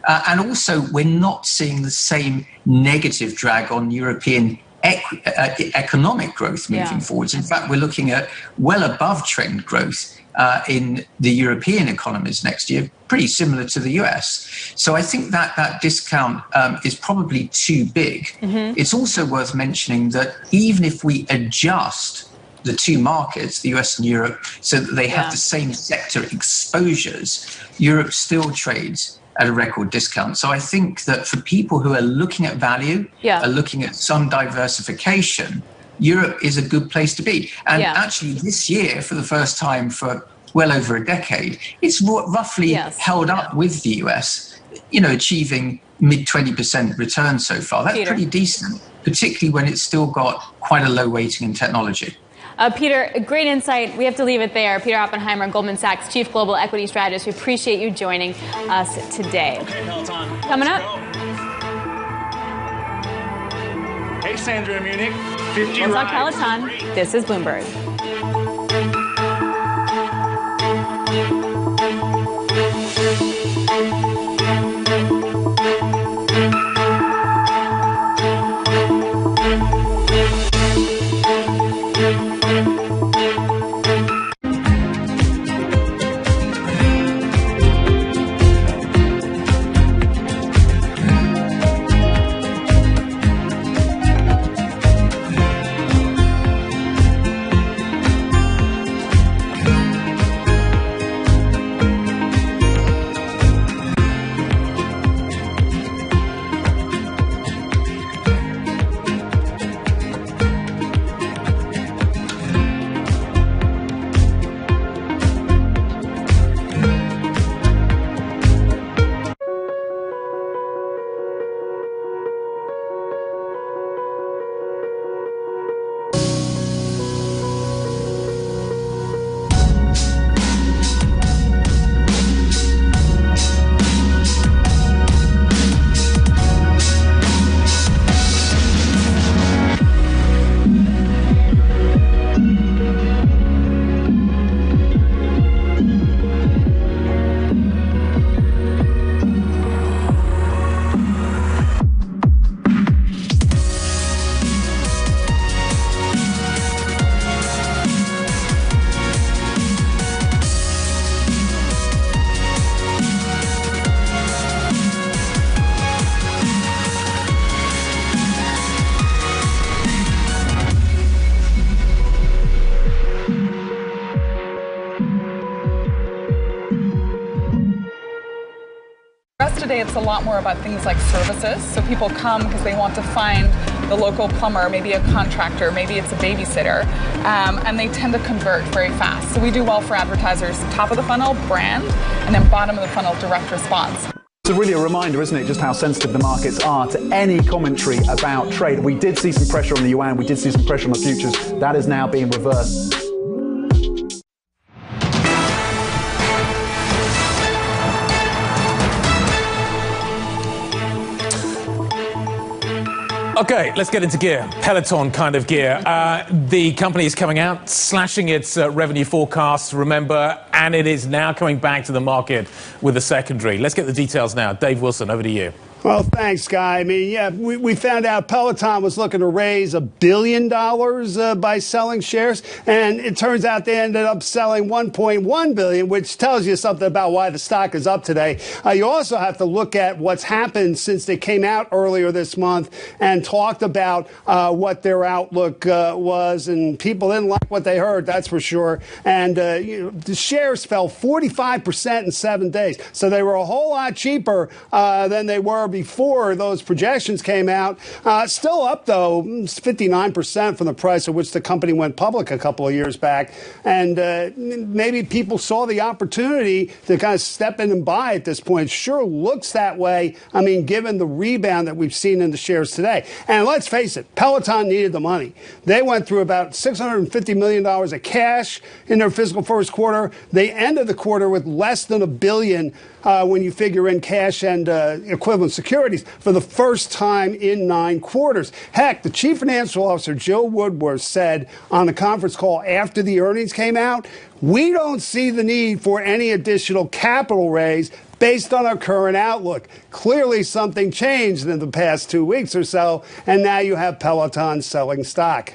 Speaker 2: And also, we're not seeing the same negative drag on European economic growth moving forwards. In fact, we're looking at well above trend growth in the European economies next year, pretty similar to the US. So I think that discount is probably too big. It's also worth mentioning that even if we adjust the two markets, the US and Europe, so that they have the same sector exposures, Europe still trades at a record discount. So I think that for people who are looking at value, are looking at some diversification, Europe is a good place to be. And actually this year, for the first time for well over a decade, it's roughly held up with the US, achieving mid 20% return so far. That's pretty decent, particularly when it's still got quite a low weighting in technology.
Speaker 11: Peter, great insight. We have to leave it there. Peter Oppenheimer, Goldman Sachs Chief Global Equity Strategist. We appreciate you joining us today. Coming up.
Speaker 14: Hey, Sandra Munich. 50
Speaker 11: we'll talk Peloton. This is Bloomberg.
Speaker 15: day, it's a lot more about things like services. So people come because they want to find the local plumber, maybe a contractor, maybe it's a babysitter, and they tend to convert very fast. So we do well for advertisers, top of the funnel, brand, and then bottom of the funnel, direct response.
Speaker 16: It's really a reminder, isn't it, just how sensitive the markets are to any commentary about trade. We did see some pressure on the yuan, we did see some pressure on the futures. That is now being reversed.
Speaker 26: Okay, let's get into gear. Peloton kind of gear. The company is coming out, slashing its revenue forecasts, remember, and it is now coming back to the market with a secondary. Let's get the details now. Dave Wilson, over to you.
Speaker 17: Well, thanks, Guy. I mean, yeah, we found out Peloton was looking to raise $1 billion by selling shares, and it turns out they ended up selling $1.1 billion, which tells you something about why the stock is up today. You also have to look at what's happened since they came out earlier this month and talked about what their outlook was, and people didn't like what they heard, that's for sure. And the shares fell 45% in 7 days, so they were a whole lot cheaper than they were before those projections came out. Still up, though, 59% from the price at which the company went public a couple of years back. And maybe people saw the opportunity to kind of step in and buy at this point. It sure looks that way, I mean, given the rebound that we've seen in the shares today. And let's face it, Peloton needed the money. They went through about $650 million of cash in their fiscal first quarter. They ended the quarter with less than $1 billion when you figure in cash and equivalent securities for the first time in 9 quarters. Heck, the chief financial officer, Joe Woodward, said on the conference call after the earnings came out, we don't see the need for any additional capital raise based on our current outlook. Clearly something changed in the past 2 weeks or so, and now you have Peloton selling stock.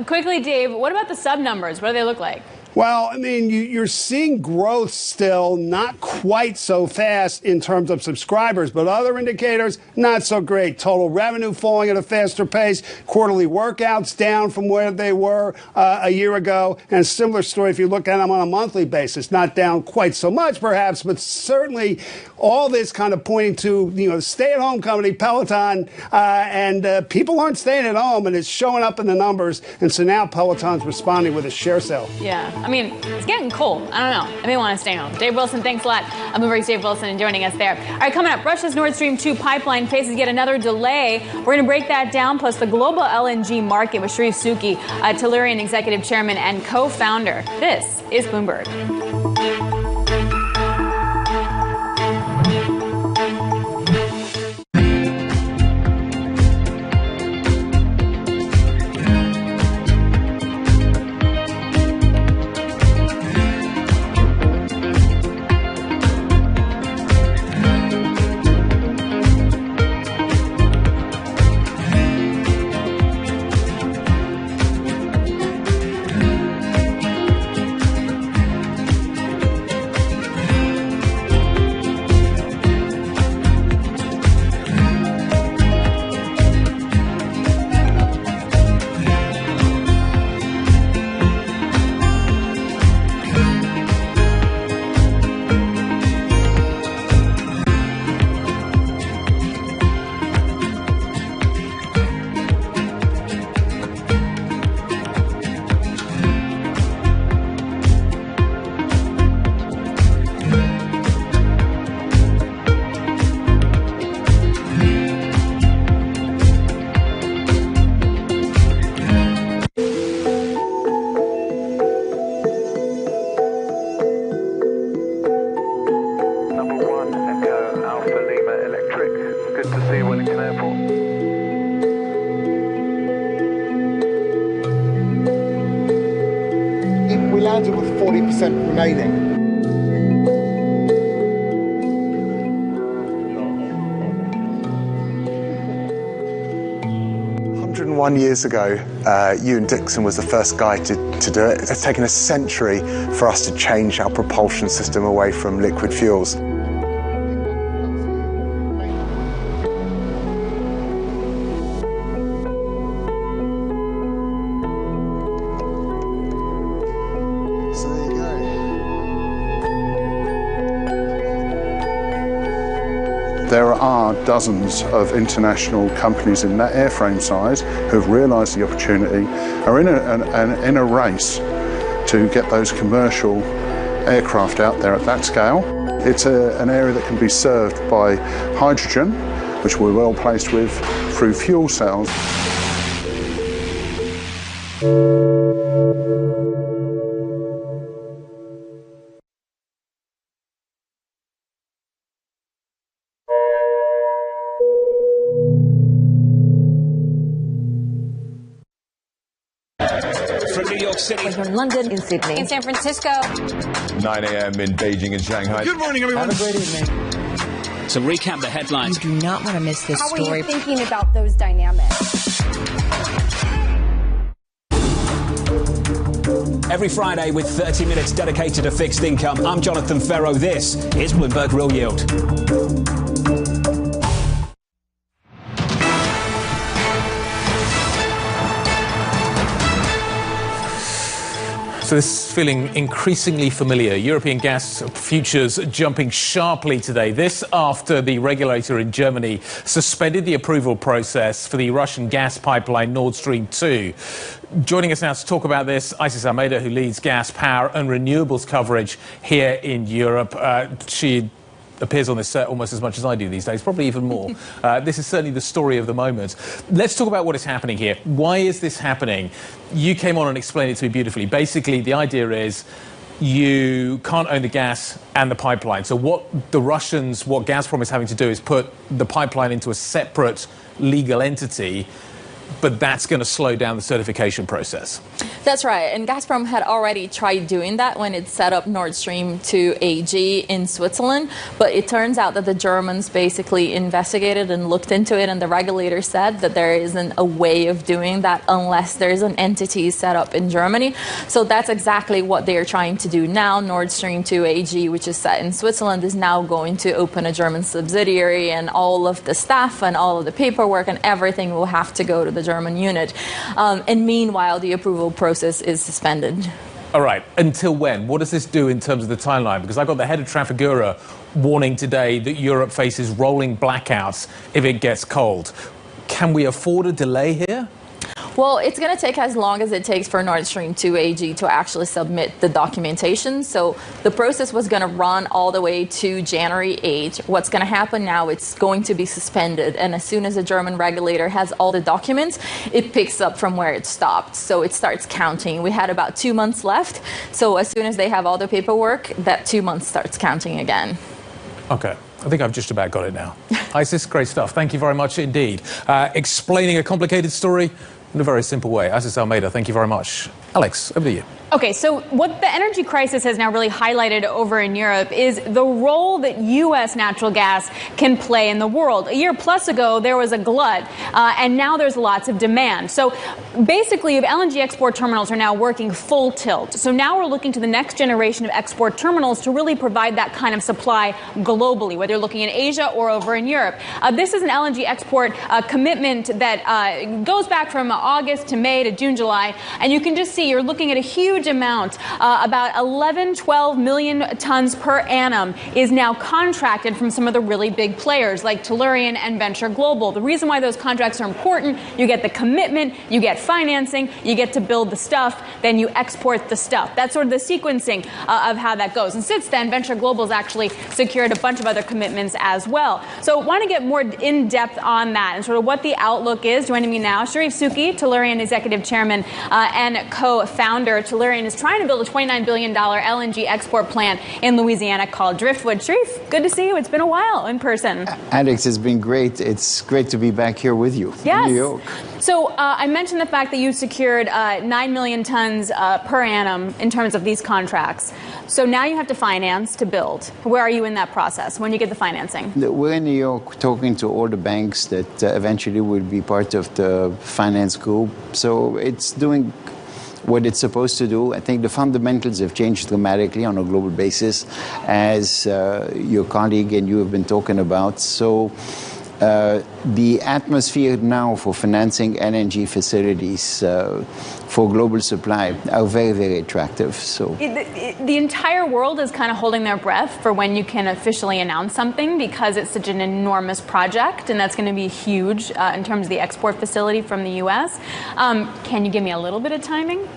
Speaker 11: Quickly, Dave, what about the sub numbers? What do they look like?
Speaker 17: Well, I mean, you're seeing growth still, not quite so fast in terms of subscribers, but other indicators, not so great. Total revenue falling at a faster pace, quarterly workouts down from where they were a year ago, and a similar story if you look at them on a monthly basis, not down quite so much perhaps, but certainly all this kind of pointing to, the stay-at-home company, Peloton, and people aren't staying at home, and it's showing up in the numbers, and so now Peloton's responding with a share sale.
Speaker 11: Yeah. I mean, it's getting cold. I don't know. I may want to stay home. Dave Wilson, thanks a lot. I'm Bloomberg's Dave Wilson and joining us there. All right, coming up, Russia's Nord Stream 2 pipeline faces yet another delay. We're going to break that down, plus the global LNG market with Sharif Souki, Tellurian executive chairman and co-founder. This is Bloomberg.
Speaker 18: landed with 40% remaining. Years ago, Ewan Dixon was the first guy to do it. It's taken a century for us to change our propulsion system away from liquid fuels.
Speaker 4: There are dozens of international companies in that airframe size who have realised the opportunity, are in a race to get those commercial aircraft out there at that scale. It's an area that can be served by hydrogen, which we're well placed with, through fuel cells.
Speaker 6: From New York City.
Speaker 8: From London, in Sydney. In San Francisco.
Speaker 6: 9 a.m. in Beijing and Shanghai. Good morning, everyone.
Speaker 8: Have a great evening.
Speaker 6: To recap the headlines.
Speaker 8: You do not want to miss this story.
Speaker 5: How are you thinking about those dynamics?
Speaker 6: Every Friday with 30 minutes dedicated to fixed income, I'm Jonathan Ferro. This is Bloomberg Real Yield.
Speaker 26: So this is feeling increasingly familiar. European gas futures jumping sharply today. This after the regulator in Germany suspended the approval process for the Russian gas pipeline Nord Stream 2. Joining us now to talk about this, Isis Almeida, who leads gas, power and renewables coverage here in Europe. She appears on this set almost as much as I do these days, probably even more. This is certainly the story of the moment. Let's talk about what is happening here. Why is this happening? You came on and explained it to me beautifully. Basically, the idea is you can't own the gas and the pipeline. So what Gazprom is having to do is put the pipeline into a separate legal entity, but that's going to slow down the certification process.
Speaker 10: That's right. And Gazprom had already tried doing that when it set up Nord Stream 2 AG in Switzerland. But it turns out that the Germans basically investigated and looked into it, and the regulator said that there isn't a way of doing that unless there's an entity set up in Germany. So that's exactly what they're trying to do now. Nord Stream 2 AG, which is set in Switzerland, is now going to open a German subsidiary, and all of the staff and all of the paperwork and everything will have to go to the German unit. And meanwhile, the approval process is suspended.
Speaker 26: All right. Until when? What does this do in terms of the timeline? Because I got the head of Trafigura warning today that Europe faces rolling blackouts if it gets cold. Can we afford a delay here?
Speaker 10: Well, it's going to take as long as it takes for Nord Stream 2 AG to actually submit the documentation. So the process was going to run all the way to January 8. What's going to happen now, it's going to be suspended. And as soon as the German regulator has all the documents, it picks up from where it stopped. So it starts counting. We had about 2 months left. So as soon as they have all the paperwork, that 2 months starts counting again.
Speaker 26: Okay. I think I've just about got it now. Isis, great stuff. Thank you very much indeed. Explaining a complicated story in a very simple way. Isis Almeida, thank you very much. Alex, over to you.
Speaker 11: Okay, so what the energy crisis has now really highlighted over in Europe is the role that U.S. natural gas can play in the world. A year plus ago, there was a glut, and now there's lots of demand. So basically, LNG export terminals are now working full tilt. So now we're looking to the next generation of export terminals to really provide that kind of supply globally, whether you're looking in Asia or over in Europe. This is an LNG export commitment that goes back from August to May to June, July, and you can just see you're looking at a huge amount, about 12 million tons per annum is now contracted from some of the really big players like Tellurian and Venture Global. The reason why those contracts are important, you get the commitment, you get financing, you get to build the stuff, then you export the stuff. That's sort of the sequencing of how that goes. And since then, Venture Global has actually secured a bunch of other commitments as well. So I want to get more in depth on that and sort of what the outlook is. Joining me now, Sharif Souki, Tellurian Executive Chairman and co-founder. Tellurian is trying to build a $29 billion LNG export plant in Louisiana called Driftwood. Sharif, good to see you. It's been a while in person.
Speaker 23: Alex, it's been great. It's great to be back here with you in New York.
Speaker 11: So I mentioned the fact that you secured 9 million tons per annum in terms of these contracts. So now you have to finance to build. Where are you in that process? When do you get the financing?
Speaker 23: We're in New York talking to all the banks that eventually will be part of the finance group. So it's doing what it's supposed to do. I think the fundamentals have changed dramatically on a global basis, as your colleague and you have been talking about. So the atmosphere now for financing LNG facilities for global supply are very, very attractive. So
Speaker 11: the entire world is kind of holding their breath for when you can officially announce something, because it's such an enormous project, and that's going to be huge in terms of the export facility from the U.S. Can you give me a little bit of timing?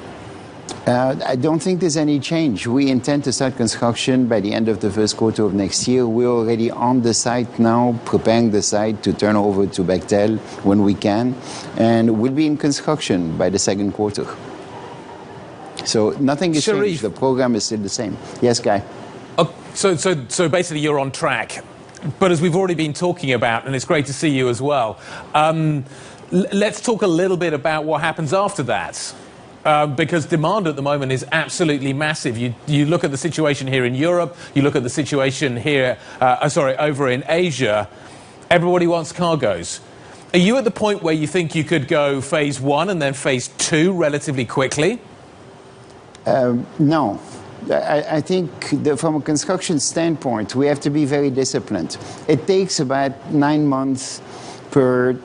Speaker 23: I don't think there's any change. We intend to start construction by the end of the first quarter of next year. We're already on the site now, preparing the site to turn over to Bechtel when we can. And we'll be in construction by the second quarter. So nothing has changed. The program is still the same. Yes, Guy?
Speaker 26: So basically you're on track. But as we've already been talking about, and it's great to see you as well, let's talk a little bit about what happens after that. Because demand at the moment is absolutely massive. You look at the situation here in Europe, you look at the situation here, over in Asia, everybody wants cargoes. Are you at the point where you think you could go phase 1 and then phase 2 relatively quickly?
Speaker 23: No. I think from a construction standpoint, we have to be very disciplined. It takes about 9 months per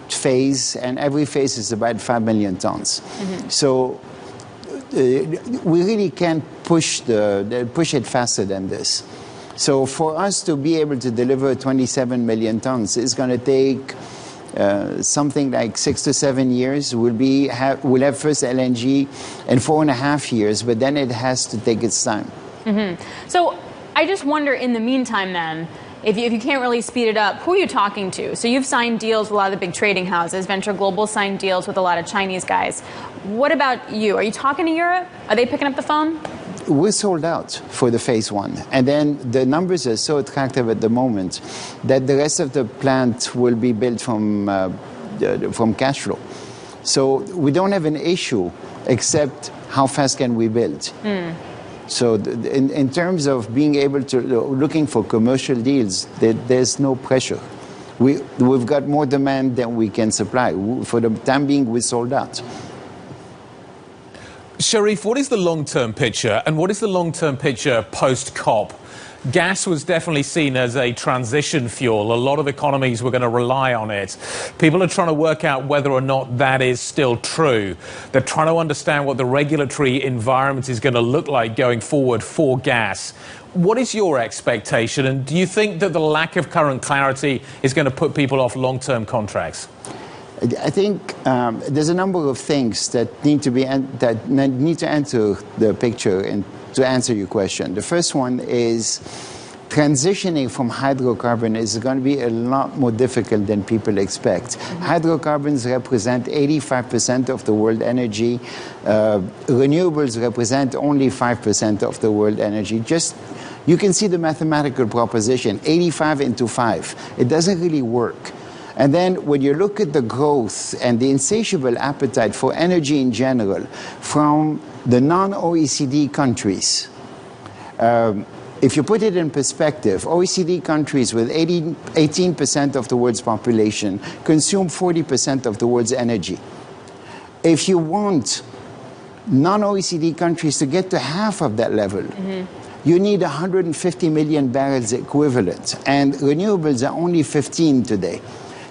Speaker 23: phase, and every phase is about 5 million tons. Mm-hmm. So we really can't push it faster than this. So for us to be able to deliver 27 million tons, it's going to take something like 6 to 7 years. We'll have first LNG in 4.5 years, but then it has to take its time.
Speaker 11: Mm-hmm. So I just wonder, in the meantime then, if you can't really speed it up, who are you talking to? So you've signed deals with a lot of the big trading houses. Venture Global signed deals with a lot of Chinese guys. What about you? Are you talking to Europe? Are they picking up the phone?
Speaker 23: We're sold out for the phase 1. And then the numbers are so attractive at the moment that the rest of the plant will be built from cash flow. So we don't have an issue except how fast can we build. Mm. So in terms of being able to, looking for commercial deals, there's no pressure. We've got more demand than we can supply. For the time being, we're sold out.
Speaker 26: Sharif, what is the long-term picture, and what is the long-term picture post-COP? Gas was definitely seen as a transition fuel. A lot of economies were going to rely on it. People are trying to work out whether or not that is still true. They're trying to understand what the regulatory environment is going to look like going forward for gas. What is your expectation, and do you think that the lack of current clarity is going to put people off long-term contracts?
Speaker 23: I think there's a number of things that need to enter the picture and to answer your question. The first one is transitioning from hydrocarbon is going to be a lot more difficult than people expect. Mm-hmm. Hydrocarbons represent 85% of the world energy. Renewables represent only 5% of the world energy. You can see the mathematical proposition, 85 into 5. It doesn't really work. And then when you look at the growth and the insatiable appetite for energy in general from the non-OECD countries, if you put it in perspective, OECD countries with 18% of the world's population consume 40% of the world's energy. If you want non-OECD countries to get to half of that level, you need 150 million barrels equivalent, and renewables are only 15 today.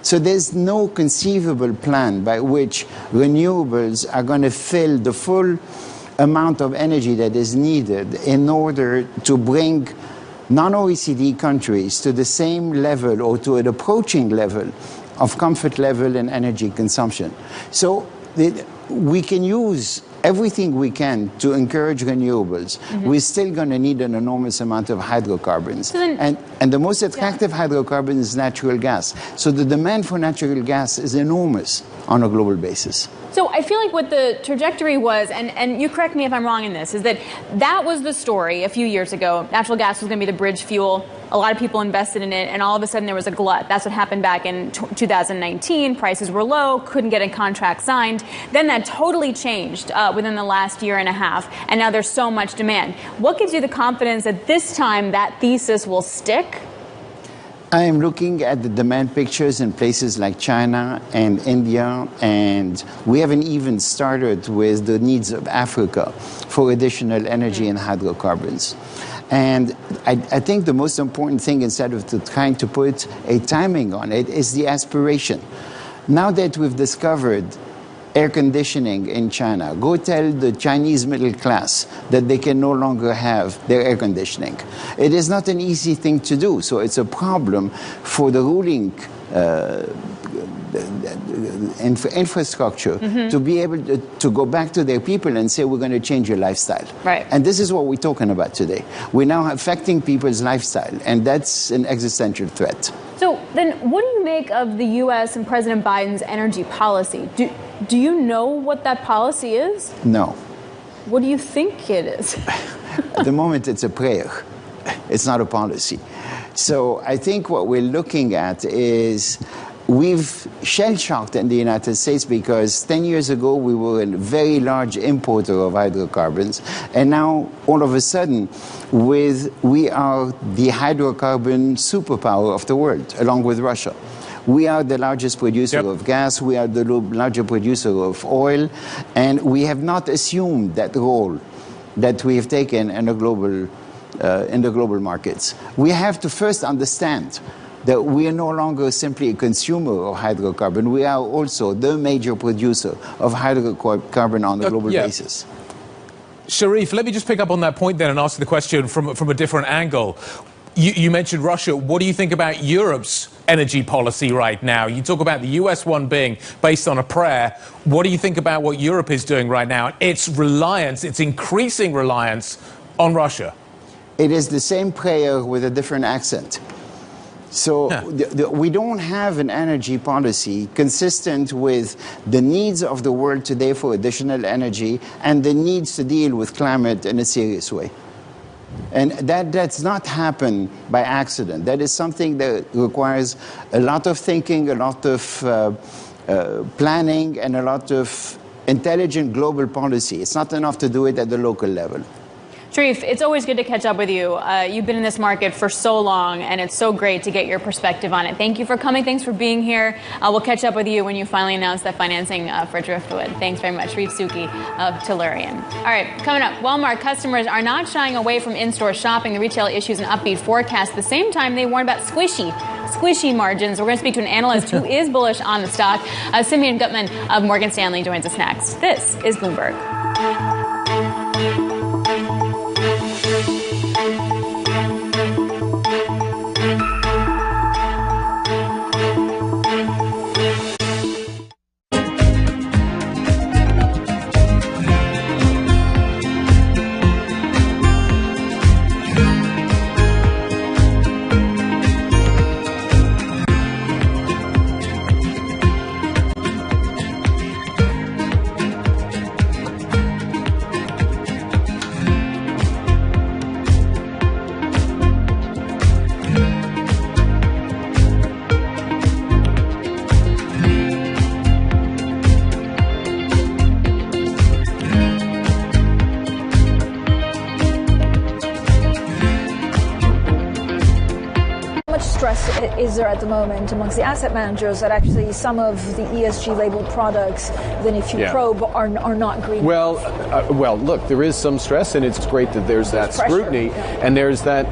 Speaker 23: So there's no conceivable plan by which renewables are going to fill the full amount of energy that is needed in order to bring non-OECD countries to the same level or to an approaching level of comfort level in energy consumption. So we can use everything we can to encourage renewables. Mm-hmm. We're still going to need an enormous amount of hydrocarbons. And the most attractive hydrocarbon is natural gas. So the demand for natural gas is enormous on a global basis.
Speaker 11: So I feel like what the trajectory was, and you correct me if I'm wrong in this, is that was the story a few years ago. Natural gas was going to be the bridge fuel. A lot of people invested in it, and all of a sudden there was a glut. That's what happened back in 2019. Prices were low, couldn't get a contract signed. Then that totally changed within the last year and a half, and now there's so much demand. What gives you the confidence that this time that thesis will stick?
Speaker 23: I am looking at the demand pictures in places like China and India, and we haven't even started with the needs of Africa for additional energy and hydrocarbons. And I think the most important thing, instead of trying to put a timing on it, is the aspiration. Now that we've discovered air conditioning in China, go tell the Chinese middle class that they can no longer have their air conditioning. It is not an easy thing to do, so it's a problem for the ruling infrastructure to be able to go back to their people and say, we're going to change your lifestyle.
Speaker 11: Right.
Speaker 23: And this is what we're talking about today. We're now affecting people's lifestyle, and that's an existential threat.
Speaker 11: So then what do you make of the U.S. and President Biden's energy policy? Do you know what that policy is?
Speaker 23: No.
Speaker 11: What do you think it is?
Speaker 23: At the moment, it's a prayer. It's not a policy. So I think what we're looking at is we've shell-shocked in the United States because 10 years ago we were a very large importer of hydrocarbons, and now all of a sudden we are the hydrocarbon superpower of the world, along with Russia. We are the largest producer of gas, we are the largest producer of oil, and we have not assumed that role that we have taken in the global markets. We have to first understand that we are no longer simply a consumer of hydrocarbon. We are also the major producer of hydrocarbon on a global basis.
Speaker 26: Sharif, let me just pick up on that point then and ask the question from a different angle. You mentioned Russia. What do you think about Europe's energy policy right now? You talk about the US one being based on a prayer. What do you think about what Europe is doing right now? Its reliance, its increasing reliance on Russia.
Speaker 23: It is the same prayer with a different accent. So we don't have an energy policy consistent with the needs of the world today for additional energy and the needs to deal with climate in a serious way. And that's not happen by accident. That is something that requires a lot of thinking, a lot of planning, and a lot of intelligent global policy. It's not enough to do it at the local level.
Speaker 11: Sharif, it's always good to catch up with you. You've been in this market for so long, and it's so great to get your perspective on it. Thank you for coming. Thanks for being here. We'll catch up with you when you finally announce that financing for Driftwood. Thanks very much. Sharif Souki of Tellurian. All right, coming up, Walmart customers are not shying away from in-store shopping. The retail issues an upbeat forecast. At the same time, they warn about squishy margins. We're going to speak to an analyst who is bullish on the stock. Simeon Gutman of Morgan Stanley joins us next. This is Bloomberg.
Speaker 3: Is there at the moment amongst the asset managers that actually some of the ESG labeled products, then if you probe, are not green?
Speaker 19: Well, look, there is some stress, and it's great that there's that scrutiny, and there's that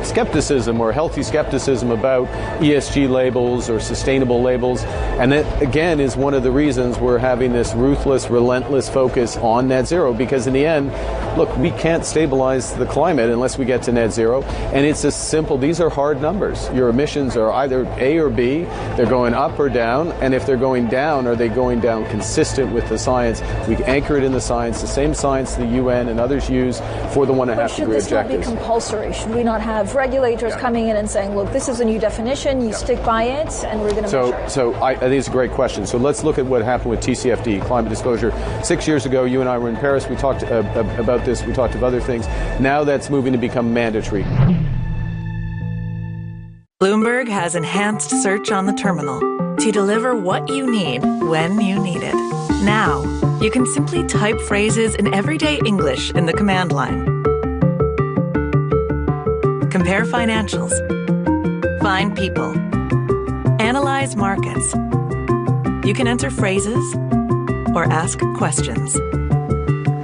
Speaker 19: skepticism or healthy skepticism about ESG labels or sustainable labels. And that, again, is one of the reasons we're having this ruthless, relentless focus on net zero, because in the end, look, we can't stabilize the climate unless we get to net zero. And it's a simple, these are hard numbers. Your emissions are either A or B, they're going up or down. And if they're going down, are they going down consistent with the science? We anchor it in the science, the same science the UN and others use for the 1.5 degree objectives.
Speaker 3: Should this not be compulsory? Should we not have regulators coming in and saying, look, this is a new definition, you stick by it, and we're going to measure it?
Speaker 19: So I think it's a great question. So let's look at what happened with TCFD, climate disclosure. 6 years ago, you and I were in Paris. We talked about this. We talked about other things. Now that's moving to become mandatory.
Speaker 7: Bloomberg has enhanced search on the terminal to deliver what you need when you need it. Now, you can simply type phrases in everyday English in the command line. Compare financials, find people, analyze markets. You can enter phrases or ask questions.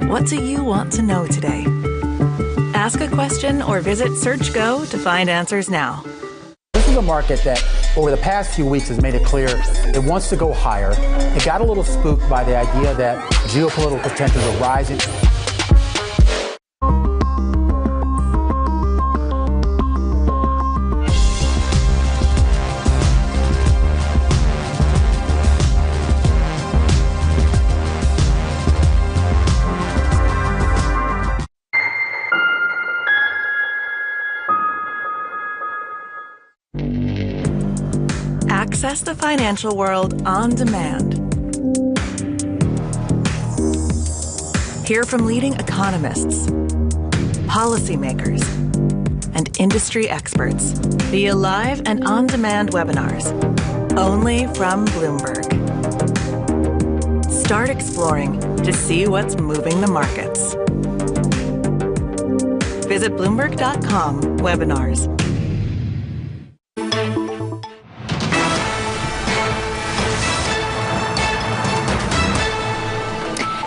Speaker 7: What do you want to know today? Ask a question or visit SearchGo to find answers now.
Speaker 9: This is a market that over the past few weeks has made it clear it wants to go higher. It got a little spooked by the idea that geopolitical tensions are rising.
Speaker 7: Access the financial world on demand. Hear from leading economists, policymakers, and industry experts via live and on-demand webinars, only from Bloomberg. Start exploring to see what's moving the markets. Visit Bloomberg.com/webinars.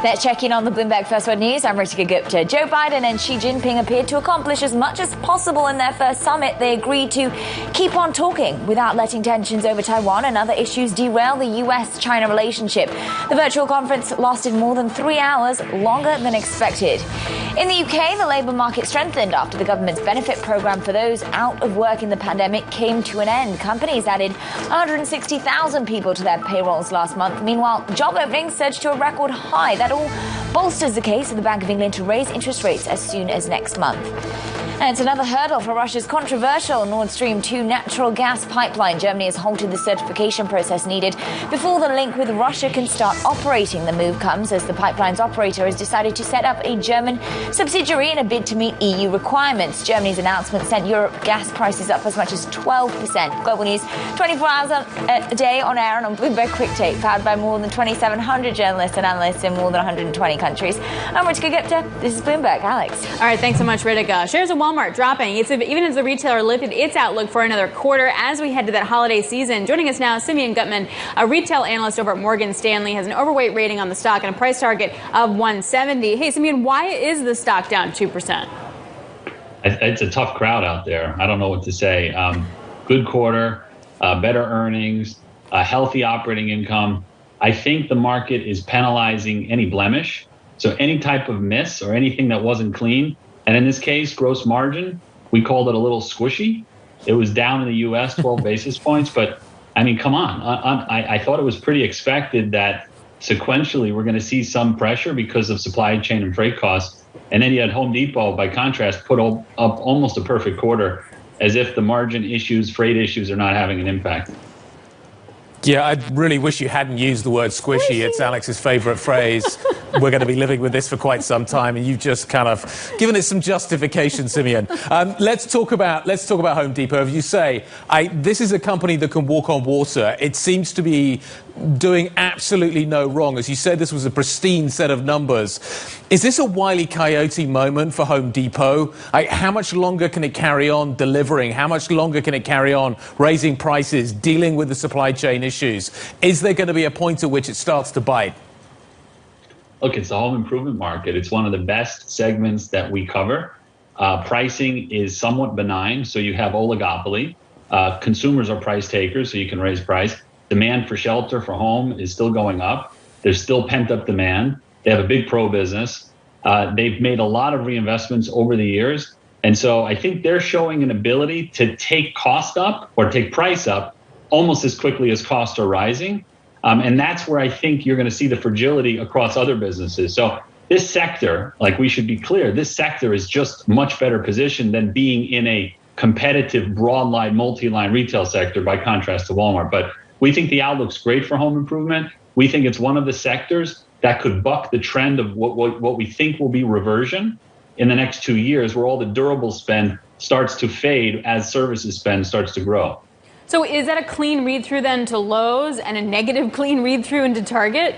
Speaker 8: Let's check in on the Bloomberg First Word News. I'm Ritika Gupta. Joe Biden and Xi Jinping appeared to accomplish as much as possible in their first summit. They agreed to keep on talking without letting tensions over Taiwan and other issues derail the U.S.-China relationship. The virtual conference lasted more than 3 hours, longer than expected. In the UK, the labour market strengthened after the government's benefit programme for those out of work in the pandemic came to an end. Companies added 160,000 people to their payrolls last month. Meanwhile, job openings surged to a record high. That all bolsters the case of the Bank of England to raise interest rates as soon as next month. And it's another hurdle for Russia's controversial Nord Stream 2 natural gas pipeline. Germany has halted the certification process needed before the link with Russia can start operating. The move comes as the pipeline's operator has decided to set up a German subsidiary in a bid to meet EU requirements. Germany's announcement sent Europe gas prices up as much as 12%. Global News, 24 hours a day on air and on Bloomberg Quick Take, powered by more than 2,700 journalists and analysts in more than 120 countries. I'm Ritika Gupta. This is Bloomberg. Alex.
Speaker 11: All right, thanks so much, Ritika. Shares of Walmart dropping. Even as the retailer lifted its outlook for another quarter as we head to that holiday season. Joining us now, Simeon Gutman, a retail analyst over at Morgan Stanley, has an overweight rating on the stock and a price target of 170. Hey, Simeon, why is the stock down 2%?
Speaker 12: It's a tough crowd out there. I don't know what to say. Good quarter, better earnings, healthy operating income. I think the market is penalizing any blemish. So any type of miss or anything that wasn't clean. And in this case, gross margin, we called it a little squishy. It was down in the U.S. 12 basis points. But, I mean, come on. I thought it was pretty expected that sequentially we're going to see some pressure because of supply chain and freight costs. And then you had Home Depot, by contrast, put up almost a perfect quarter, as if the margin issues, freight issues are not having an impact.
Speaker 26: Yeah, I really wish you hadn't used the word squishy. It's Alex's favorite phrase. We're going to be living with this for quite some time, and you've just kind of given it some justification, Simeon. Let's talk about Home Depot. As you say, this is a company that can walk on water. It seems to be doing absolutely no wrong. As you said, this was a pristine set of numbers. Is this a Wile E. Coyote moment for Home Depot? How much longer can it carry on delivering? How much longer can it carry on raising prices, dealing with the supply chain issues? Is there going to be a point at which it starts to bite?
Speaker 12: Look, it's the home improvement market. It's one of the best segments that we cover. Pricing is somewhat benign, so you have oligopoly. Consumers are price takers, so you can raise price. Demand for shelter, for home, is still going up. There's still pent-up demand. They have a big pro business. They've made a lot of reinvestments over the years. And so I think they're showing an ability to take cost up or take price up almost as quickly as costs are rising. And that's where I think you're going to see the fragility across other businesses. So this sector, like, we should be clear, this sector is just much better positioned than being in a competitive broad-line, multi-line retail sector by contrast to Walmart. But we think the outlook's great for home improvement. We think it's one of the sectors that could buck the trend of what we think will be reversion in the next 2 years, where all the durable spend starts to fade as services spend starts to grow.
Speaker 11: So is that a clean read-through then to Lowe's and a negative clean read-through into Target?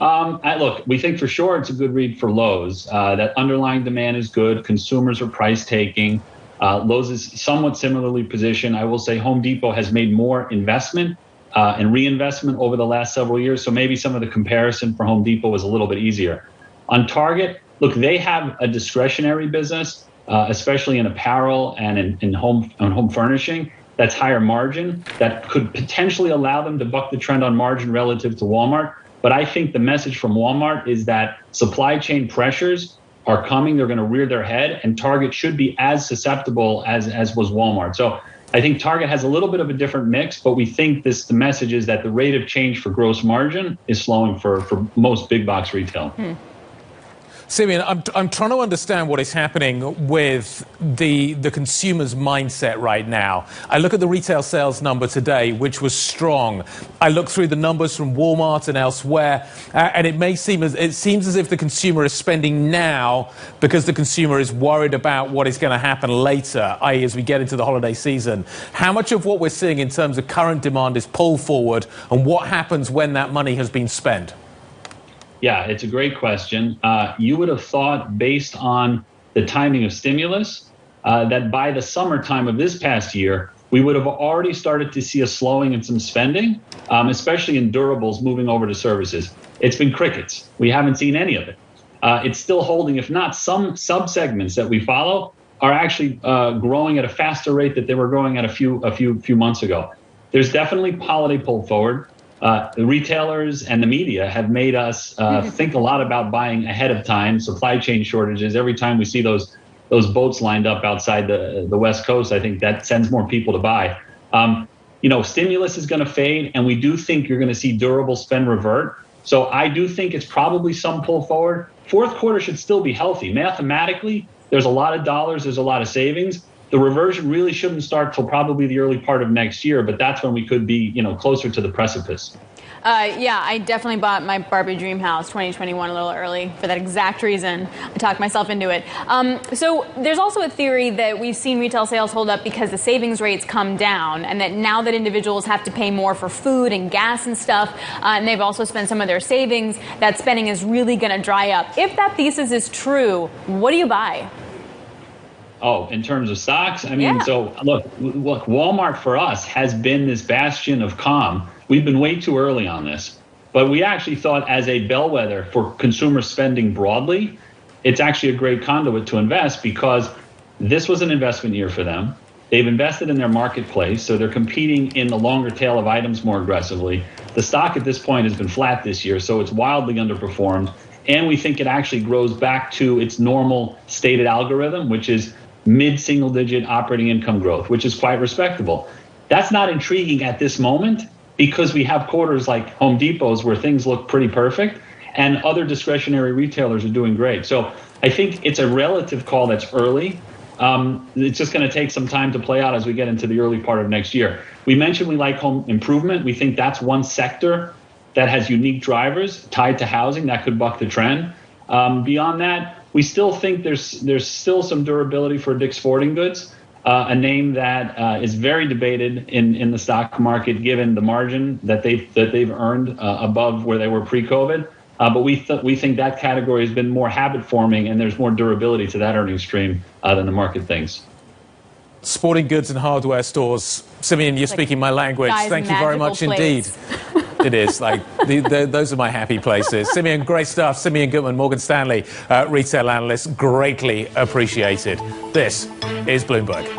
Speaker 12: Look, we think for sure it's a good read for Lowe's. That underlying demand is good. Consumers are price taking. Lowe's is somewhat similarly positioned. I will say Home Depot has made more investment and reinvestment over the last several years. So maybe some of the comparison for Home Depot was a little bit easier. On Target, look, they have a discretionary business, especially in apparel and in home furnishing, that's higher margin, that could potentially allow them to buck the trend on margin relative to Walmart. But I think the message from Walmart is that supply chain pressures are coming. They're going to rear their head, and Target should be as susceptible as was Walmart. So I think Target has a little bit of a different mix, but we think the message is that the rate of change for gross margin is slowing for most big box retail.
Speaker 26: Simeon, I'm trying to understand what is happening with the consumer's mindset right now. I look at the retail sales number today, which was strong. I look through the numbers from Walmart and elsewhere, and it seems as if the consumer is spending now because the consumer is worried about what is going to happen later, i.e. as we get into the holiday season. How much of what we're seeing in terms of current demand is pull forward, and what happens when that money has been spent?
Speaker 12: Yeah, it's a great question. You would have thought, based on the timing of stimulus, that by the summertime of this past year, we would have already started to see a slowing in some spending, especially in durables moving over to services. It's been crickets. We haven't seen any of it. It's still holding, if not some subsegments that we follow are actually growing at a faster rate that they were growing at a few months ago. There's definitely holiday pull forward. The retailers and the media have made us think a lot about buying ahead of time, supply chain shortages. Every time we see those boats lined up outside the West Coast, I think that sends more people to buy. Stimulus is going to fade, and we do think you're going to see durable spend revert. So I do think it's probably some pull forward. Fourth quarter should still be healthy. Mathematically, there's a lot of dollars, there's a lot of savings. The reversion really shouldn't start till probably the early part of next year, but that's when we could be, closer to the precipice.
Speaker 11: Yeah, I definitely bought my Barbie Dream House 2021 a little early for that exact reason. I talked myself into it. So there's also a theory that we've seen retail sales hold up because the savings rates come down, and that now that individuals have to pay more for food and gas and stuff, and they've also spent some of their savings, that spending is really going to dry up. If that thesis is true, what do you buy?
Speaker 12: Oh, in terms of stocks? So look, Walmart for us has been this bastion of calm. We've been way too early on this, but we actually thought as a bellwether for consumer spending broadly, it's actually a great conduit to invest because this was an investment year for them. They've invested in their marketplace, so they're competing in the longer tail of items more aggressively. The stock at this point has been flat this year, so it's wildly underperformed. And we think it actually grows back to its normal stated algorithm, which is mid-single digit operating income growth, which is quite respectable. That's not intriguing at this moment because we have quarters like Home Depot's where things look pretty perfect and other discretionary retailers are doing great. So I think it's a relative call that's early. It's just going to take some time to play out as we get into the early part of next year. We mentioned we like home improvement. We think that's one sector that has unique drivers tied to housing that could buck the trend. Beyond that, we still think there's still some durability for Dick's Sporting Goods, a name that is very debated in the stock market given the margin that they've earned above where they were pre-COVID. But we think that category has been more habit forming, and there's more durability to that earnings stream than the market thinks.
Speaker 26: Sporting goods and hardware stores. Simeon, you're speaking my language. Thank you very much indeed. It is. Those are my happy places. Simeon, great stuff. Simeon Gutman, Morgan Stanley, retail analyst. Greatly appreciated. This is Bloomberg.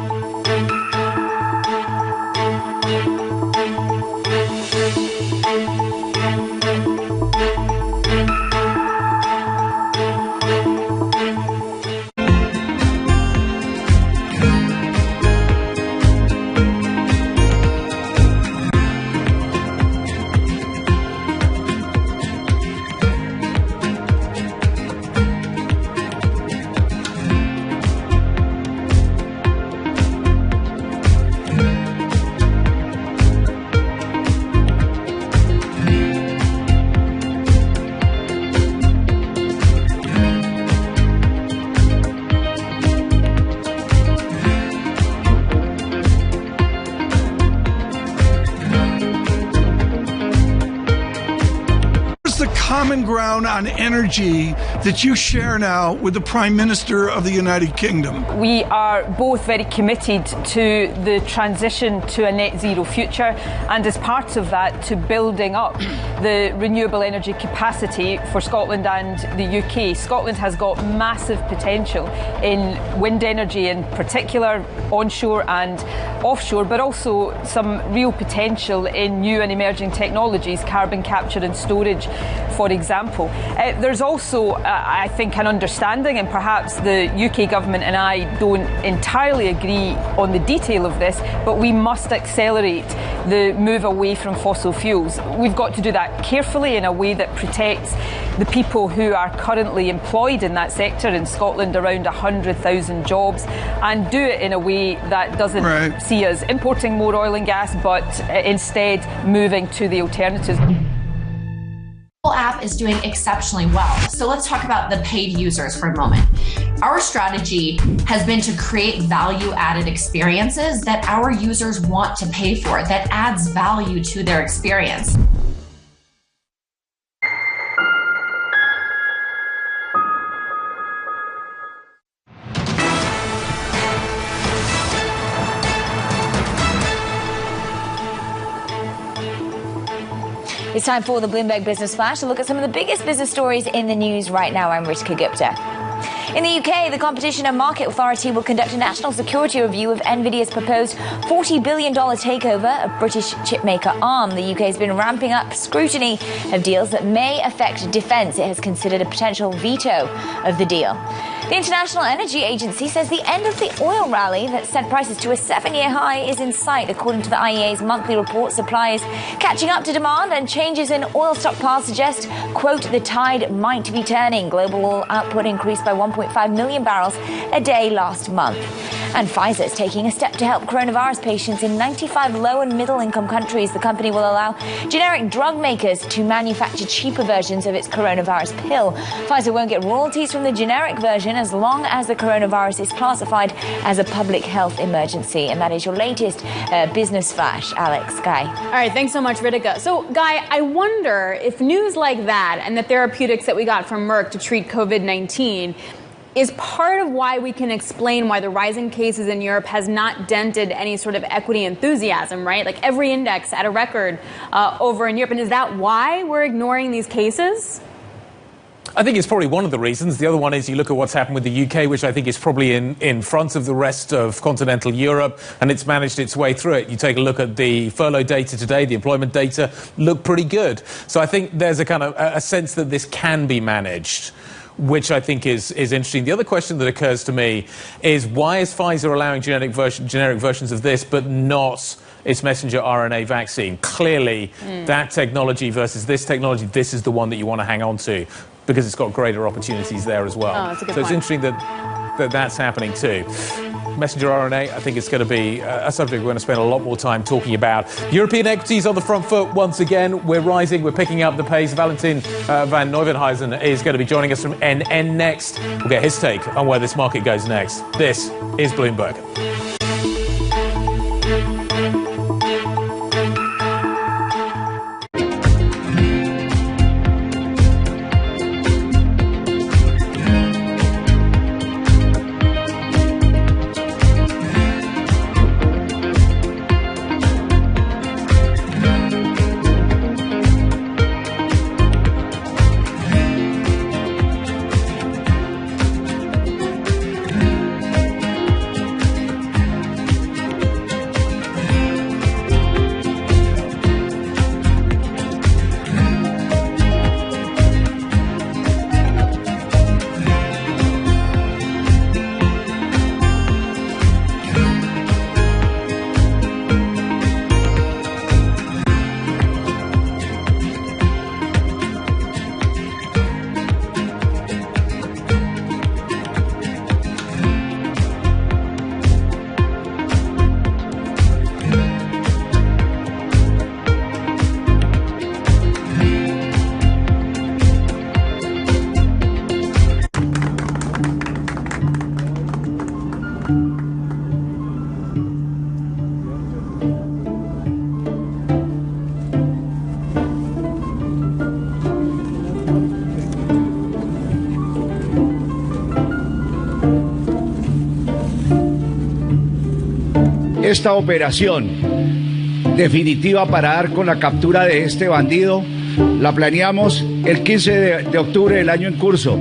Speaker 13: common ground on energy that you share now with the Prime Minister of the United Kingdom?
Speaker 20: We are both very committed to the transition to a net zero future, and as part of that, to building up the renewable energy capacity for Scotland and the UK. Scotland has got massive potential in wind energy in particular, onshore and offshore, but also some real potential in new and emerging technologies, carbon capture and storage, for example. There's also, I think, an understanding, and perhaps the UK government and I don't entirely agree on the detail of this, but we must accelerate the move away from fossil fuels. We've got to do that carefully in a way that protects the people who are currently employed in that sector, in Scotland around 100,000 jobs, and do it in a way that doesn't see us importing more oil and gas, but instead moving to the alternatives.
Speaker 21: The app is doing exceptionally well. So let's talk about the paid users for a moment. Our strategy has been to create value-added experiences that our users want to pay for, that adds value to their experience.
Speaker 8: It's time for the Bloomberg Business Flash to look at some of the biggest business stories in the news right now. I'm Ritika Gupta. In the UK, the Competition and Market Authority will conduct a national security review of NVIDIA's proposed $40 billion takeover of British chipmaker ARM. The UK has been ramping up scrutiny of deals that may affect defence. It has considered a potential veto of the deal. The International Energy Agency says the end of the oil rally that sent prices to a 7-year high is in sight. According to the IEA's monthly report, supply is catching up to demand, and changes in oil stockpiles suggest, quote, the tide might be turning. Global oil output increased by 1.5 million barrels a day last month. And Pfizer is taking a step to help coronavirus patients in 95 low and middle income countries. The company will allow generic drug makers to manufacture cheaper versions of its coronavirus pill. Pfizer won't get royalties from the generic version as long as the coronavirus is classified as a public health emergency. And that is your latest business flash. Alex, Guy.
Speaker 11: All right, thanks so much, Ritika. So, Guy, I wonder if news like that and the therapeutics that we got from Merck to treat COVID-19 is part of why we can explain why the rising cases in Europe has not dented any sort of equity enthusiasm, right? Like every index at a record over in Europe. And is that why we're ignoring these cases?
Speaker 26: I think it's probably one of the reasons. The other one is you look at what's happened with the UK, which I think is probably in front of the rest of continental Europe, and it's managed its way through it. You take a look at the furlough data today, the employment data look pretty good. So I think there's a kind of a sense that this can be managed, which I think is interesting. The other question that occurs to me is, why is Pfizer allowing generic versions of this but not its messenger RNA vaccine? Clearly, that technology versus this technology, this is the one that you want to hang on to, because it's got greater opportunities there as well.
Speaker 11: That's a good
Speaker 26: so it's
Speaker 11: point.
Speaker 26: interesting that's happening too. Messenger RNA, I think it's going to be a subject we're going to spend a lot more time talking about. European equities on the front foot once again. We're rising, we're picking up the pace. Valentin van Neuwenhuizen is going to be joining us from NN next. We'll get his take on where this market goes next. This is Bloomberg.
Speaker 1: esta operación definitiva para dar con la captura de este bandido la planeamos el 15 de octubre del año en curso.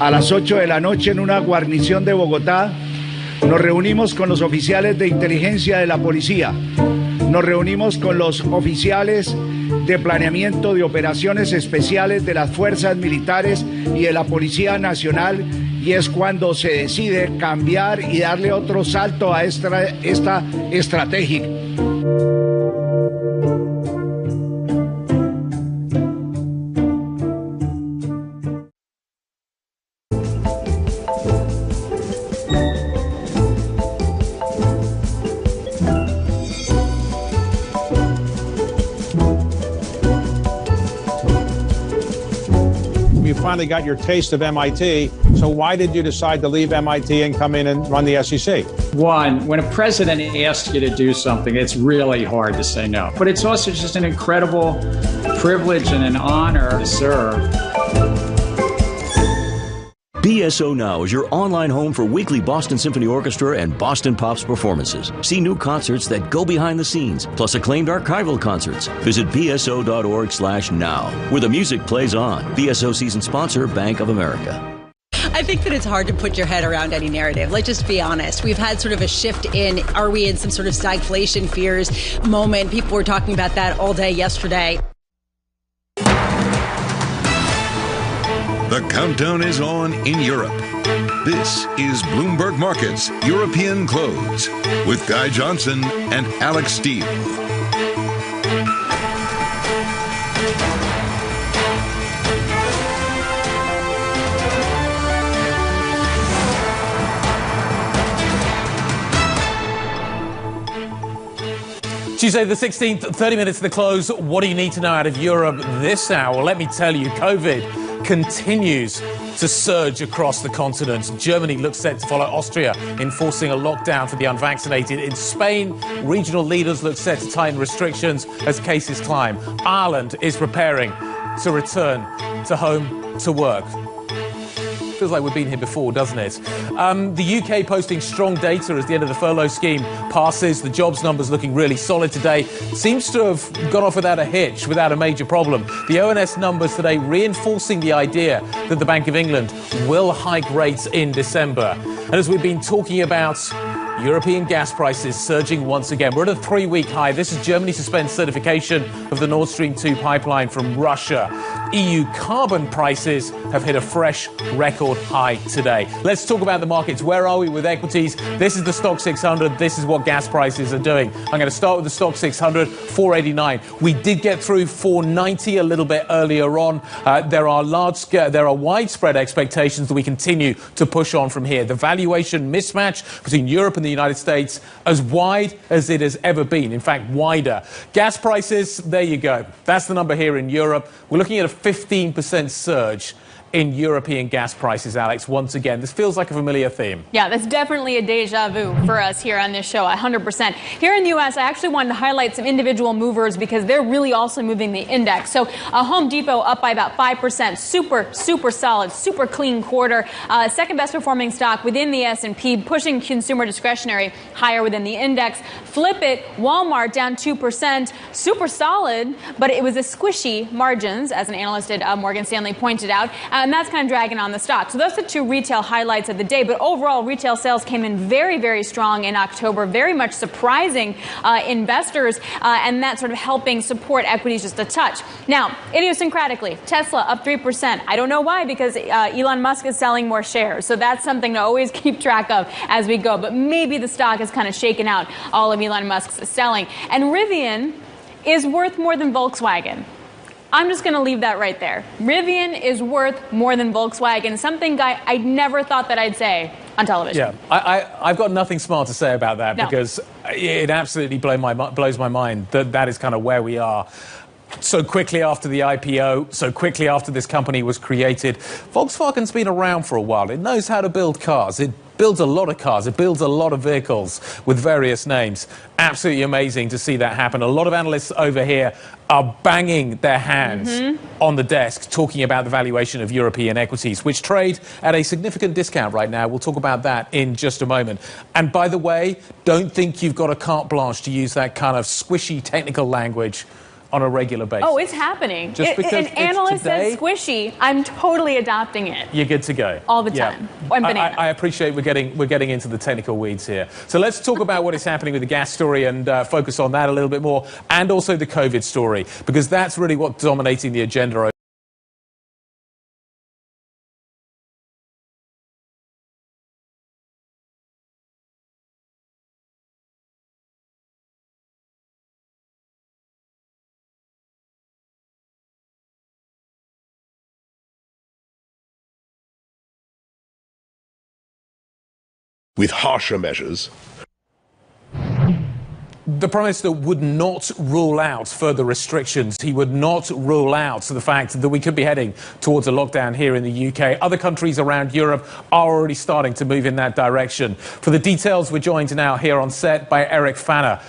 Speaker 1: A las 8 de la noche en una guarnición de Bogotá nos reunimos con los oficiales de inteligencia de la policía, nos reunimos con los oficiales de planeamiento de operaciones especiales de las fuerzas militares y de la Policía Nacional, y es cuando se decide cambiar y darle otro salto a esta estrategia.
Speaker 2: You finally got your taste of MIT, so why did you decide to leave MIT and come in and run the SEC?
Speaker 14: One, when a president asks you to do something, it's really hard to say no. But it's also just an incredible privilege and an honor to serve.
Speaker 22: BSO Now is your online home for weekly Boston Symphony Orchestra and Boston Pops performances. See new concerts that go behind the scenes, plus acclaimed archival concerts. Visit bso.org/now, where the music plays on. BSO season sponsor, Bank of America.
Speaker 24: I think that it's hard to put your head around any narrative. Let's just be honest. We've had sort of a shift in, are we in some sort of stagflation fears moment? People were talking about that all day yesterday.
Speaker 25: The countdown is on in Europe. This is Bloomberg Markets European Close with Guy Johnson and Alex Steele.
Speaker 26: Tuesday the 16th, 30 minutes to the close. What do you need to know out of Europe this hour? Well, let me tell you, COVID continues to surge across the continent. Germany looks set to follow Austria, enforcing a lockdown for the unvaccinated. In Spain, regional leaders look set to tighten restrictions as cases climb. Ireland is preparing to return to home to work. Feels like we've been here before, doesn't it? The UK posting strong data as the end of the furlough scheme passes. The jobs numbers looking really solid today. Seems to have gone off without a hitch, without a major problem. The ONS numbers today reinforcing the idea that the Bank of England will hike rates in December. And as we've been talking about, European gas prices surging once again. We're at a 3-week high. This is Germany suspends certification of the Nord Stream 2 pipeline from Russia. EU carbon prices have hit a fresh record high today. Let's talk about the markets. Where are we with equities? This is the Stock 600. This is what gas prices are doing. I'm going to start with the Stock 600, 489. We did get through 490 a little bit earlier on. There are widespread expectations that we continue to push on from here. The valuation mismatch between Europe and the United States as wide as it has ever been. In fact, wider. Gas prices, there you go. That's the number here in Europe. We're looking at a 15% surge in European gas prices, Alex, once again. This feels like a familiar theme.
Speaker 11: Yeah, that's definitely a deja vu for us here on this show, 100%. Here in the U.S., I actually wanted to highlight some individual movers because they're really also moving the index. So Home Depot up by about 5%. Super solid, super clean quarter. Second best performing stock within the S&P, pushing consumer discretionary higher within the index. Flip it, Walmart down 2%. Super solid, but it was a squishy margins, as an analyst at Morgan Stanley pointed out. And that's kind of dragging on the stock. So those are the two retail highlights of the day. But overall, retail sales came in very strong in October, very much surprising investors, and that sort of helping support equities just a touch. Now, idiosyncratically, Tesla up 3%. I don't know why, because Elon Musk is selling more shares. So that's something to always keep track of as we go. But maybe the stock has kind of shaken out all of Elon Musk's selling. And Rivian is worth more than Volkswagen. I'm just going to leave that right there. Rivian is worth more than Volkswagen, something, Guy, I never thought that I'd say on television.
Speaker 26: Yeah, I've got nothing smart to say about that because it absolutely blows my mind that is kind of where we are. So quickly after the IPO, so quickly after this company was created. Volkswagen's been around for a while. It knows how to build cars. It builds a lot of cars. It builds a lot of vehicles with various names. Absolutely amazing to see that happen. A lot of analysts over here are banging their hands on the desk talking about the valuation of European equities, which trade at a significant discount right now. We'll talk about that in just a moment. And by the way, don't think you've got a carte blanche to use that kind of squishy technical language on a regular basis.
Speaker 11: Oh, it's happening.
Speaker 26: Just because
Speaker 11: an analyst says squishy, I'm totally adopting it.
Speaker 26: You're good to go.
Speaker 11: All the time. And banana.
Speaker 26: I appreciate we're getting into the technical weeds here. So let's talk about what is happening with the gas story and focus on that a little bit more, and also the COVID story, because that's really what's dominating the agenda.
Speaker 4: With harsher measures.
Speaker 26: The Prime Minister would not rule out further restrictions. He would not rule out the fact that we could be heading towards a lockdown here in the UK. Other countries around Europe are already starting to move in that direction. For the details, we're joined now here on set by Eric Fanner.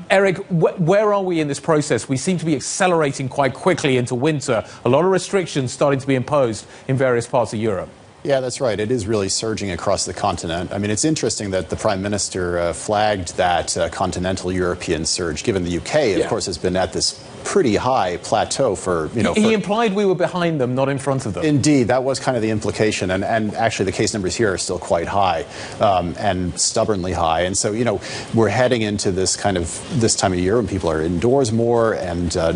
Speaker 26: Eric, where are we in this process? We seem to be accelerating quite quickly into winter. A lot of restrictions starting to be imposed in various parts of Europe.
Speaker 5: Yeah, that's right. It is really surging across the continent. I mean, it's interesting that the Prime Minister flagged that continental European surge, given the UK, of course, has been at this pretty high plateau for,
Speaker 26: He implied we were behind them, not in front of them.
Speaker 5: Indeed, that was kind of the implication. And actually, the case numbers here are still quite high and stubbornly high. And so, we're heading into this time of year when people are indoors more and